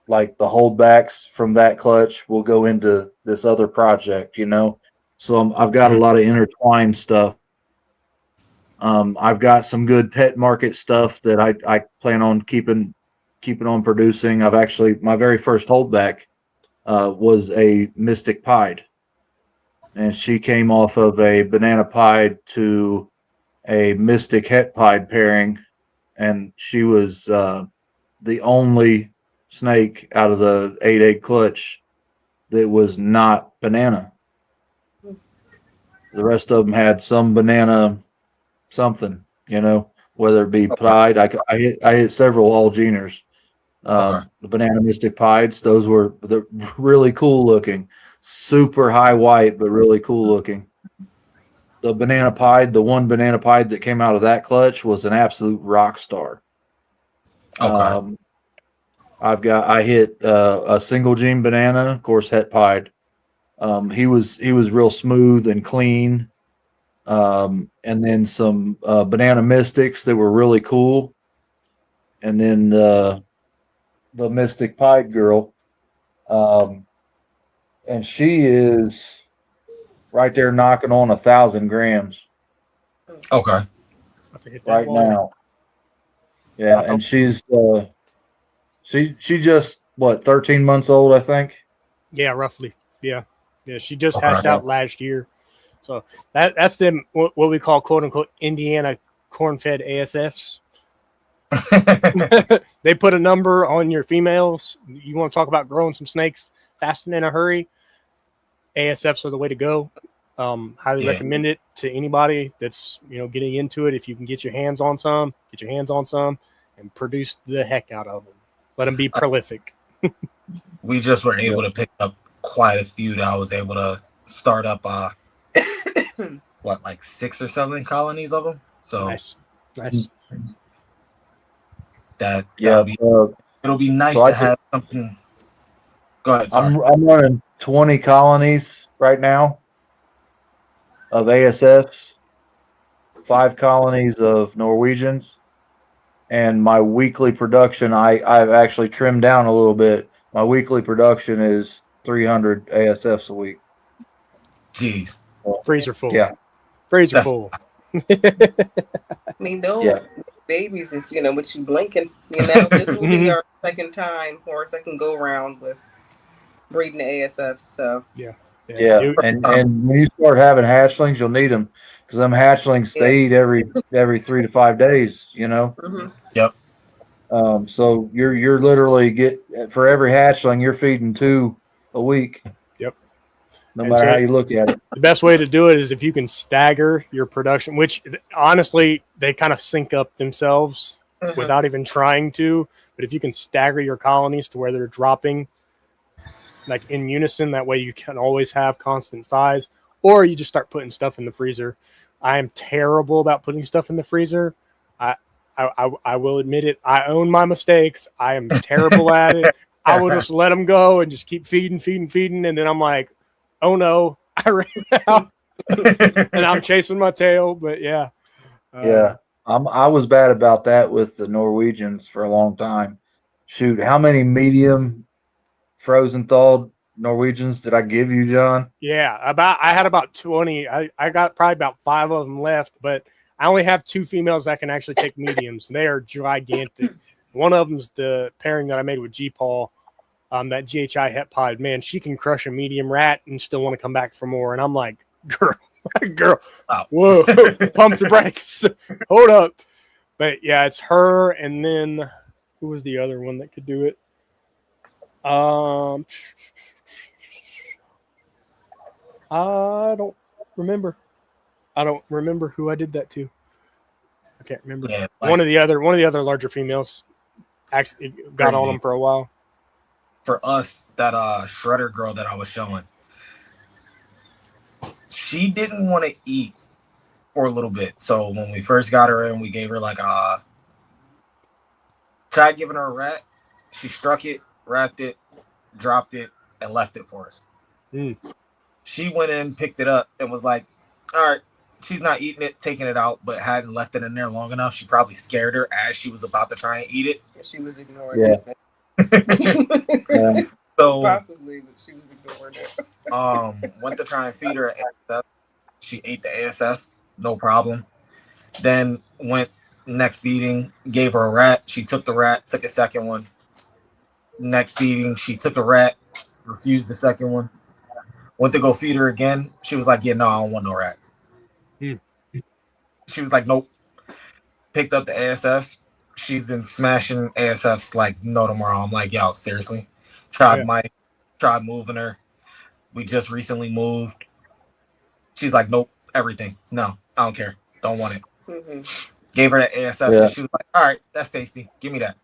S1: like the holdbacks from that clutch will go into this other project, you know? So I've got a lot of intertwined stuff. I've got some good pet market stuff that I plan on keeping on producing. I've actually, my very first holdback was a Mystic Pied. And she came off of a Banana Pied to a Mystic Het Pied pairing. And she was the only snake out of the 8 egg clutch that was not banana. The rest of them had some banana something, whether it be pied. I hit several all geners. The banana Mystic Pieds, they're really cool looking, super high white, but really cool looking. The banana pied, the one banana pied that came out of that clutch was an absolute rock star.
S4: Okay.
S1: I hit a single gene banana, of course, het pied. He was real smooth and clean. And then some banana mystics that were really cool. And then the Mystic Pied girl. And she is right there knocking on 1,000 grams.
S4: Okay.
S1: Right now. Yeah, and she's she just 13 months old, I think.
S2: Yeah, roughly. Yeah. She just hatched out last year. So that's them what we call quote unquote Indiana corn-fed ASFs. They put a number on your females. You want to talk about growing some snakes fast and in a hurry? ASFs are the way to go. Highly recommend it to anybody that's getting into it. If you can get your hands on some, and produce the heck out of them. Let them be prolific.
S4: We just were able to pick up quite a few that I was able to start up. Like 6 or 7 colonies of them. So
S2: nice.
S4: It'll be nice to have something. Go ahead. Sorry.
S1: I'm running 20 colonies right now of ASFs, 5 colonies of Norwegians, and my weekly production, I've actually trimmed down a little bit. My weekly production is 300 ASFs a week.
S4: Jeez.
S2: Freezer full.
S1: Yeah.
S2: Freezer full.
S3: I mean, those babies is, with you blinking, this will be our second go around with breeding the ASFs. So
S1: yeah. And when you start having hatchlings, you'll need them because them hatchlings they eat every 3 to 5 days.
S3: Mm-hmm.
S4: Yep.
S1: So you're literally for every hatchling you're feeding 2 a week.
S2: Yep.
S1: No matter how you look at it.
S2: The best way to do it is if you can stagger your production, which honestly they kind of sync up themselves without even trying to. But if you can stagger your colonies to where they're dropping like in unison, that way you can always have constant size, or you just start putting stuff in the freezer. I am terrible about putting stuff in the freezer. I will admit it. I own my mistakes. I am terrible at it. I will just let them go and just keep feeding. And then I'm like, oh no, I ran out. And I'm chasing my tail. But yeah.
S1: I was bad about that with the Norwegians for a long time. Shoot, how many medium frozen thawed Norwegians did I give you, John?
S2: Yeah, I had about 20. I got probably about 5 of them left, but I only have 2 females that can actually take mediums. They are gigantic. One of them's the pairing that I made with G-Paul, that GHI het pod. Man, she can crush a medium rat and still want to come back for more. And I'm like, girl, whoa, pump the brakes. Hold up. But yeah, it's her. And then who was the other one that could do it? I don't remember. Who I did that to. I can't remember. Yeah, one of the other larger females actually got on them for a while.
S4: For us, that shredder girl that I was showing, she didn't want to eat for a little bit. So when we first got her in, we gave her tried giving her a rat. She struck it, wrapped it, dropped it, and left it for us. She went in, picked it up, and was like, all right, she's not eating it, taking it out, but hadn't left it in there long enough. She probably scared her as she was about to try and eat it.
S3: She was ignoring it.
S4: So
S3: possibly, but she was ignoring it.
S4: Went to try and feed her ASF. She ate the ASF, no problem. Then went next feeding, gave her a rat. She took the rat, took a second one. Next feeding, she took a rat, refused the second one. Went to go feed her again. She was like, "Yeah, no, I don't want no rats."
S2: Hmm.
S4: She was like, "Nope." Picked up the ASFs. She's been smashing ASFs like no tomorrow. I'm like, "Yo, seriously?" Tried moving her. We just recently moved. She's like, "Nope, everything. No, I don't care. Don't want it."
S3: Mm-hmm.
S4: Gave her the ASFs, and she was like, "All right, that's tasty. Give me that."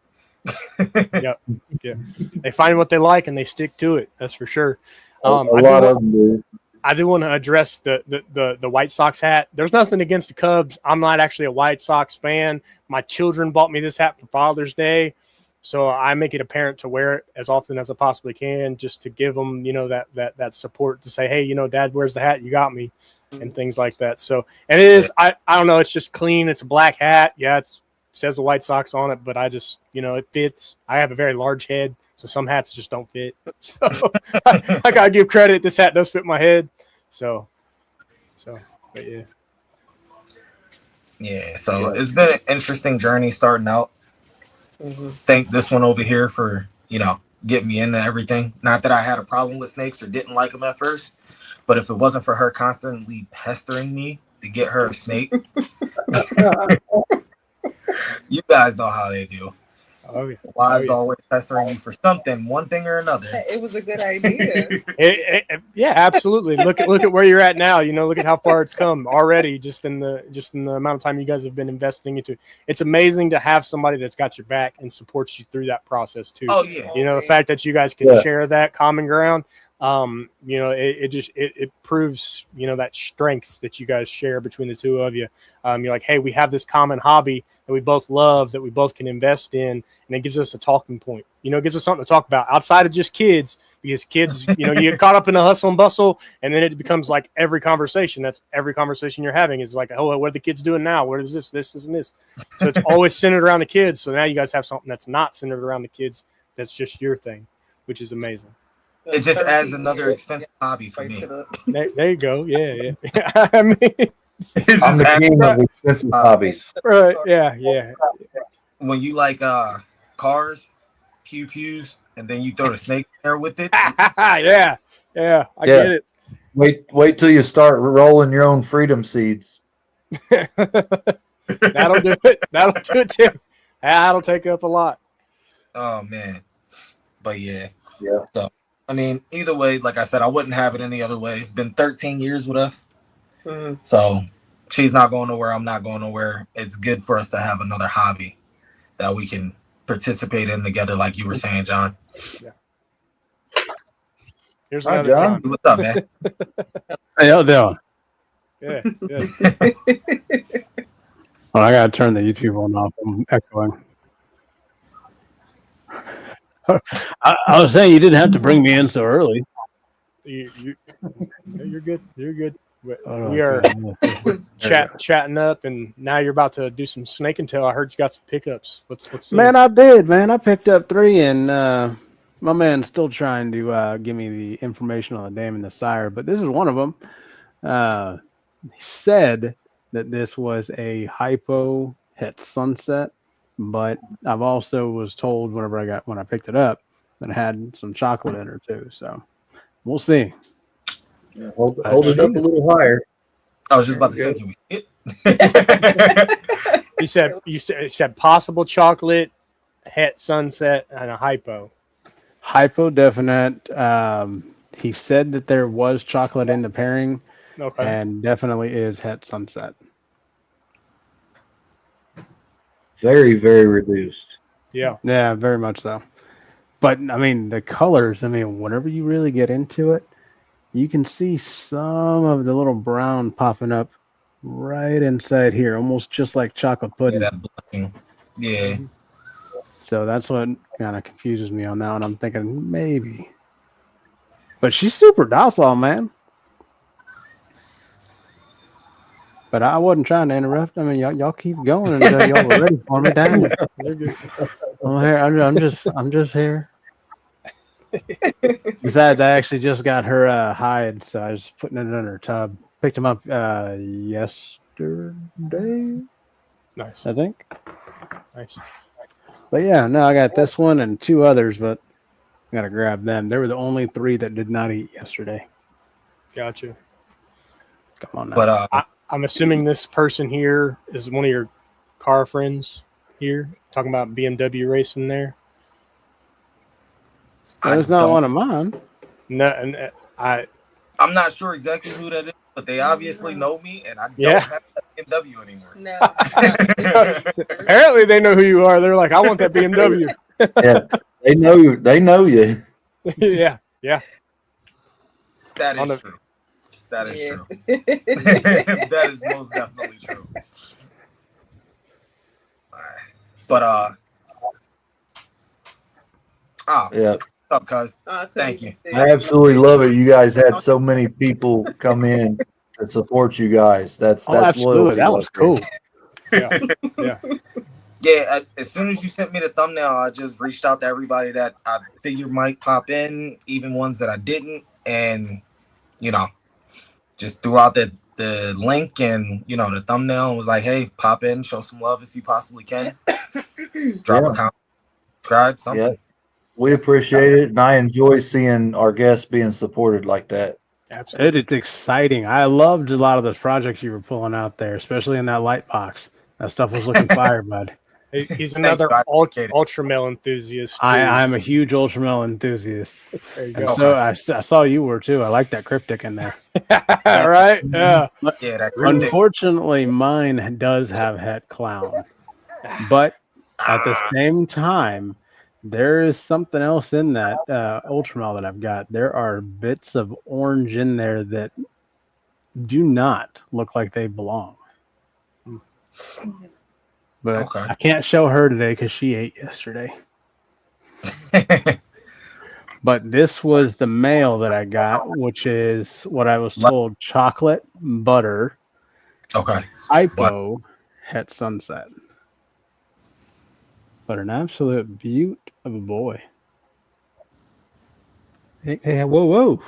S2: Yep. Yeah. They find what they like and they stick to it. That's for sure.
S1: A lot of them do.
S2: I do want to address the White Sox hat. There's nothing against the Cubs. I'm not actually a White Sox fan. My children bought me this hat for Father's Day, so I make it apparent to wear it as often as I possibly can, just to give them, that support to say, hey, Dad, where's the hat? You got me, and things like that. So, and it is, I don't know, it's just clean. It's a black hat. Yeah, it says the White Sox on it, but I just, it fits. I have a very large head, so some hats just don't fit. So I gotta give credit. This hat does fit my head. So, but yeah.
S4: Yeah, so it's been an interesting journey starting out.
S3: Mm-hmm.
S4: Thank this one over here for, getting me into everything. Not that I had a problem with snakes or didn't like them at first, but if it wasn't for her constantly pestering me to get her a snake, you guys know how they do.
S2: Oh, yeah.
S4: Wives always pestering you for something, one thing or another.
S3: It was a good idea.
S2: Yeah, absolutely. Look at where you're at now. Look at how far it's come already, just in the amount of time you guys have been investing into it. It's amazing to have somebody that's got your back and supports you through that process too.
S4: Oh yeah.
S2: The fact that you guys can share that common ground. It proves, that strength that you guys share between the two of you. You're like, hey, we have this common hobby that we both love, that we both can invest in, and it gives us a talking point. It gives us something to talk about outside of just kids, because kids, you get caught up in the hustle and bustle, and then it becomes like every conversation. That's every conversation you're having is like, oh, what are the kids doing now? What is this, and this? So it's always centered around the kids. So now you guys have something that's not centered around the kids. That's just your thing, which is amazing.
S4: It just adds another expensive hobby for me.
S2: There you go. Yeah. I mean,
S1: I'm the king of expensive hobbies.
S2: Right. Yeah.
S4: When you like cars, pew-pews, and then you throw the snake in there with it.
S2: Yeah. I get it.
S1: Wait till you start rolling your own freedom seeds.
S2: That'll do it. That'll do it too. That'll take up a lot.
S4: Oh man. But yeah.
S1: Yeah.
S4: So I mean, either way, like I said, I wouldn't have it any other way. It's been 13 years with us.
S3: Mm-hmm.
S4: So she's not going nowhere. I'm not going nowhere. It's good for us to have another hobby that we can participate in together, like you were saying, John.
S2: Yeah. Here's
S1: Hi,
S2: another
S1: John.
S4: What's up, man?
S5: How y'all doing?
S2: Yeah.
S5: Oh, I gotta turn the YouTube one off. I'm echoing. I was saying you didn't have to bring me in so early.
S2: You're good. You're good.
S5: Oh,
S2: We are
S5: okay.
S2: chatting up, and now you're about to do some snake and tail. I heard you got some pickups. Let's
S5: Man, I did, man. I picked up 3, and my man's still trying to give me the information on the dam and the sire, but this is one of them. He said that this was a hypo het sunset, but I've also was told when I picked it up that it had some chocolate in her too. So we'll see.
S1: Yeah, hold it up a little higher.
S4: I was just about to say, can we see it?
S2: You said possible chocolate, het sunset, and a hypo.
S5: Hypo definite. He said that there was chocolate in the pairing,
S2: Okay.
S5: and definitely is het sunset.
S1: Very, very reduced.
S2: Yeah.
S5: Yeah, very much so. But I mean, the colors. I mean, whenever you really get into it, you can see some of the little brown popping up right inside here, almost just like chocolate pudding.
S4: Yeah, that blushing. Yeah.
S5: So that's what kind of confuses me on that one. I'm thinking maybe. But she's super docile, man. But I wasn't trying to interrupt. I mean, y'all keep going until y'all were ready for me. Damn it. I'm here. I'm just here. Besides, I actually just got her hide, so I was putting it in her tub. Picked him up yesterday,
S2: Nice.
S5: I think.
S2: Nice.
S5: But yeah, no, I got this one and 2 others, but Got to grab them. They were the only 3 that did not eat yesterday.
S2: Gotcha.
S5: Come on now.
S4: But
S2: I'm assuming this person here is one of your car friends here, talking about BMW racing there.
S5: That's not one of mine.
S2: No, and
S4: I'm not sure exactly who that is, but they obviously know me, and I don't
S2: Yeah.
S4: have a BMW anymore.
S3: No.
S2: apparently they know who you are. They're like, I want that BMW.
S1: Yeah, they know you. They know you.
S2: yeah.
S4: That
S2: On the-
S4: is true. That is
S3: Yeah.
S4: true. That is most definitely true. But
S1: Yeah,
S4: what's up, cuz? Thank you.
S1: I absolutely love it. You guys had so many people come in to support you guys. That's
S5: absolutely.
S1: loyalty.
S5: That was cool.
S2: Yeah.
S4: Yeah, as soon as you sent me the thumbnail, I just reached out to everybody that I figured might pop in, even ones that I didn't, and just threw out the link and the thumbnail and was like, hey, pop in, show some love if you possibly can. Drop a comment, subscribe, something.
S1: Yeah, we appreciate it, and I enjoy seeing our guests being supported like that.
S2: Absolutely.
S5: It's exciting. I loved a lot of those projects you were pulling out there, especially in that light box. That stuff was looking fire, bud.
S2: He's another ultra male enthusiast. Too.
S5: I'm a huge Ultramel enthusiast.
S2: There you
S5: And
S2: go.
S5: so I saw you were too. I like that cryptic in there.
S2: All right. Yeah.
S4: Yeah, that cryptic.
S5: Unfortunately, mine does have het clown, but at the same time, there is something else in that Ultramel that I've got. There are bits of orange in there that do not look like they belong. But
S4: Okay.
S5: I can't show her today because she ate yesterday. But this was the male that I got, which is what I was told: chocolate, butter,
S4: Okay.
S5: hypo, het sunset. But an absolute beaut of a boy. Hey, whoa.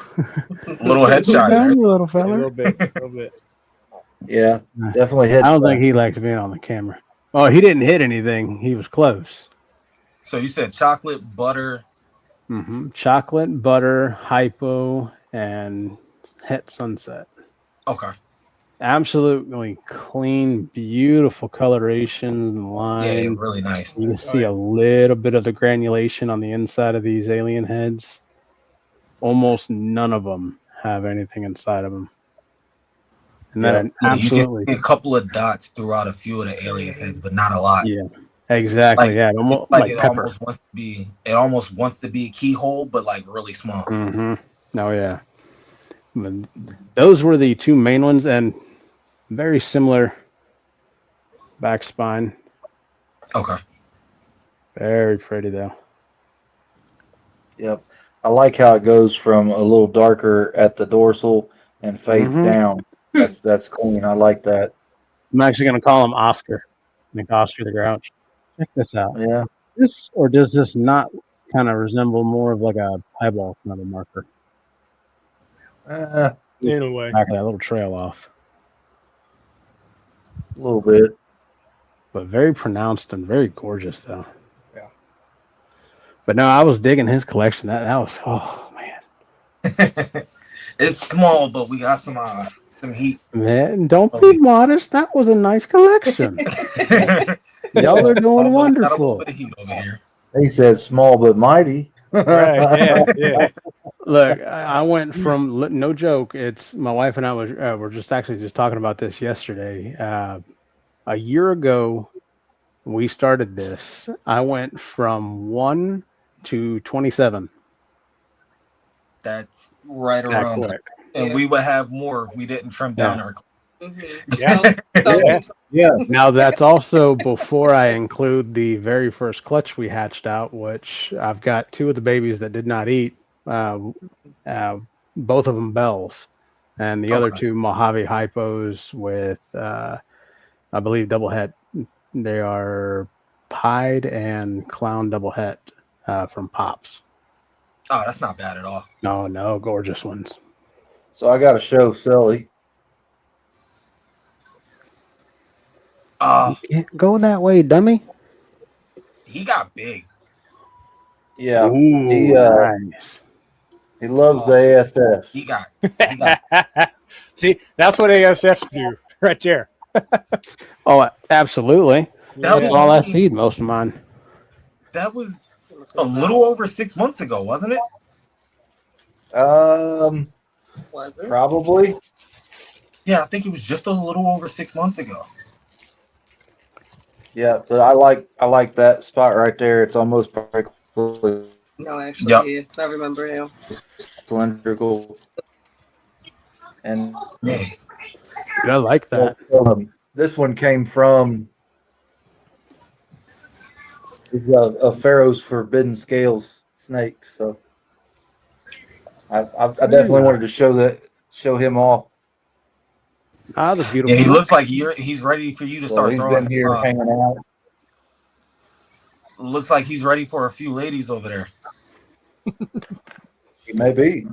S4: Little headshot
S5: Down,
S4: there.
S5: you little
S2: A
S5: fella.
S2: little bit.
S1: Yeah, definitely hit.
S5: I don't think he likes being on the camera. Oh, he didn't hit anything. He was close.
S4: So you said chocolate, butter.
S5: Chocolate, butter, hypo, and het sunset.
S4: Okay.
S5: Absolutely clean, beautiful coloration and lines.
S4: Yeah, really nice.
S5: You can see a little bit of the granulation on the inside of these alien heads. Almost none of them have anything inside of them. And then absolutely,
S4: you get a couple of dots throughout a few of the alien heads, but not a lot.
S5: Yeah, exactly.
S4: Like,
S5: almost
S4: like it
S5: pepper.
S4: almost wants to be a keyhole, but like really small.
S5: Oh yeah. But those were the 2 main ones, and very similar back spine.
S4: Okay.
S5: Very pretty though.
S1: Yep, I like how it goes from a little darker at the dorsal and fades down. That's clean. I like that.
S5: I'm actually going to call him Oscar. I think Oscar the Grouch. Check this out.
S1: Yeah.
S5: Does this not kind of resemble more of like a eyeball kind of a marker?
S2: In a way.
S5: Back of that little trail off.
S1: A little bit.
S5: But very pronounced and very gorgeous though.
S2: Yeah.
S5: But no, I was digging his collection. That was, oh man.
S4: It's small, but we got some heat.
S5: Man, don't be modest. That was a nice collection. Y'all are doing wonderful.
S4: Got a little bit of heat over here.
S1: He said small but mighty.
S2: Right. Yeah.
S5: Look, I went from, no joke, it's my wife and I were just talking about this yesterday. A year ago, we started this. I went from 1 to 27.
S4: That's right around
S5: quick.
S4: And we would have more if we didn't trim down our.
S1: Yeah.
S5: Now that's also before I include the very first clutch we hatched out, which I've got 2 of the babies that did not eat, both of them bells, and the other 2 Mojave hypos with, I believe, double het. They are pied and clown double het from Pops.
S4: Oh, that's not bad at all.
S5: No, gorgeous ones.
S1: So I got to show Sully.
S5: You can't go that way, dummy.
S4: He got big.
S1: Yeah,
S5: Ooh,
S1: he
S5: nice.
S1: he loves the ASFs.
S4: He got
S2: See, that's what ASFs do right there.
S5: Oh, absolutely.
S4: That
S5: That's
S4: was
S5: all I
S4: only-
S5: feed most of mine.
S4: that was a little over 6 months ago, wasn't it?
S3: Was it?
S1: Probably.
S4: Yeah, I think it was just a little over 6 months ago.
S1: Yeah, but I like that spot right there. It's almost perfectly
S3: No, actually,
S4: Yep.
S3: yeah. I remember him.
S1: cylindrical. And
S4: Yeah.
S5: Dude, I like that.
S1: this one came from a Pharaoh's Forbidden Scales snake. So I definitely wanted to show him off.
S5: Ah, the
S4: Yeah,
S5: beautiful.
S4: he looks like he's ready for you to
S1: So
S4: start
S1: he's
S4: throwing.
S1: been here hanging out.
S4: Looks like he's ready for a few ladies over there.
S1: He may be.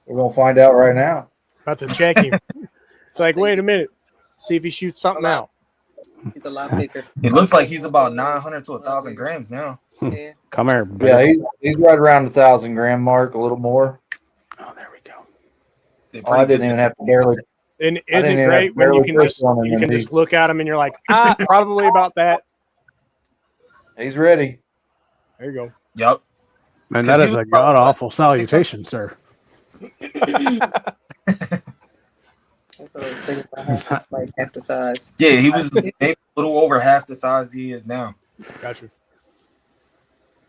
S1: We're gonna find out right now.
S2: About to check him. It's like, wait a minute. See if he shoots something out.
S3: He's a lot bigger.
S4: It looks like he's about 900 to 1,000 grams now.
S3: Yeah.
S5: Come here.
S1: Yeah,
S5: baby.
S1: he's right around the 1,000-gram mark, a little more.
S5: Oh, there we go.
S4: They're
S1: Oh, I
S4: pretty
S1: didn't
S4: good.
S1: even have to barely.
S2: And
S1: I
S2: isn't
S1: didn't
S2: it
S1: even
S2: great
S1: have
S2: when you
S1: barely
S2: can
S1: push
S2: just
S1: on him,
S2: you can
S1: and
S2: just look at him and you're like, probably about that.
S1: he's ready.
S2: There you go.
S4: Yep.
S5: Man,
S4: 'Cause
S5: that
S4: he
S5: is
S4: was
S5: a
S4: about,
S5: god
S4: what,
S5: awful salutation, sir.
S3: That's what I was thinking about, like half the size.
S4: Yeah, he was maybe a little over half the size he is now.
S2: Gotcha.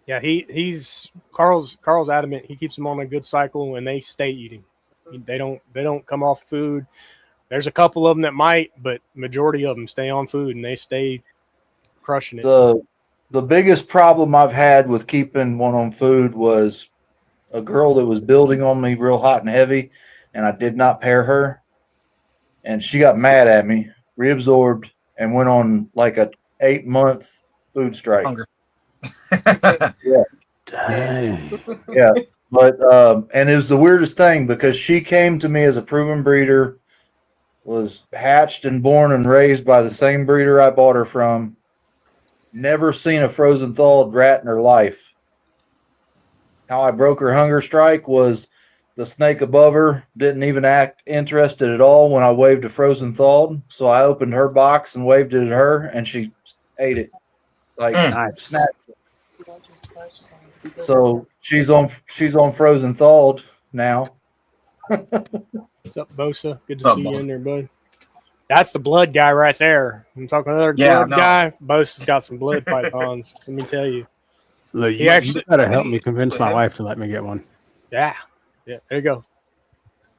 S2: Yeah, he's Carl's adamant. He keeps them on a good cycle, and they stay eating. They don't come off food. There's a couple of them that might, but majority of them stay on food, and they stay crushing it.
S1: The biggest problem I've had with keeping one on food was a girl that was building on me real hot and heavy, and I did not pair her, and she got mad at me, reabsorbed, and went on like a 8-month food strike.
S4: Hunger.
S5: Dang.
S1: Yeah, but and it was the weirdest thing because she came to me as a proven breeder, was hatched and born and raised by the same breeder I bought her from. Never seen a frozen thawed rat in her life. How I broke her hunger strike was the snake above her didn't even act interested at all when I waved a frozen thawed. So I opened her box and waved it at her, and she ate it like snatched it. So she's on frozen thawed now.
S2: What's up, Bosa? Good to
S4: What's up,
S2: see you
S4: Bosa?
S2: in there, bud. That's the blood guy right there. I'm talking another
S4: Yeah,
S2: blood
S4: no.
S2: guy. Bosa's got some blood pythons. Let me tell you.
S5: Look,
S2: He
S5: you
S2: actually-
S5: gotta help me convince my wife to let me get one.
S2: Yeah. There you go.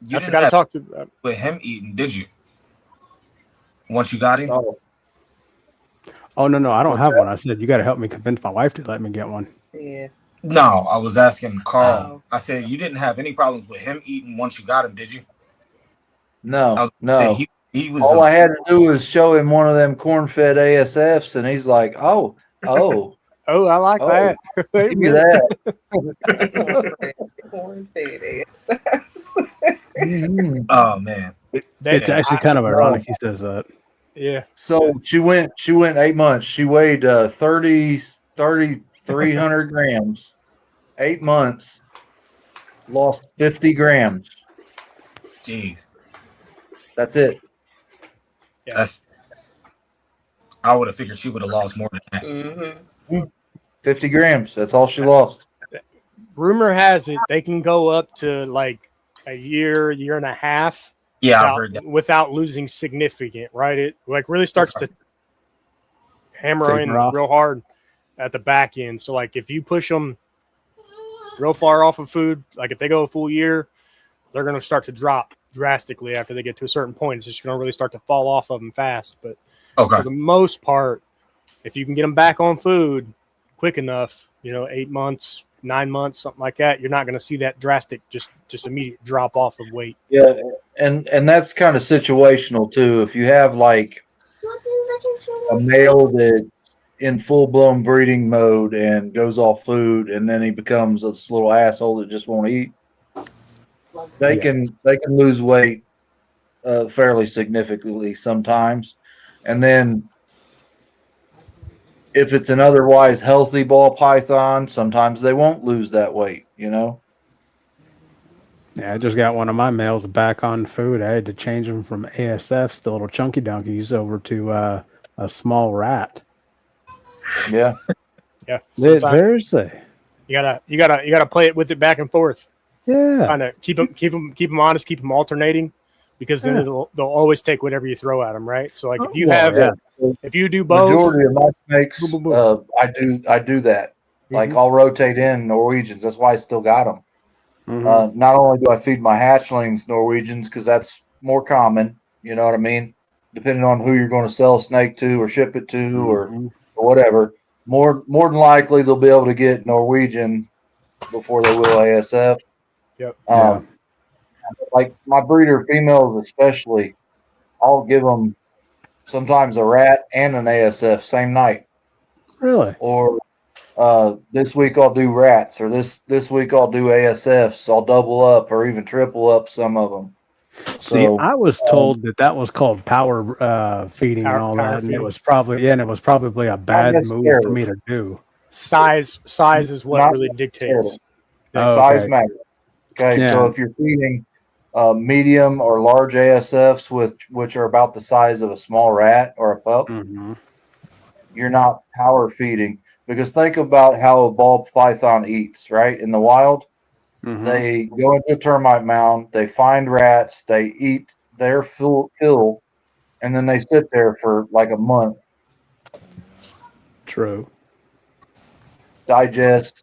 S4: You
S2: That's the
S4: didn't
S2: guy to
S4: have
S2: talk to.
S4: with him eating, did you? Once you got him?
S1: Oh,
S5: Oh no, I don't
S1: What's
S5: have
S1: that?
S5: one. I said you gotta help me convince my wife to let me get one.
S3: Yeah.
S4: No, I was asking Carl.
S3: Oh.
S4: I said you didn't have any problems with him eating once you got him, did you? I
S1: no,
S4: was
S1: no.
S4: He was
S1: All I had to do was show him one of them corn-fed ASFs, and he's like, "Oh,
S2: Oh, I like
S1: Oh,
S2: that. Wait a
S1: give me
S2: minute.
S1: that."
S3: Corn-fed ass.
S1: Mhm.
S4: Oh man.
S5: It's actually kind of ironic he says that.
S2: Yeah.
S1: So she went 8 months. She weighed 300 grams. 8 months, lost 50 grams.
S4: Jeez.
S1: That's it.
S2: Yeah.
S4: That's I would have figured she would have lost more than that.
S3: Mm-hmm.
S1: 50 grams. That's all she lost.
S2: Rumor has it they can go up to like a year and a half
S4: Yeah, I've
S2: without,
S4: heard that.
S2: without losing significant, right? It like really starts to hammer
S5: Taper
S2: in
S5: off.
S2: real hard at the back end. So like if you push them real far off of food, like if they go a full year, they're going to start to drop drastically after they get to a certain point. It's just going to really start to fall off of them fast. But
S4: Okay.
S2: for the most part, if you can get them back on food quick enough, 8 months, 9 months, something like that, you're not going to see that drastic, just immediate drop off of weight.
S1: Yeah, and that's kind of situational too. If you have like a male that's in full-blown breeding mode and goes off food, and then he becomes this little asshole that just won't eat, they can lose weight fairly significantly sometimes. And then if it's an otherwise healthy ball python, sometimes they won't lose that weight, you know?
S5: Yeah, I just got one of my males back on food. I had to change them from ASFs, the little chunky donkeys, over to a small rat.
S1: Yeah.
S2: Yeah. Sometimes
S5: Seriously.
S2: you gotta play it with it back and forth.
S5: Yeah.
S2: Kind of keep them honest, keep them alternating, because then they'll always take whatever you throw at them, right? So like if you do both,
S1: Majority of my snakes,
S2: boom, boom, boom.
S1: I do that. Like
S2: Mhm.
S1: I'll rotate in Norwegians. That's why I still got them.
S5: Mhm.
S1: Not only do I feed my hatchlings Norwegians because that's more common, you know what I mean? Depending on who you're going to sell a snake to or ship it to or whatever. More than likely they'll be able to get Norwegian before they will ASF.
S2: Yep.
S5: Yeah.
S1: Like my breeder females especially, I'll give them sometimes a rat and an ASF same night.
S5: Really?
S1: Or this week I'll do rats, or this week I'll do ASFs. I'll double up or even triple up some of them.
S5: See,
S1: So
S5: I was told that was called power feeding and all
S2: Power
S5: that, and
S2: feeding.
S5: it was probably a bad move for me to do.
S2: Size is what
S1: Not
S2: really dictates.
S5: Oh,
S1: size
S5: okay.
S1: matters. Okay,
S5: Yeah.
S1: so if you're feeding medium or large ASFs which are about the size of a small rat or a pup,
S5: Mm-hmm.
S1: you're not power feeding. Because think about how a ball python eats, right? In the wild,
S5: Mm-hmm.
S1: they go into a termite mound, they find rats, they eat their fill, and then they sit there for like a month,
S5: True.
S1: digest,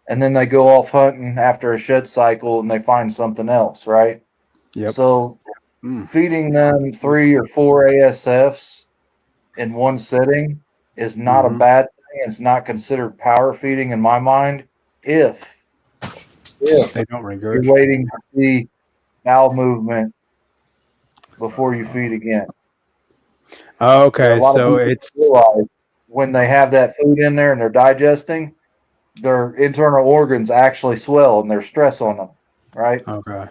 S1: and then they go off hunting after a shed cycle and they find something else, right?
S5: Yep.
S1: So feeding them 3 or 4 ASFs in one sitting is not a bad thing. It's not considered power feeding in my mind if
S5: They don't
S1: you're
S5: regurgitate.
S1: waiting to see bowel movement before you feed again.
S5: Okay,
S1: A lot of
S5: so
S1: people
S5: it's
S1: realize when they have that food in there and they're digesting, their internal organs actually swell and there's stress on them, right?
S5: okay.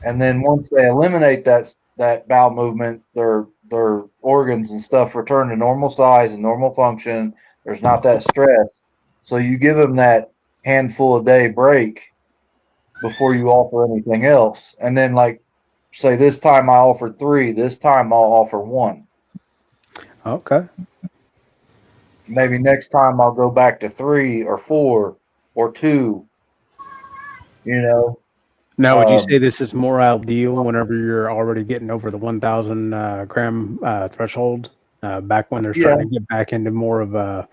S1: And then once they eliminate that bowel movement, their organs and stuff return to normal size and normal function. There's not that stress. So you give them that handful a day break before you offer anything else. And then like say this time I offered 3, this time I'll offer 1.
S5: Okay.
S1: Maybe next time I'll go back to 3 or 4 or 2, you know.
S5: Now, would you say this is more ideal whenever you're already getting over the 1,000 gram threshold? Back when they're starting to get back into more of a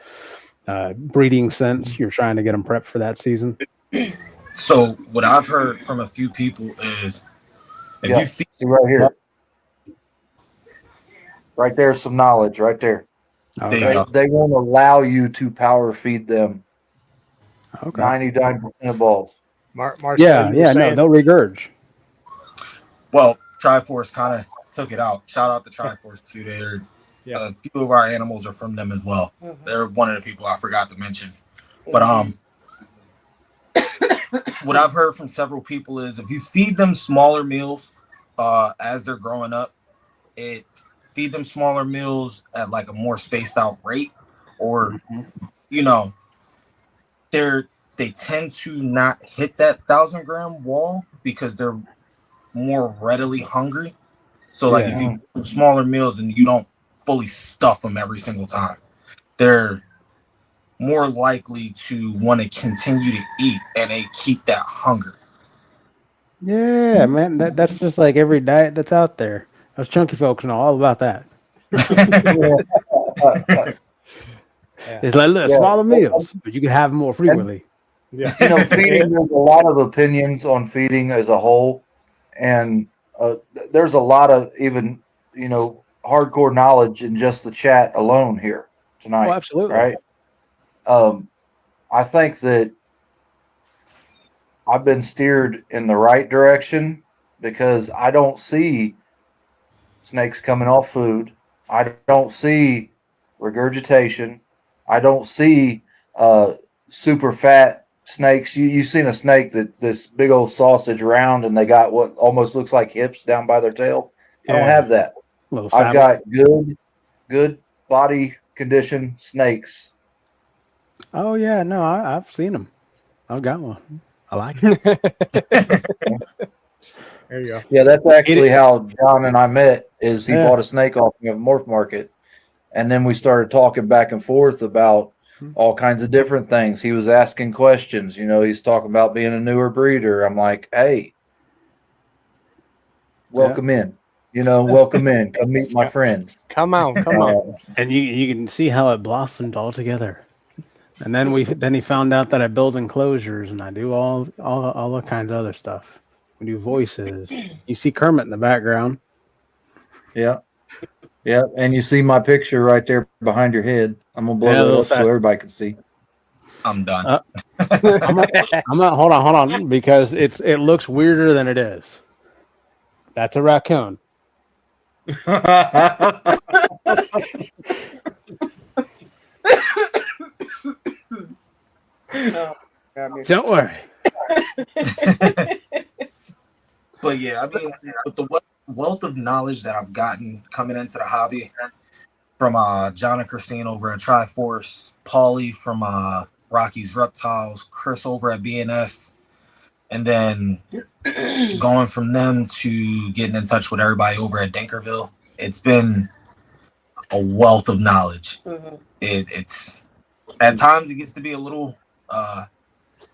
S5: breeding sense, you're trying to get them prepped for that season.
S4: So what I've heard from a few people is if you feed
S1: right here. Right there's some knowledge right there.
S5: Okay.
S1: They won't allow you to power feed them.
S5: Okay.
S1: 99% of balls.
S2: Marcel,
S5: Yeah, no, they'll regurge.
S4: Well, Triforce kind of took it out. Shout out to Triforce too. A few of our animals are from them as well. They're one of the people I forgot to mention. But what I've heard from several people is if you feed them smaller meals as they're growing up, feed them smaller meals at like a more spaced out rate, or you know, they tend to not hit that 1,000 gram wall because they're more readily hungry. So like if you give them smaller meals and you don't fully stuff them every single time, they're more likely to want to continue to eat and they keep that hunger.
S5: Yeah, man, that's just like every diet that's out there. Us chunky folks know all about that. It's like, look, smaller meals, but you can have them more frequently.
S1: Yeah. You know, feeding, there's a lot of opinions on feeding as a whole. And there's a lot of even, you know, hardcore knowledge in just the chat alone here tonight.
S5: Oh, absolutely.
S1: Right. I think that I've been steered in the right direction because I don't see snakes coming off food. I don't see regurgitation. I don't see super fat snakes. You've seen a snake this big old sausage round and they got what almost looks like hips down by their tail. I don't have that. I've got good body condition snakes.
S5: Oh yeah, no, I've seen them. I've got one. I like it.
S2: There you go.
S1: Yeah, that's actually how John and I met. Is he bought a snake off me at MorphMarket, and then we started talking back and forth about all kinds of different things. He was asking questions. You know, he's talking about being a newer breeder. I'm like, hey, welcome in. You know, welcome in. Come meet my friends.
S2: Come on.
S5: And you can see how it blossomed all together. And then he found out that I build enclosures and I do all the kinds of other stuff. We do voices. You see Kermit in the background.
S1: Yeah. Yeah. And you see my picture right there behind your head. I'm gonna blow that up so everybody can see.
S4: I'm done.
S5: I'm not hold on, because it looks weirder than it is. That's a raccoon.
S3: Oh,
S5: Don't worry.
S4: But yeah, I mean, with the wealth of knowledge that I've gotten coming into the hobby from John and Christine over at Triforce, Paulie from Rocky's Reptiles, Chris over at BNS, and then going from them to getting in touch with everybody over at Dinkerville, it's been a wealth of knowledge.
S3: Mm-hmm.
S4: It's at times it gets to be a little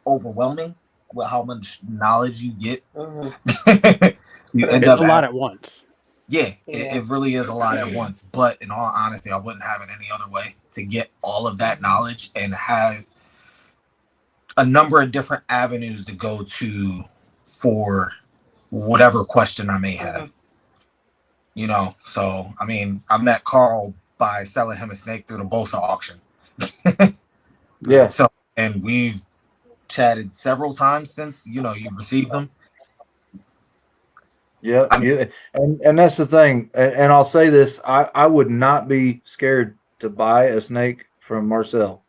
S4: overwhelming with how much knowledge you get.
S3: Mm-hmm.
S4: You end
S5: it's
S4: up
S5: a lot at once.
S4: Yeah, it really is a lot at once. But in all honesty, I wouldn't have it any other way to get all of that knowledge and have a number of different avenues to go to for whatever question I may have.
S3: Mm-hmm.
S4: You know, so I mean, I met Carl by selling him a snake through the Bolsa auction.
S1: Yeah.
S4: So, and we've chatted several times since, you know, you've received them.
S1: Yeah, and that's the thing. And I'll say this: I would not be scared to buy a snake from Marcel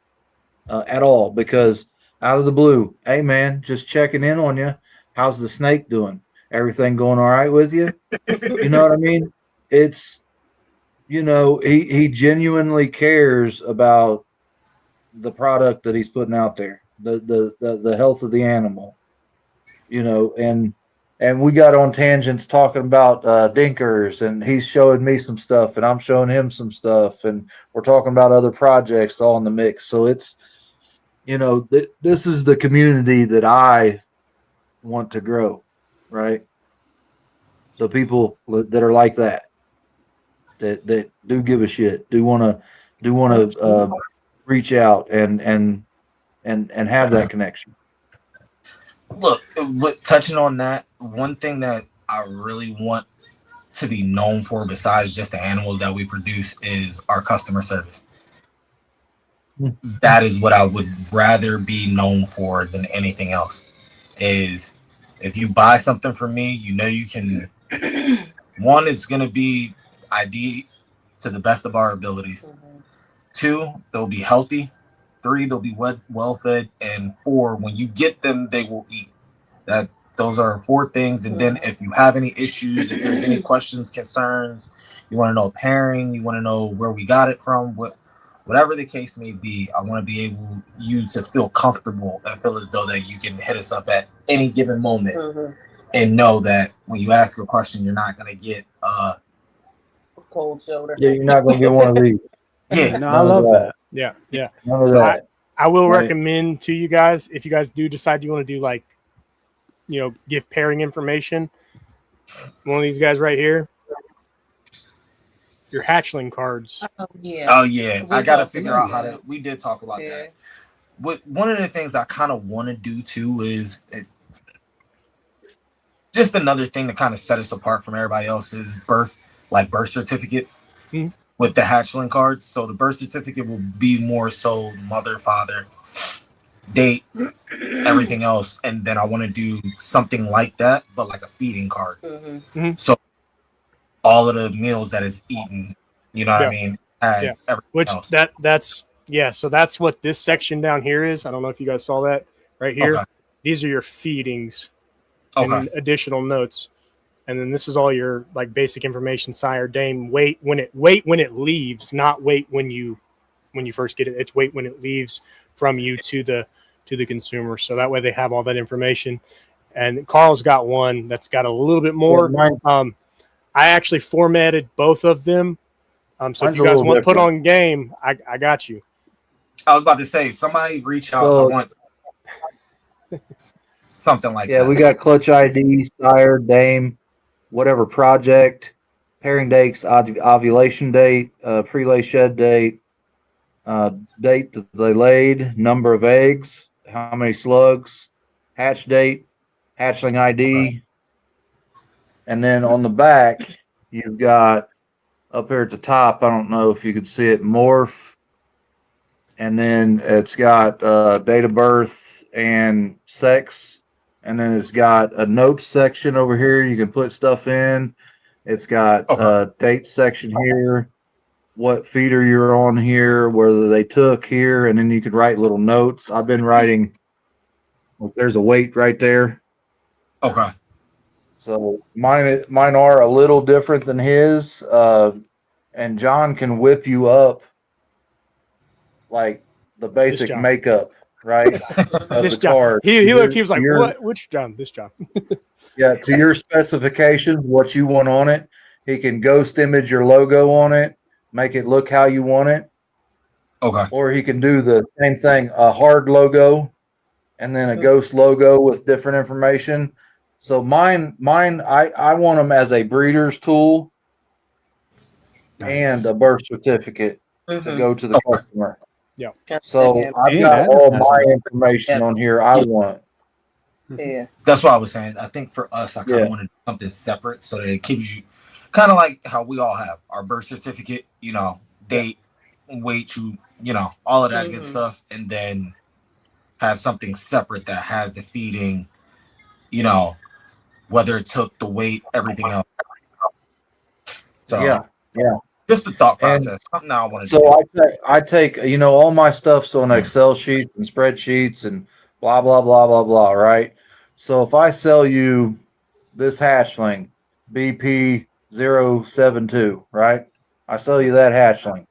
S1: at all, because out of the blue, hey man, just checking in on you. How's the snake doing? Everything going all right with you? You know what I mean? It's, you know, he genuinely cares about the product that he's putting out there, the health of the animal, you know, and we got on tangents talking about Dinkers, and he's showing me some stuff and I'm showing him some stuff, and we're talking about other projects all in the mix. So it's, you know, this is the community that I want to grow, right? So people that are like that do give a shit, do want to reach out and have that connection.
S4: Look, but touching on that, one thing that I really want to be known for, besides just the animals that we produce, is our customer service. That is what I would rather be known for than anything else. Is if you buy something from me, you know you can. One, it's going to be ID to the best of our abilities. 2, they'll be healthy. 3, they'll be well fed, and 4, when you get them, they will eat. Those are 4 things. And then if you have any issues, if there's any questions, concerns, you want to know pairing, you want to know where we got it from, whatever the case may be, I want to be able you to feel comfortable and feel as though that you can hit us up at any given moment, and know that when you ask a question, you're not going to get
S3: a cold shoulder.
S1: Yeah, you're not going to get one of these.
S4: Yeah,
S5: no, I love that.
S2: Yeah.
S1: None of that.
S2: I will recommend to you guys, if you guys do decide you want to do, like, you know, give pairing information, one of these guys right here, your hatchling cards.
S3: Oh yeah.
S4: I got to figure out how to. We did talk about that. But one of the things I kind of want to do too is just another thing to kind of set us apart from everybody else's birth certificates with the hatchling cards. So the birth certificate will be more so mother, father, date, everything else, and then I want to do something like that, but like a feeding card. So all of the meals that it's eaten, you know what I mean?
S2: Which
S4: else.
S2: that's so that's what this section down here is. I don't know if you guys saw that right here.
S4: Okay.
S2: These are your feedings and additional notes. And then this is all your like basic information: sire, dame, weight when it leaves, not weight when you when you first get it. It's weight when it leaves from you to the consumer. So that way they have all that information. And Carl's got one that's got a little bit more. I actually formatted both of them. So if you guys want to put on game, I got you.
S4: I was about to say, somebody reach out. I want something like that.
S1: Yeah, we got clutch ID, sire, dame, whatever project, pairing dates, ovulation date, pre-lay shed date, date that they laid, number of eggs, how many slugs, hatch date, hatchling ID. And then on the back, you've got up here at the top, I don't know if you could see it, morph. And then it's got date of birth and sex. And then it's got a notes section over here. You can put stuff in. It's got a date section here, what feeder you're on here, whether they took here, and then you could write little notes. I've been writing. There's a weight right there.
S4: Okay.
S1: So mine are a little different than his. And John can whip you up like the basic makeup, right? Of
S2: This
S1: the
S2: job.
S1: card.
S2: He looked. He was like, "What? Which job? This job."
S1: Yeah, to your specifications, what you want on it. He can ghost image your logo on it, make it look how you want it.
S4: Okay.
S1: Or he can do the same thing, a hard logo and then a ghost logo with different information. So mine, I want them as a breeder's tool and a birth certificate to go to the customer.
S2: Yeah.
S1: So I've got all my information on here I want.
S3: Yeah.
S4: That's what I was saying. I think for us, I kind of wanted something separate so that it gives you kind of like how we all have our birth certificate, you know, date, weight, you know, all of that good stuff. And then have something separate that has the feeding, you know, whether it took the weight, everything else. So
S1: yeah.
S4: Just the thought process. Something I want to do.
S1: So I take, you know, all my stuff's on Excel sheets and spreadsheets and blah, blah, blah, blah, blah, right? So if I sell you this hatchling, BP 072, right? I sell you that hatchling.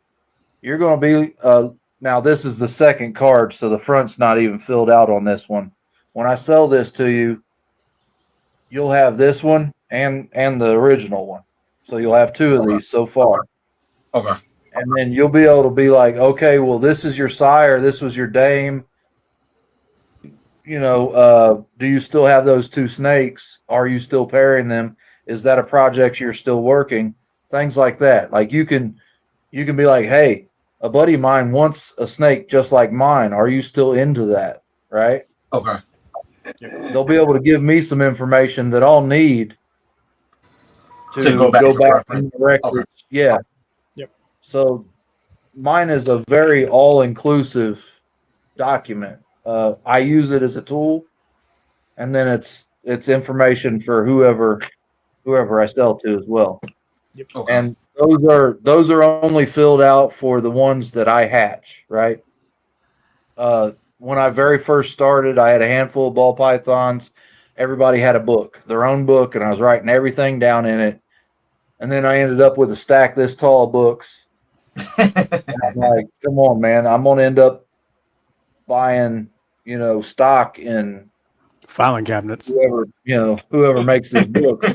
S1: You're going to be, now this is the second card, so the front's not even filled out on this one. When I sell this to you, you'll have this one and the original one. So you'll have two of these so far.
S4: Okay.
S1: And then you'll be able to be like, okay, well, this is your sire, this was your dame. You know, do you still have those two snakes? Are you still pairing them? Is that a project you're still working? Things like that. Like you can be like, hey, a buddy of mine wants a snake just like mine. Are you still into that? Right?
S4: Okay.
S1: They'll be able to give me some information that I'll need to go back in the records. Okay. Yeah.
S2: Yep.
S1: So mine is a very all-inclusive document. I use it as a tool, and then it's information for whoever I sell to as well.
S2: Yep.
S4: Okay.
S1: And those are only filled out for the ones that I hatch, right? When I very first started, I had a handful of ball pythons. Everybody had a book, their own book, and I was writing everything down in it. And then I ended up with a stack this tall of books. And I'm like, come on, man, I'm gonna end up buying, you know, stock in
S5: filing cabinets.
S1: Whoever makes these books.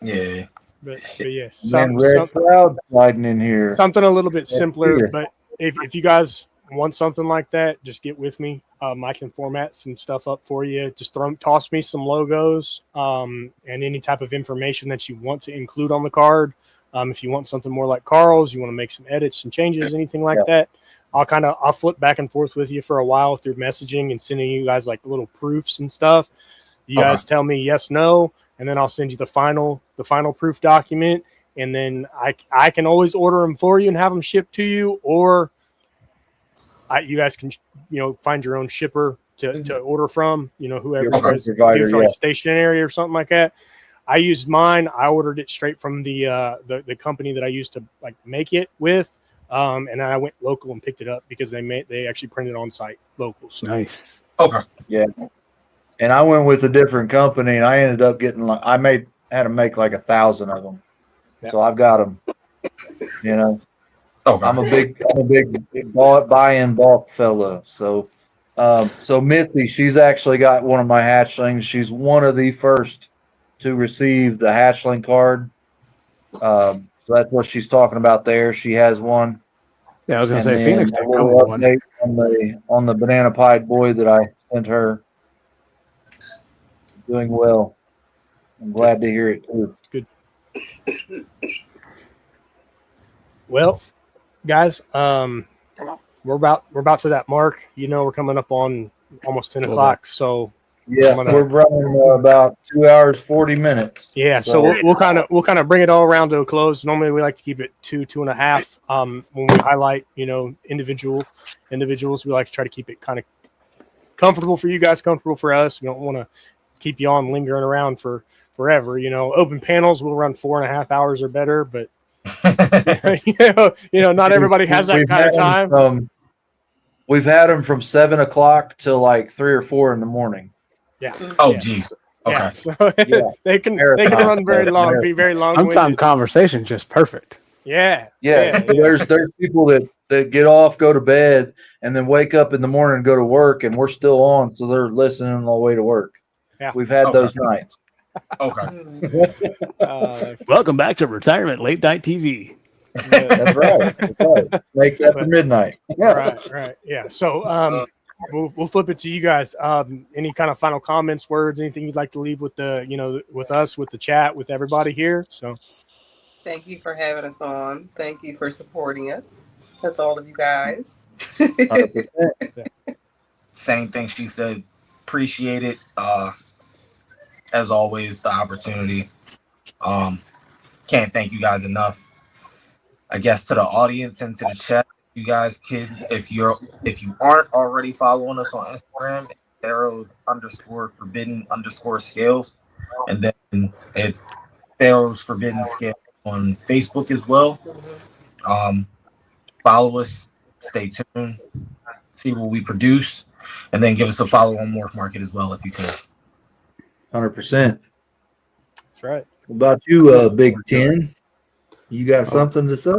S4: Yeah.
S2: But yeah,
S1: sliding in here.
S2: Something a little bit simpler. But if you guys want something like that, just get with me. I can format some stuff up for you. Just toss me some logos and any type of information that you want to include on the card. If you want something more like Carl's, you want to make some edits and changes, anything like that, I'll flip back and forth with you for a while through messaging and sending you guys like little proofs and stuff. You guys tell me yes, no, and then I'll send you the final proof document, and then I can always order them for you and have them shipped to you, or you guys can find your own shipper to order from, whoever you guys do for like stationery or something like that. I used mine. I ordered it straight from the company that I used to like make it with, and then I went local and picked it up because they actually printed on site local. So.
S5: Nice.
S4: Okay.
S1: Yeah. And I went with a different company, and I ended up getting had to make like 1,000 of them.
S2: Yeah.
S1: So I've got them. You know,
S4: Okay.
S1: I'm a big buy in bulk fella. So, so Mitzi, she's actually got one of my hatchlings. She's one of the first to receive the hatchling card. So that's what she's talking about there. She has one.
S5: Yeah, I was gonna
S1: And
S5: say Phoenix
S1: then a
S5: didn't come with
S1: little
S5: one.
S1: update on the banana pied boy that I sent her. Doing well. I'm glad to hear it too.
S2: Good. Well, guys, we're about to that mark. You know, we're coming up on almost 10 o'clock. So
S1: Yeah, we're running about 2 hours 40 minutes.
S2: yeah, so we'll kind of bring it all around to a close. Normally, we like to keep it 2.5. When we highlight, you know, individuals, we like to try to keep it kind of comfortable for you guys, comfortable for us. We don't want to keep you on lingering around for forever. You know, open panels will run 4.5 hours or better, but you know, not everybody has that kind of time.
S1: We've had them from 7 o'clock till like 3 or 4 in the morning.
S2: Yeah.
S4: Oh, geez. Okay.
S2: Yeah. So they can run very long, be very long.
S5: Sometimes conversation just perfect.
S1: Yeah. There's people that get off, go to bed, and then wake up in the morning and go to work, and we're still on, so they're listening on the way to work.
S2: Yeah.
S1: We've had those nights.
S4: Okay.
S5: Welcome back to Retirement Late Night TV.
S1: That's right. Snakes after midnight.
S2: Right. Yeah. So we'll flip it to you guys. Any kind of final comments, words, anything you'd like to leave with with us, with the chat, with everybody here? So
S3: thank you for having us on. Thank you for supporting us. That's all of you guys.
S4: Same thing she said. Appreciate it. As always, the opportunity. Can't thank you guys enough. I guess to the audience and to the chat, you guys if you aren't already following us on Instagram, Pharaohs_forbidden_scales, and then it's Pharaohs Forbidden Scale on Facebook as well. Follow us, stay tuned, see what we produce, and then give us a follow on MorphMarket as well if you can.
S1: 100%.
S2: That's right.
S1: What about you, Big Ten? You got something to say?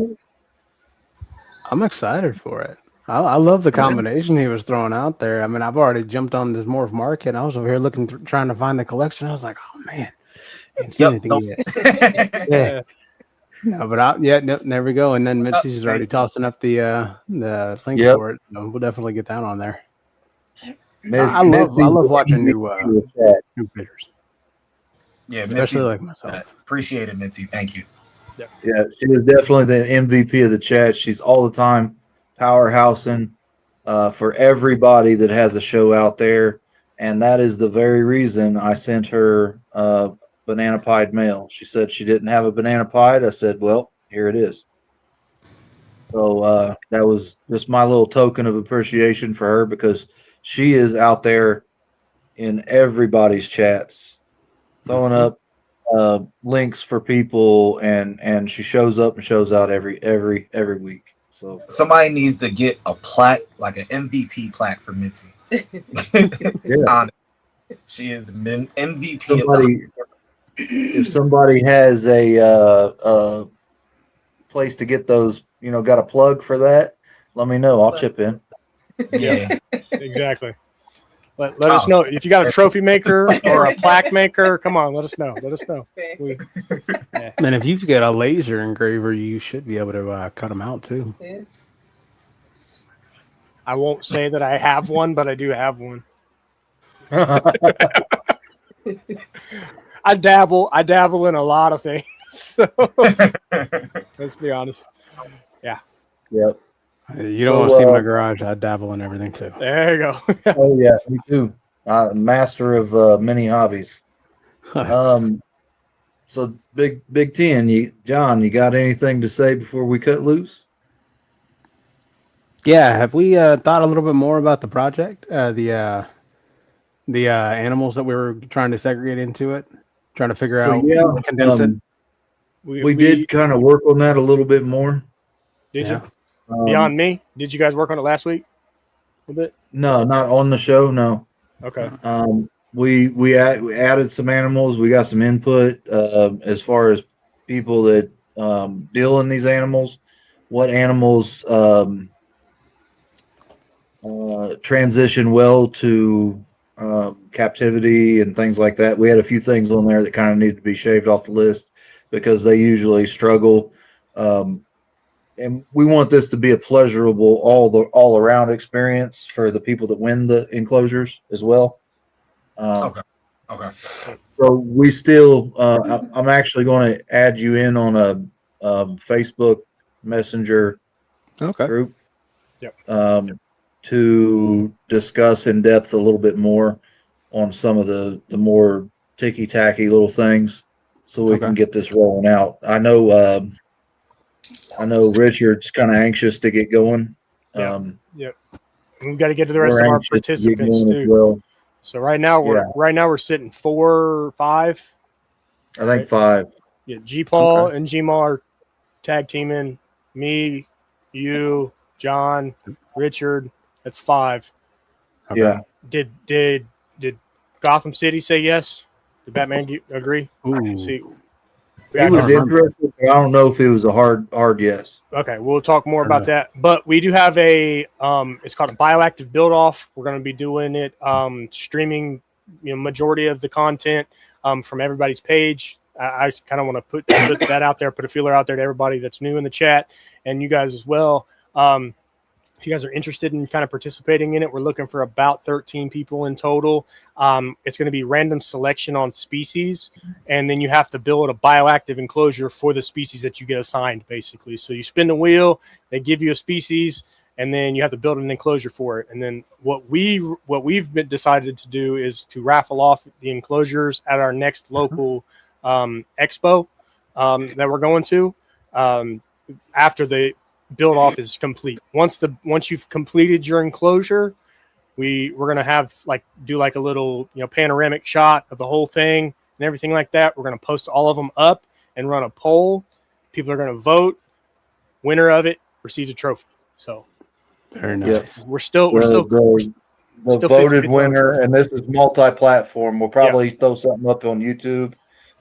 S5: I'm excited for it. I love the combination he was throwing out there. I mean, I've already jumped on this MorphMarket. I was over here looking, trying to find the collection. I was like, oh man, I ain't seen anything yet. Yeah. No, but there we go. And then Mitzi's already tossing up the link for it. So we'll definitely get that on there. I love watching new bidders.
S4: Yeah,
S5: especially like myself.
S4: Appreciate it, Mitzi. Thank you.
S1: Yeah, she was definitely the MVP of the chat. She's all the time powerhousing for everybody that has a show out there, and that is the very reason I sent her banana pied mail. She said she didn't have a banana pied. I said, well, here it is. So that was just my little token of appreciation for her, because she is out there in everybody's chats throwing up links for people, and she shows up and shows out every week. So
S4: somebody needs to get a plaque, like an MVP plaque for Mitzi. She is the MVP.
S1: If somebody has a place to get those, got a plug for that, let me know. I'll chip in.
S4: Yeah,
S2: exactly. Let us know if you got a trophy maker or a plaque maker. Come on, let us know.
S5: And if you've got a laser engraver, you should be able to cut them out too.
S3: Yeah.
S2: I won't say that I have one, but I do have one. I dabble in a lot of things. So let's be honest. Yeah.
S1: Yep.
S5: You don't want to see my garage. I dabble in everything too.
S2: There you go.
S1: Oh yeah, me too. Master of many hobbies. So Big Ten, John, you got anything to say before we cut loose?
S5: Yeah. Have we thought a little bit more about the project? The animals that we were trying to segregate into it, trying to figure out condense it.
S1: We did kind of work on that a little bit more.
S2: Did you? Beyond me, did you guys work on it last week? A bit?
S1: No, not on the show. No.
S2: Okay.
S1: We added some animals. We got some input as far as people that deal in these animals, what animals transition well to captivity and things like that. We had a few things on there that kind of needed to be shaved off the list because they usually struggle. And we want this to be a pleasurable all around experience for the people that win the enclosures as well.
S4: Okay.
S1: So we still, I'm actually going to add you in on a Facebook Messenger group.
S2: Yep.
S1: To discuss in depth a little bit more on some of the more ticky tacky little things, so we can get this rolling out. I know Richard's kind of anxious to get going.
S2: Yep. We've got to get to the rest of our participants too.
S1: Well.
S2: So right now we're sitting 4 or 5.
S1: I think 5.
S2: Yeah, G-Paul and G-Maw are tag teaming. Me, you, John, Richard. That's 5.
S5: Okay.
S1: Yeah.
S2: Did Gotham City say yes? Did Batman agree?
S5: See,
S1: he was interested, but I don't know if it was a hard yes.
S2: Okay, we'll talk more about that. But we do have a it's called a bioactive build off. We're going to be doing it streaming, majority of the content from everybody's page. I kind of want to put that out there, put a feeler out there to everybody that's new in the chat and you guys as well. If you guys are interested in kind of participating in it, we're looking for about 13 people in total. It's going to be random selection on species, and then you have to build a bioactive enclosure for the species that you get assigned, basically. So you spin the wheel, they give you a species, and then you have to build an enclosure for it. And then what we've decided to do is to raffle off the enclosures at our next local expo that we're going to after the build off is complete. Once you've completed your enclosure, we're gonna have do a little panoramic shot of the whole thing and everything like that. We're gonna post all of them up and run a poll. People are gonna vote. Winner of it receives a trophy. So
S5: very nice.
S1: Yeah.
S2: We're still
S1: the voted winner, and this is multi-platform. We'll probably throw something up on YouTube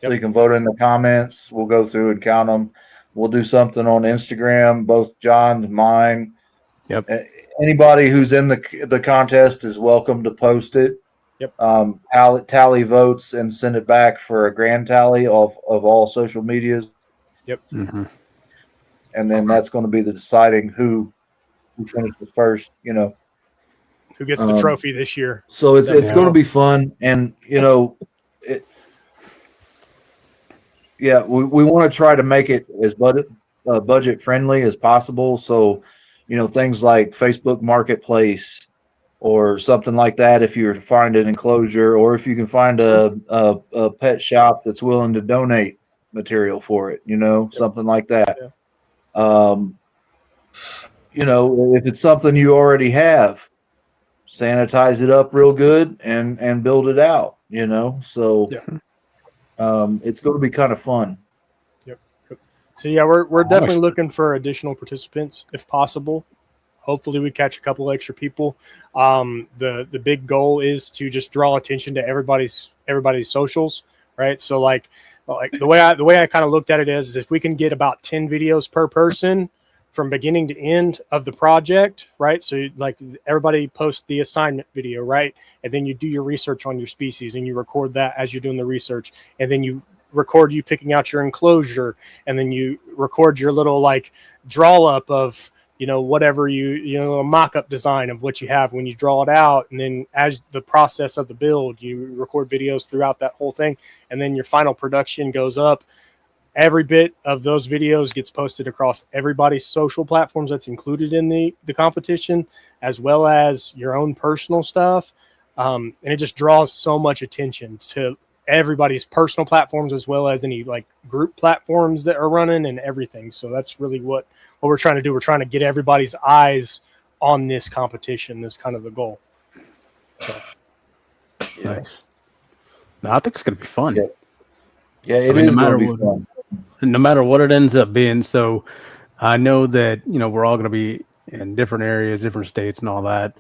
S1: so you can vote in the comments. We'll go through and count them. We'll do something on Instagram, both John's, mine.
S5: Yep.
S1: Anybody who's in the contest is welcome to post it.
S2: Yep.
S1: Tally votes and send it back for a grand tally of all social medias.
S2: Yep.
S5: Mm-hmm.
S1: And then that's going to be the deciding who finishes first.
S2: Who gets the trophy this year?
S1: So it's going to be fun, and Yeah, we want to try to make it as budget friendly as possible. So, things like Facebook Marketplace or something like that. If you find an enclosure, or if you can find a pet shop that's willing to donate material for it, something like that.
S2: Yeah.
S1: If it's something you already have, sanitize it up real good and build it out. So.
S2: Yeah.
S1: It's going to be kind of fun.
S2: Yep. So yeah, we're definitely looking for additional participants if possible. Hopefully we catch a couple extra people. The big goal is to just draw attention to everybody's socials, right? So like the way I kind of looked at it is if we can get about 10 videos per person from beginning to end of the project, right? So like everybody posts the assignment video, right? And then you do your research on your species and you record that as you're doing the research. And then you record you picking out your enclosure, and then you record your little draw up of, whatever a mock-up design of what you have when you draw it out. And then as the process of the build, you record videos throughout that whole thing. And then your final production goes up. Every bit of those videos gets posted across everybody's social platforms that's included in the competition, as well as your own personal stuff. And it just draws so much attention to everybody's personal platforms, as well as any group platforms that are running and everything. So that's really what we're trying to do. We're trying to get everybody's eyes on this competition. Is kind of the goal. So.
S5: Nice. No, I think it's going to be fun.
S1: Yeah, it is going to be fun.
S5: No matter what it ends up being. So I know that, we're all going to be in different areas, different states and all that.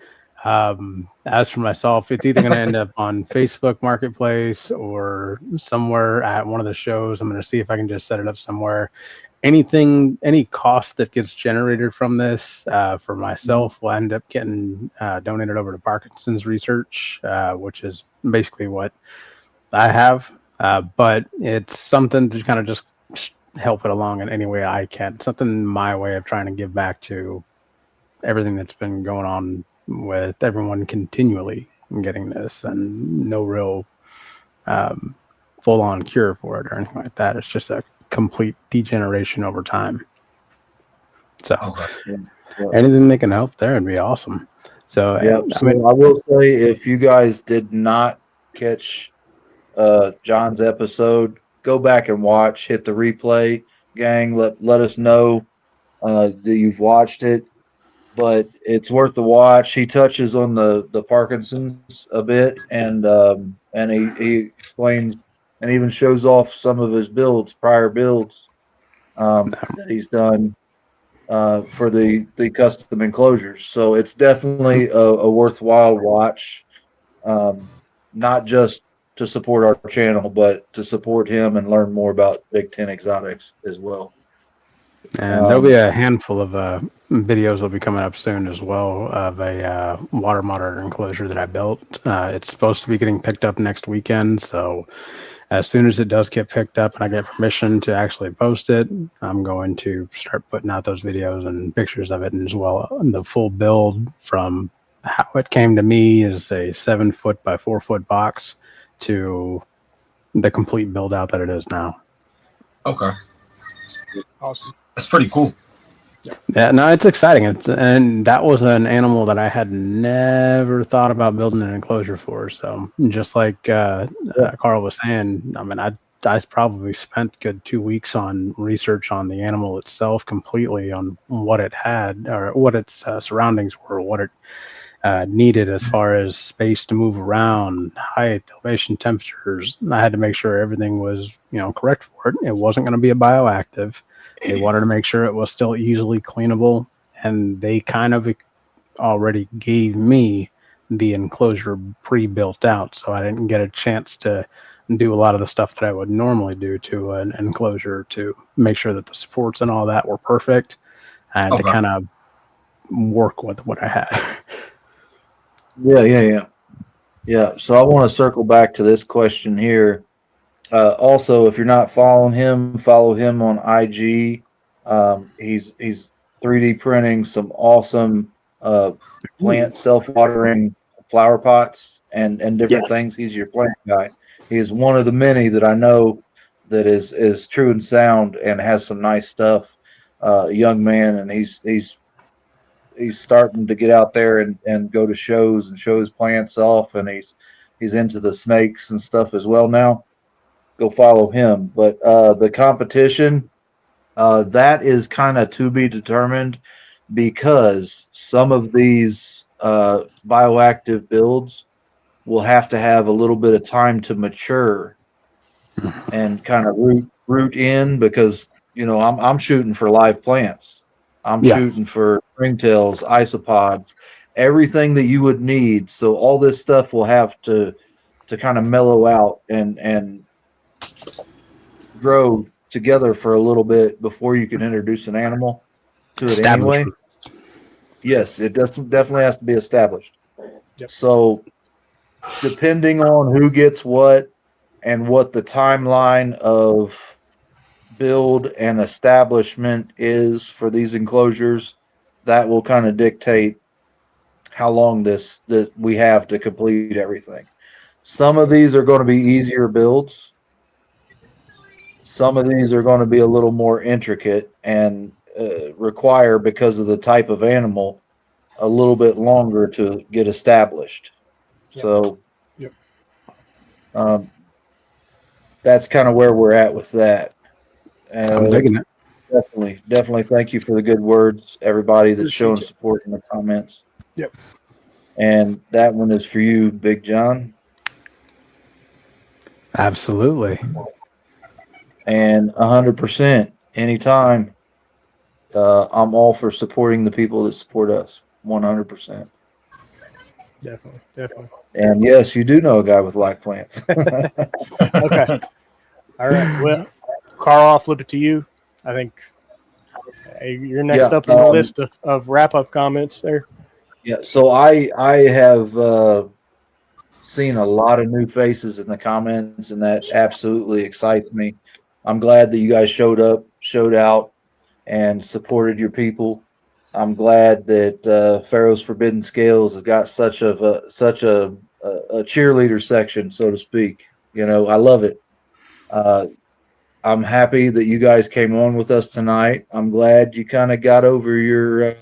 S5: As for myself, it's either going to end up on Facebook Marketplace or somewhere at one of the shows. I'm going to see if I can just set it up somewhere. any cost that gets generated from this for myself will end up getting donated over to Parkinson's research, which is basically what I have. But it's something to kind of just help it along in any way I can. Something my way of trying to give back to everything that's been going on with everyone continually getting this, and no real full-on cure for it or anything like that. It's just a complete degeneration over time. So anything that can help there would be awesome. So
S1: yeah, I will say, if you guys did not catch John's episode, go back and watch, hit the replay, gang. Let us know that you've watched it. But it's worth the watch. He touches on the Parkinson's a bit, and he explains and even shows off some of his prior builds that he's done for the custom enclosures. So it's definitely a worthwhile watch, not just to support our channel, but to support him and learn more about Big Ten exotics as well.
S5: And there'll be a handful of videos will be coming up soon as well of a water monitor enclosure that I built. It's supposed to be getting picked up next weekend. So as soon as it does get picked up and I get permission to actually post it, I'm going to start putting out those videos and pictures of it, and as well the full build from how it came to me as a 7-foot by 4-foot box to the complete build out that it is now.
S4: Okay.
S2: Awesome.
S4: That's pretty cool.
S5: Yeah, no, it's exciting. And that was an animal that I had never thought about building an enclosure for. So just like Carl was saying, I mean, I probably spent a good 2 weeks on research on the animal itself, completely on what it had or what its surroundings were, what it needed as far as space to move around, height, elevation, temperatures. I had to make sure everything was, correct for it. It wasn't going to be a bioactive. They wanted to make sure it was still easily cleanable, and they kind of already gave me the enclosure pre-built out, so I didn't get a chance to do a lot of the stuff that I would normally do to an enclosure to make sure that the supports and all that were perfect. I had to kind of work with what I had.
S1: Yeah. So I want to circle back to this question here. Also, if you're not following him, follow him on IG. He's 3D printing some awesome plant self-watering flower pots and different things. He's your plant guy. He is one of the many that I know that is true and sound and has some nice stuff. Young man, and he's starting to get out there and go to shows and show his plants off, and he's into the snakes and stuff as well now. Go follow him. But the competition, that is kind of to be determined, because some of these bioactive builds will have to have a little bit of time to mature and kind of root in, because I'm shooting for live plants. I'm shooting for springtails, isopods, everything that you would need. So all this stuff will have to kind of mellow out and grow together for a little bit before you can introduce an animal to it anyway. Yes, it definitely has to be established.
S2: Yep.
S1: So depending on who gets what and what the timeline of build and establishment is for these enclosures, that will kind of dictate how long that we have to complete everything. Some of these are going to be easier builds. Some of these are going to be a little more intricate and require, because of the type of animal, a little bit longer to get established.
S2: Yep.
S1: So that's kind of where we're at with that.
S5: I'm digging it.
S1: Definitely thank you for the good words, everybody that's showing support in the comments.
S2: Yep.
S1: And that one is for you, Big John.
S5: Absolutely.
S1: And 100%, anytime. I'm all for supporting the people that support us. 100%.
S2: Definitely.
S1: And yes, you do know a guy with live plants.
S2: Okay. All right. Well, Carl, I'll flip it to you. I think Hey, you're next
S1: Yeah,
S2: up on the list of wrap-up comments there.
S1: Yeah, so I have seen a lot of new faces in the comments, and that absolutely excites me. I'm glad that you guys showed up, showed out, and supported your people. I'm glad that Pharaoh's Forbidden Scales has got such a cheerleader section, so to speak. You know, I love it. Uh, I'm happy that you guys came on with us tonight. I'm glad you kind of got over your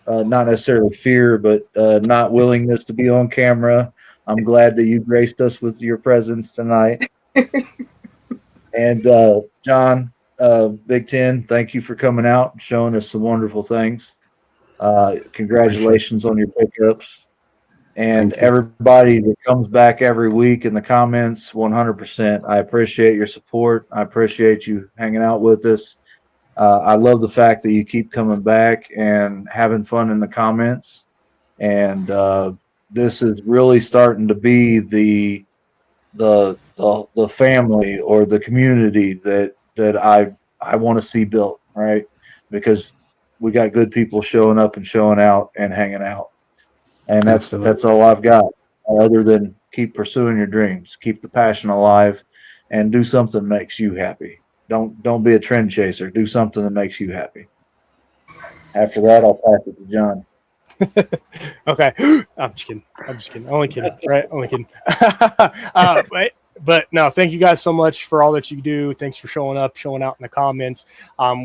S1: not necessarily fear, but not willingness to be on camera. I'm glad that you graced us with your presence tonight. And John, Big Ten, thank you for coming out and showing us some wonderful things. Congratulations on your pickups. And everybody that comes back every week in the comments, 100%. I appreciate your support. I appreciate you hanging out with us. I love the fact that you keep coming back and having fun in the comments. And this is really starting to be the family or the community that I want to see built, right? Because we got good people showing up and showing out and hanging out. And that's all I've got, other than keep pursuing your dreams, keep the passion alive, and do something that makes you happy. Don't be a trend chaser. Do something that makes you happy. After that, I'll pass it to John.
S2: Okay, I'm just kidding. Only kidding, right? Only kidding. But no, thank you guys so much for all that you do. Thanks for showing up, showing out in the comments.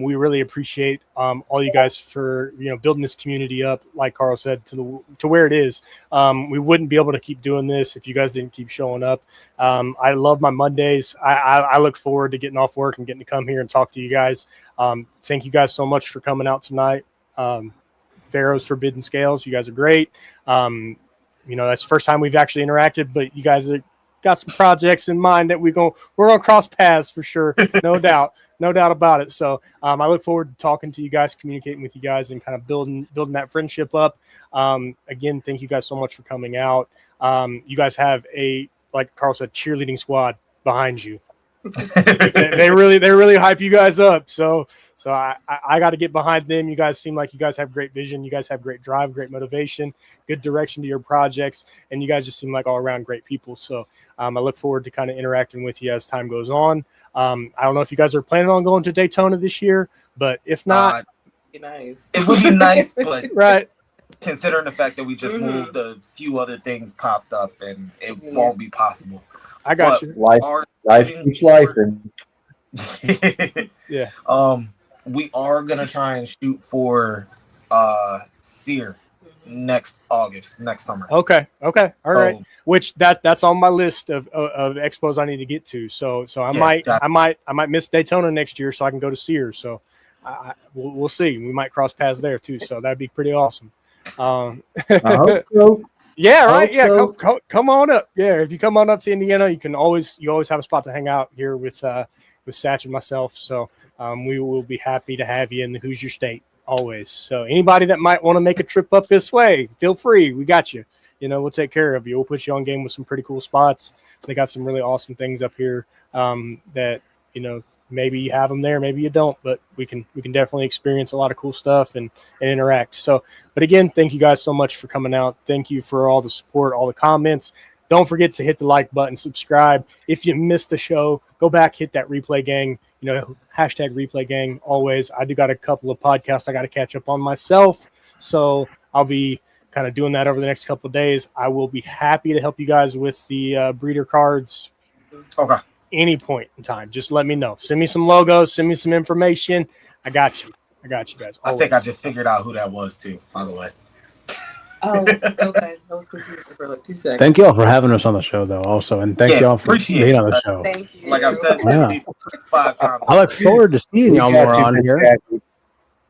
S2: We really appreciate all you guys for building this community up. Like Carl said, to where it is. We wouldn't be able to keep doing this if you guys didn't keep showing up. I love my Mondays. I look forward to getting off work and getting to come here and talk to you guys. Thank you guys so much for coming out tonight. Pharaoh's Forbidden Scales, you guys are great. That's the first time we've actually interacted, but you guys have got some projects in mind that we're gonna cross paths for sure, no doubt about it. So I look forward to talking to you guys, communicating with you guys, and kind of building that friendship up. Again, thank you guys so much for coming out. You guys have like Carl said, cheerleading squad behind you. they really hype you guys up. So I got to get behind them. You guys seem like you guys have great vision. You guys have great drive, great motivation, good direction to your projects, and you guys just seem like all around great people. So I look forward to kind of interacting with you as time goes on. I don't know if you guys are planning on going to Daytona this year, but if not,
S3: nice.
S4: It would be nice, but
S2: right.
S4: Considering the fact that we just moved, a few other things popped up, and it won't be possible.
S2: I got you.
S1: Life keeps life.
S2: Yeah.
S4: We are gonna try and shoot for SEER next summer.
S2: Okay. All right. Which that's on my list of expos I need to get to. So I might miss Daytona next year so I can go to Sears. So we'll see. We might cross paths there too. So that'd be pretty awesome.
S1: I hope so.
S2: Yeah, right. Yeah, so. Come on up. Yeah, if you come on up to Indiana, you always have a spot to hang out here with Satch and myself. So we will be happy to have you in the Hoosier State always. So anybody that might want to make a trip up this way, feel free. We got you. We'll take care of you. We'll put you on game with some pretty cool spots. They got some really awesome things up here that maybe you have them there, maybe you don't, but we can definitely experience a lot of cool stuff and interact. So, but again, thank you guys so much for coming out. Thank you for all the support, all the comments. Don't forget to hit the like button, subscribe. If you missed the show, go back, hit that replay gang, hashtag replay gang always. I do got a couple of podcasts I got to catch up on myself. So I'll be kind of doing that over the next couple of days. I will be happy to help you guys with the breeder cards.
S4: Okay.
S2: Any point in time, just let me know. Send me some logos, send me some information. I got you guys. Always.
S4: I think I just figured out who that was too, by the way.
S3: Oh, okay. I was confused for like 2 seconds.
S5: Thank you all for having us on the show, though. Also, and thank you all for being on the show.
S3: Thank you.
S4: Like I said, at least 5 times.
S5: I look forward to seeing y'all more on here.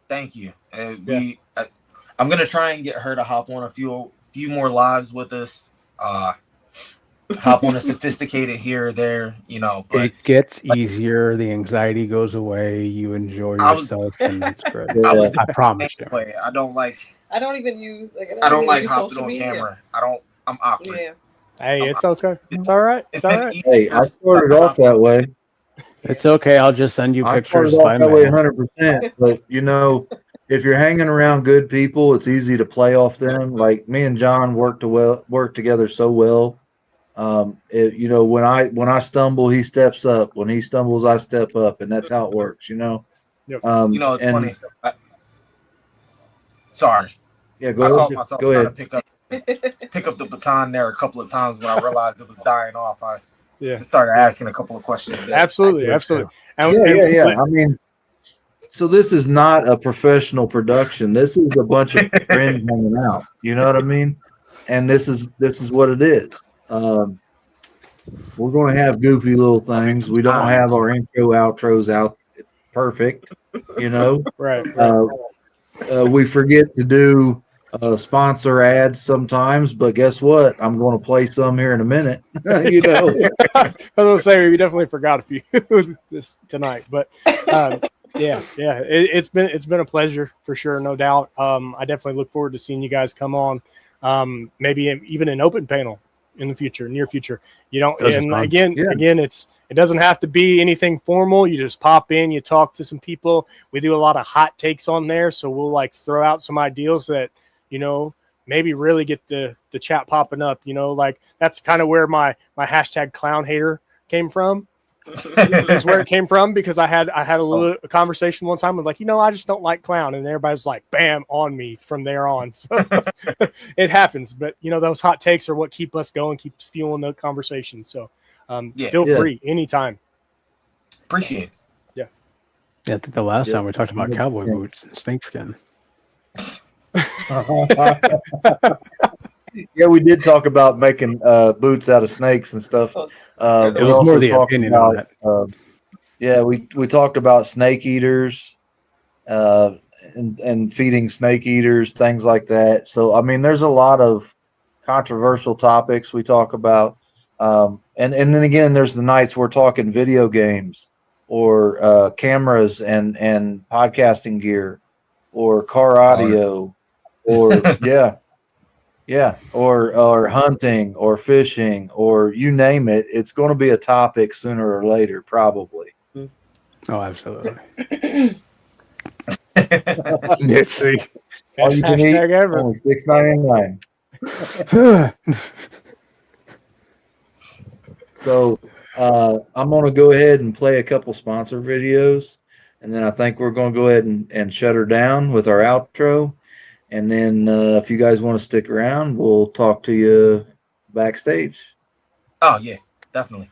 S4: Thank you. I'm gonna try and get her to hop on a few more lives with us. Hop on a sophisticated here or there, but
S5: it gets easier. The anxiety goes away. You enjoy yourself, and that's great. I promise you.
S4: I don't
S3: even use.
S4: I don't like hopping on camera. I'm awkward.
S3: Yeah.
S2: Hey, it's okay. It's all right. It's all right.
S1: Hey, I started off that way.
S5: It's okay. I'll just send you
S1: I
S5: pictures
S1: started
S5: by
S1: off that way
S5: mail.
S1: 100%. But if you're hanging around good people, it's easy to play off them. Like me and John work together so well. When I stumble, he steps up. When he stumbles, I step up, and that's how it works.
S2: Yep.
S4: It's funny. Sorry.
S1: Yeah,
S4: I
S1: go
S4: caught
S1: ahead.
S4: myself
S1: Go
S4: trying
S1: ahead.
S4: to pick up the baton there a couple of times when I realized it was dying off. I
S2: Yeah.
S4: just started asking a couple of questions there.
S2: Absolutely. Absolutely.
S1: Yeah. I mean, so this is not a professional production. This is a bunch of friends hanging out. You know what I mean? And this is what it is. We're going to have goofy little things. We don't have our intro outros out perfect.
S2: Right.
S1: We forget to do sponsor ads sometimes, but guess what? I'm going to play some here in a minute.
S2: I was gonna say we definitely forgot a few this tonight, but it's been a pleasure for sure, no doubt. I definitely look forward to seeing you guys come on, maybe even an open panel in the future, near future. Again, it doesn't have to be anything formal. You just pop in, you talk to some people. We do a lot of hot takes on there, so we'll like throw out some ideas that maybe really get the chat popping up. Like that's kind of where my hashtag clown hater came from. Is where it came from, because I had a conversation one time with like, I just don't like clown, and everybody's like bam on me from there on. So it happens, but those hot takes are what keep us going, keeps fueling the conversation. So feel free anytime.
S4: Appreciate it.
S5: Yeah, I think the last time we talked about cowboy boots and snakeskin.
S1: Yeah, we did talk about making boots out of snakes and stuff.
S5: It was more the opinion on it.
S1: We talked about snake eaters and feeding snake eaters, things like that. So, I mean, there's a lot of controversial topics we talk about. And then again, there's the nights we're talking video games or cameras and podcasting gear or car audio or or hunting or fishing or you name it. It's going to be a topic sooner or later, probably.
S5: Oh, absolutely.
S2: Let's see. Best hashtag ever.
S1: Only $6.99. So I'm going to go ahead and play a couple sponsor videos, and then I think we're going to go ahead and shut her down with our outro. And then if you guys want to stick around, we'll talk to you backstage.
S4: Oh, yeah, definitely.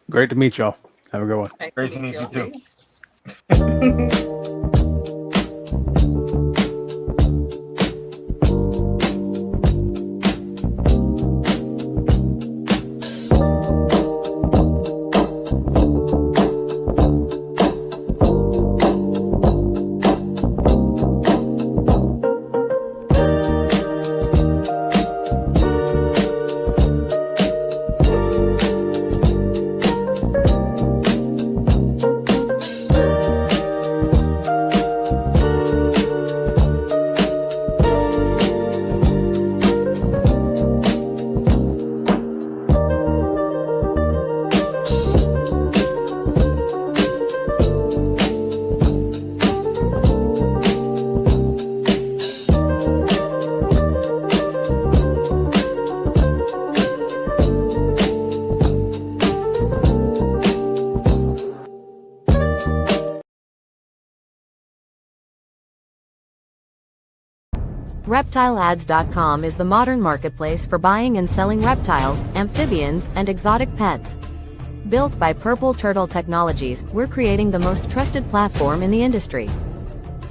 S5: Great to meet y'all. Have a good one.
S4: Great to meet you too.
S6: ReptileAds.com is the modern marketplace for buying and selling reptiles, amphibians, and exotic pets. Built by Purple Turtle Technologies, we're creating the most trusted platform in the industry.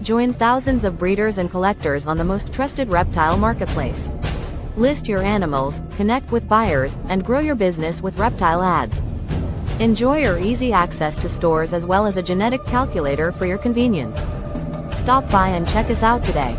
S6: Join thousands of breeders and collectors on the most trusted reptile marketplace. List your animals, connect with buyers, and grow your business with Reptile Ads. Enjoy your easy access to stores as well as a genetic calculator for your convenience. Stop by and check us out today.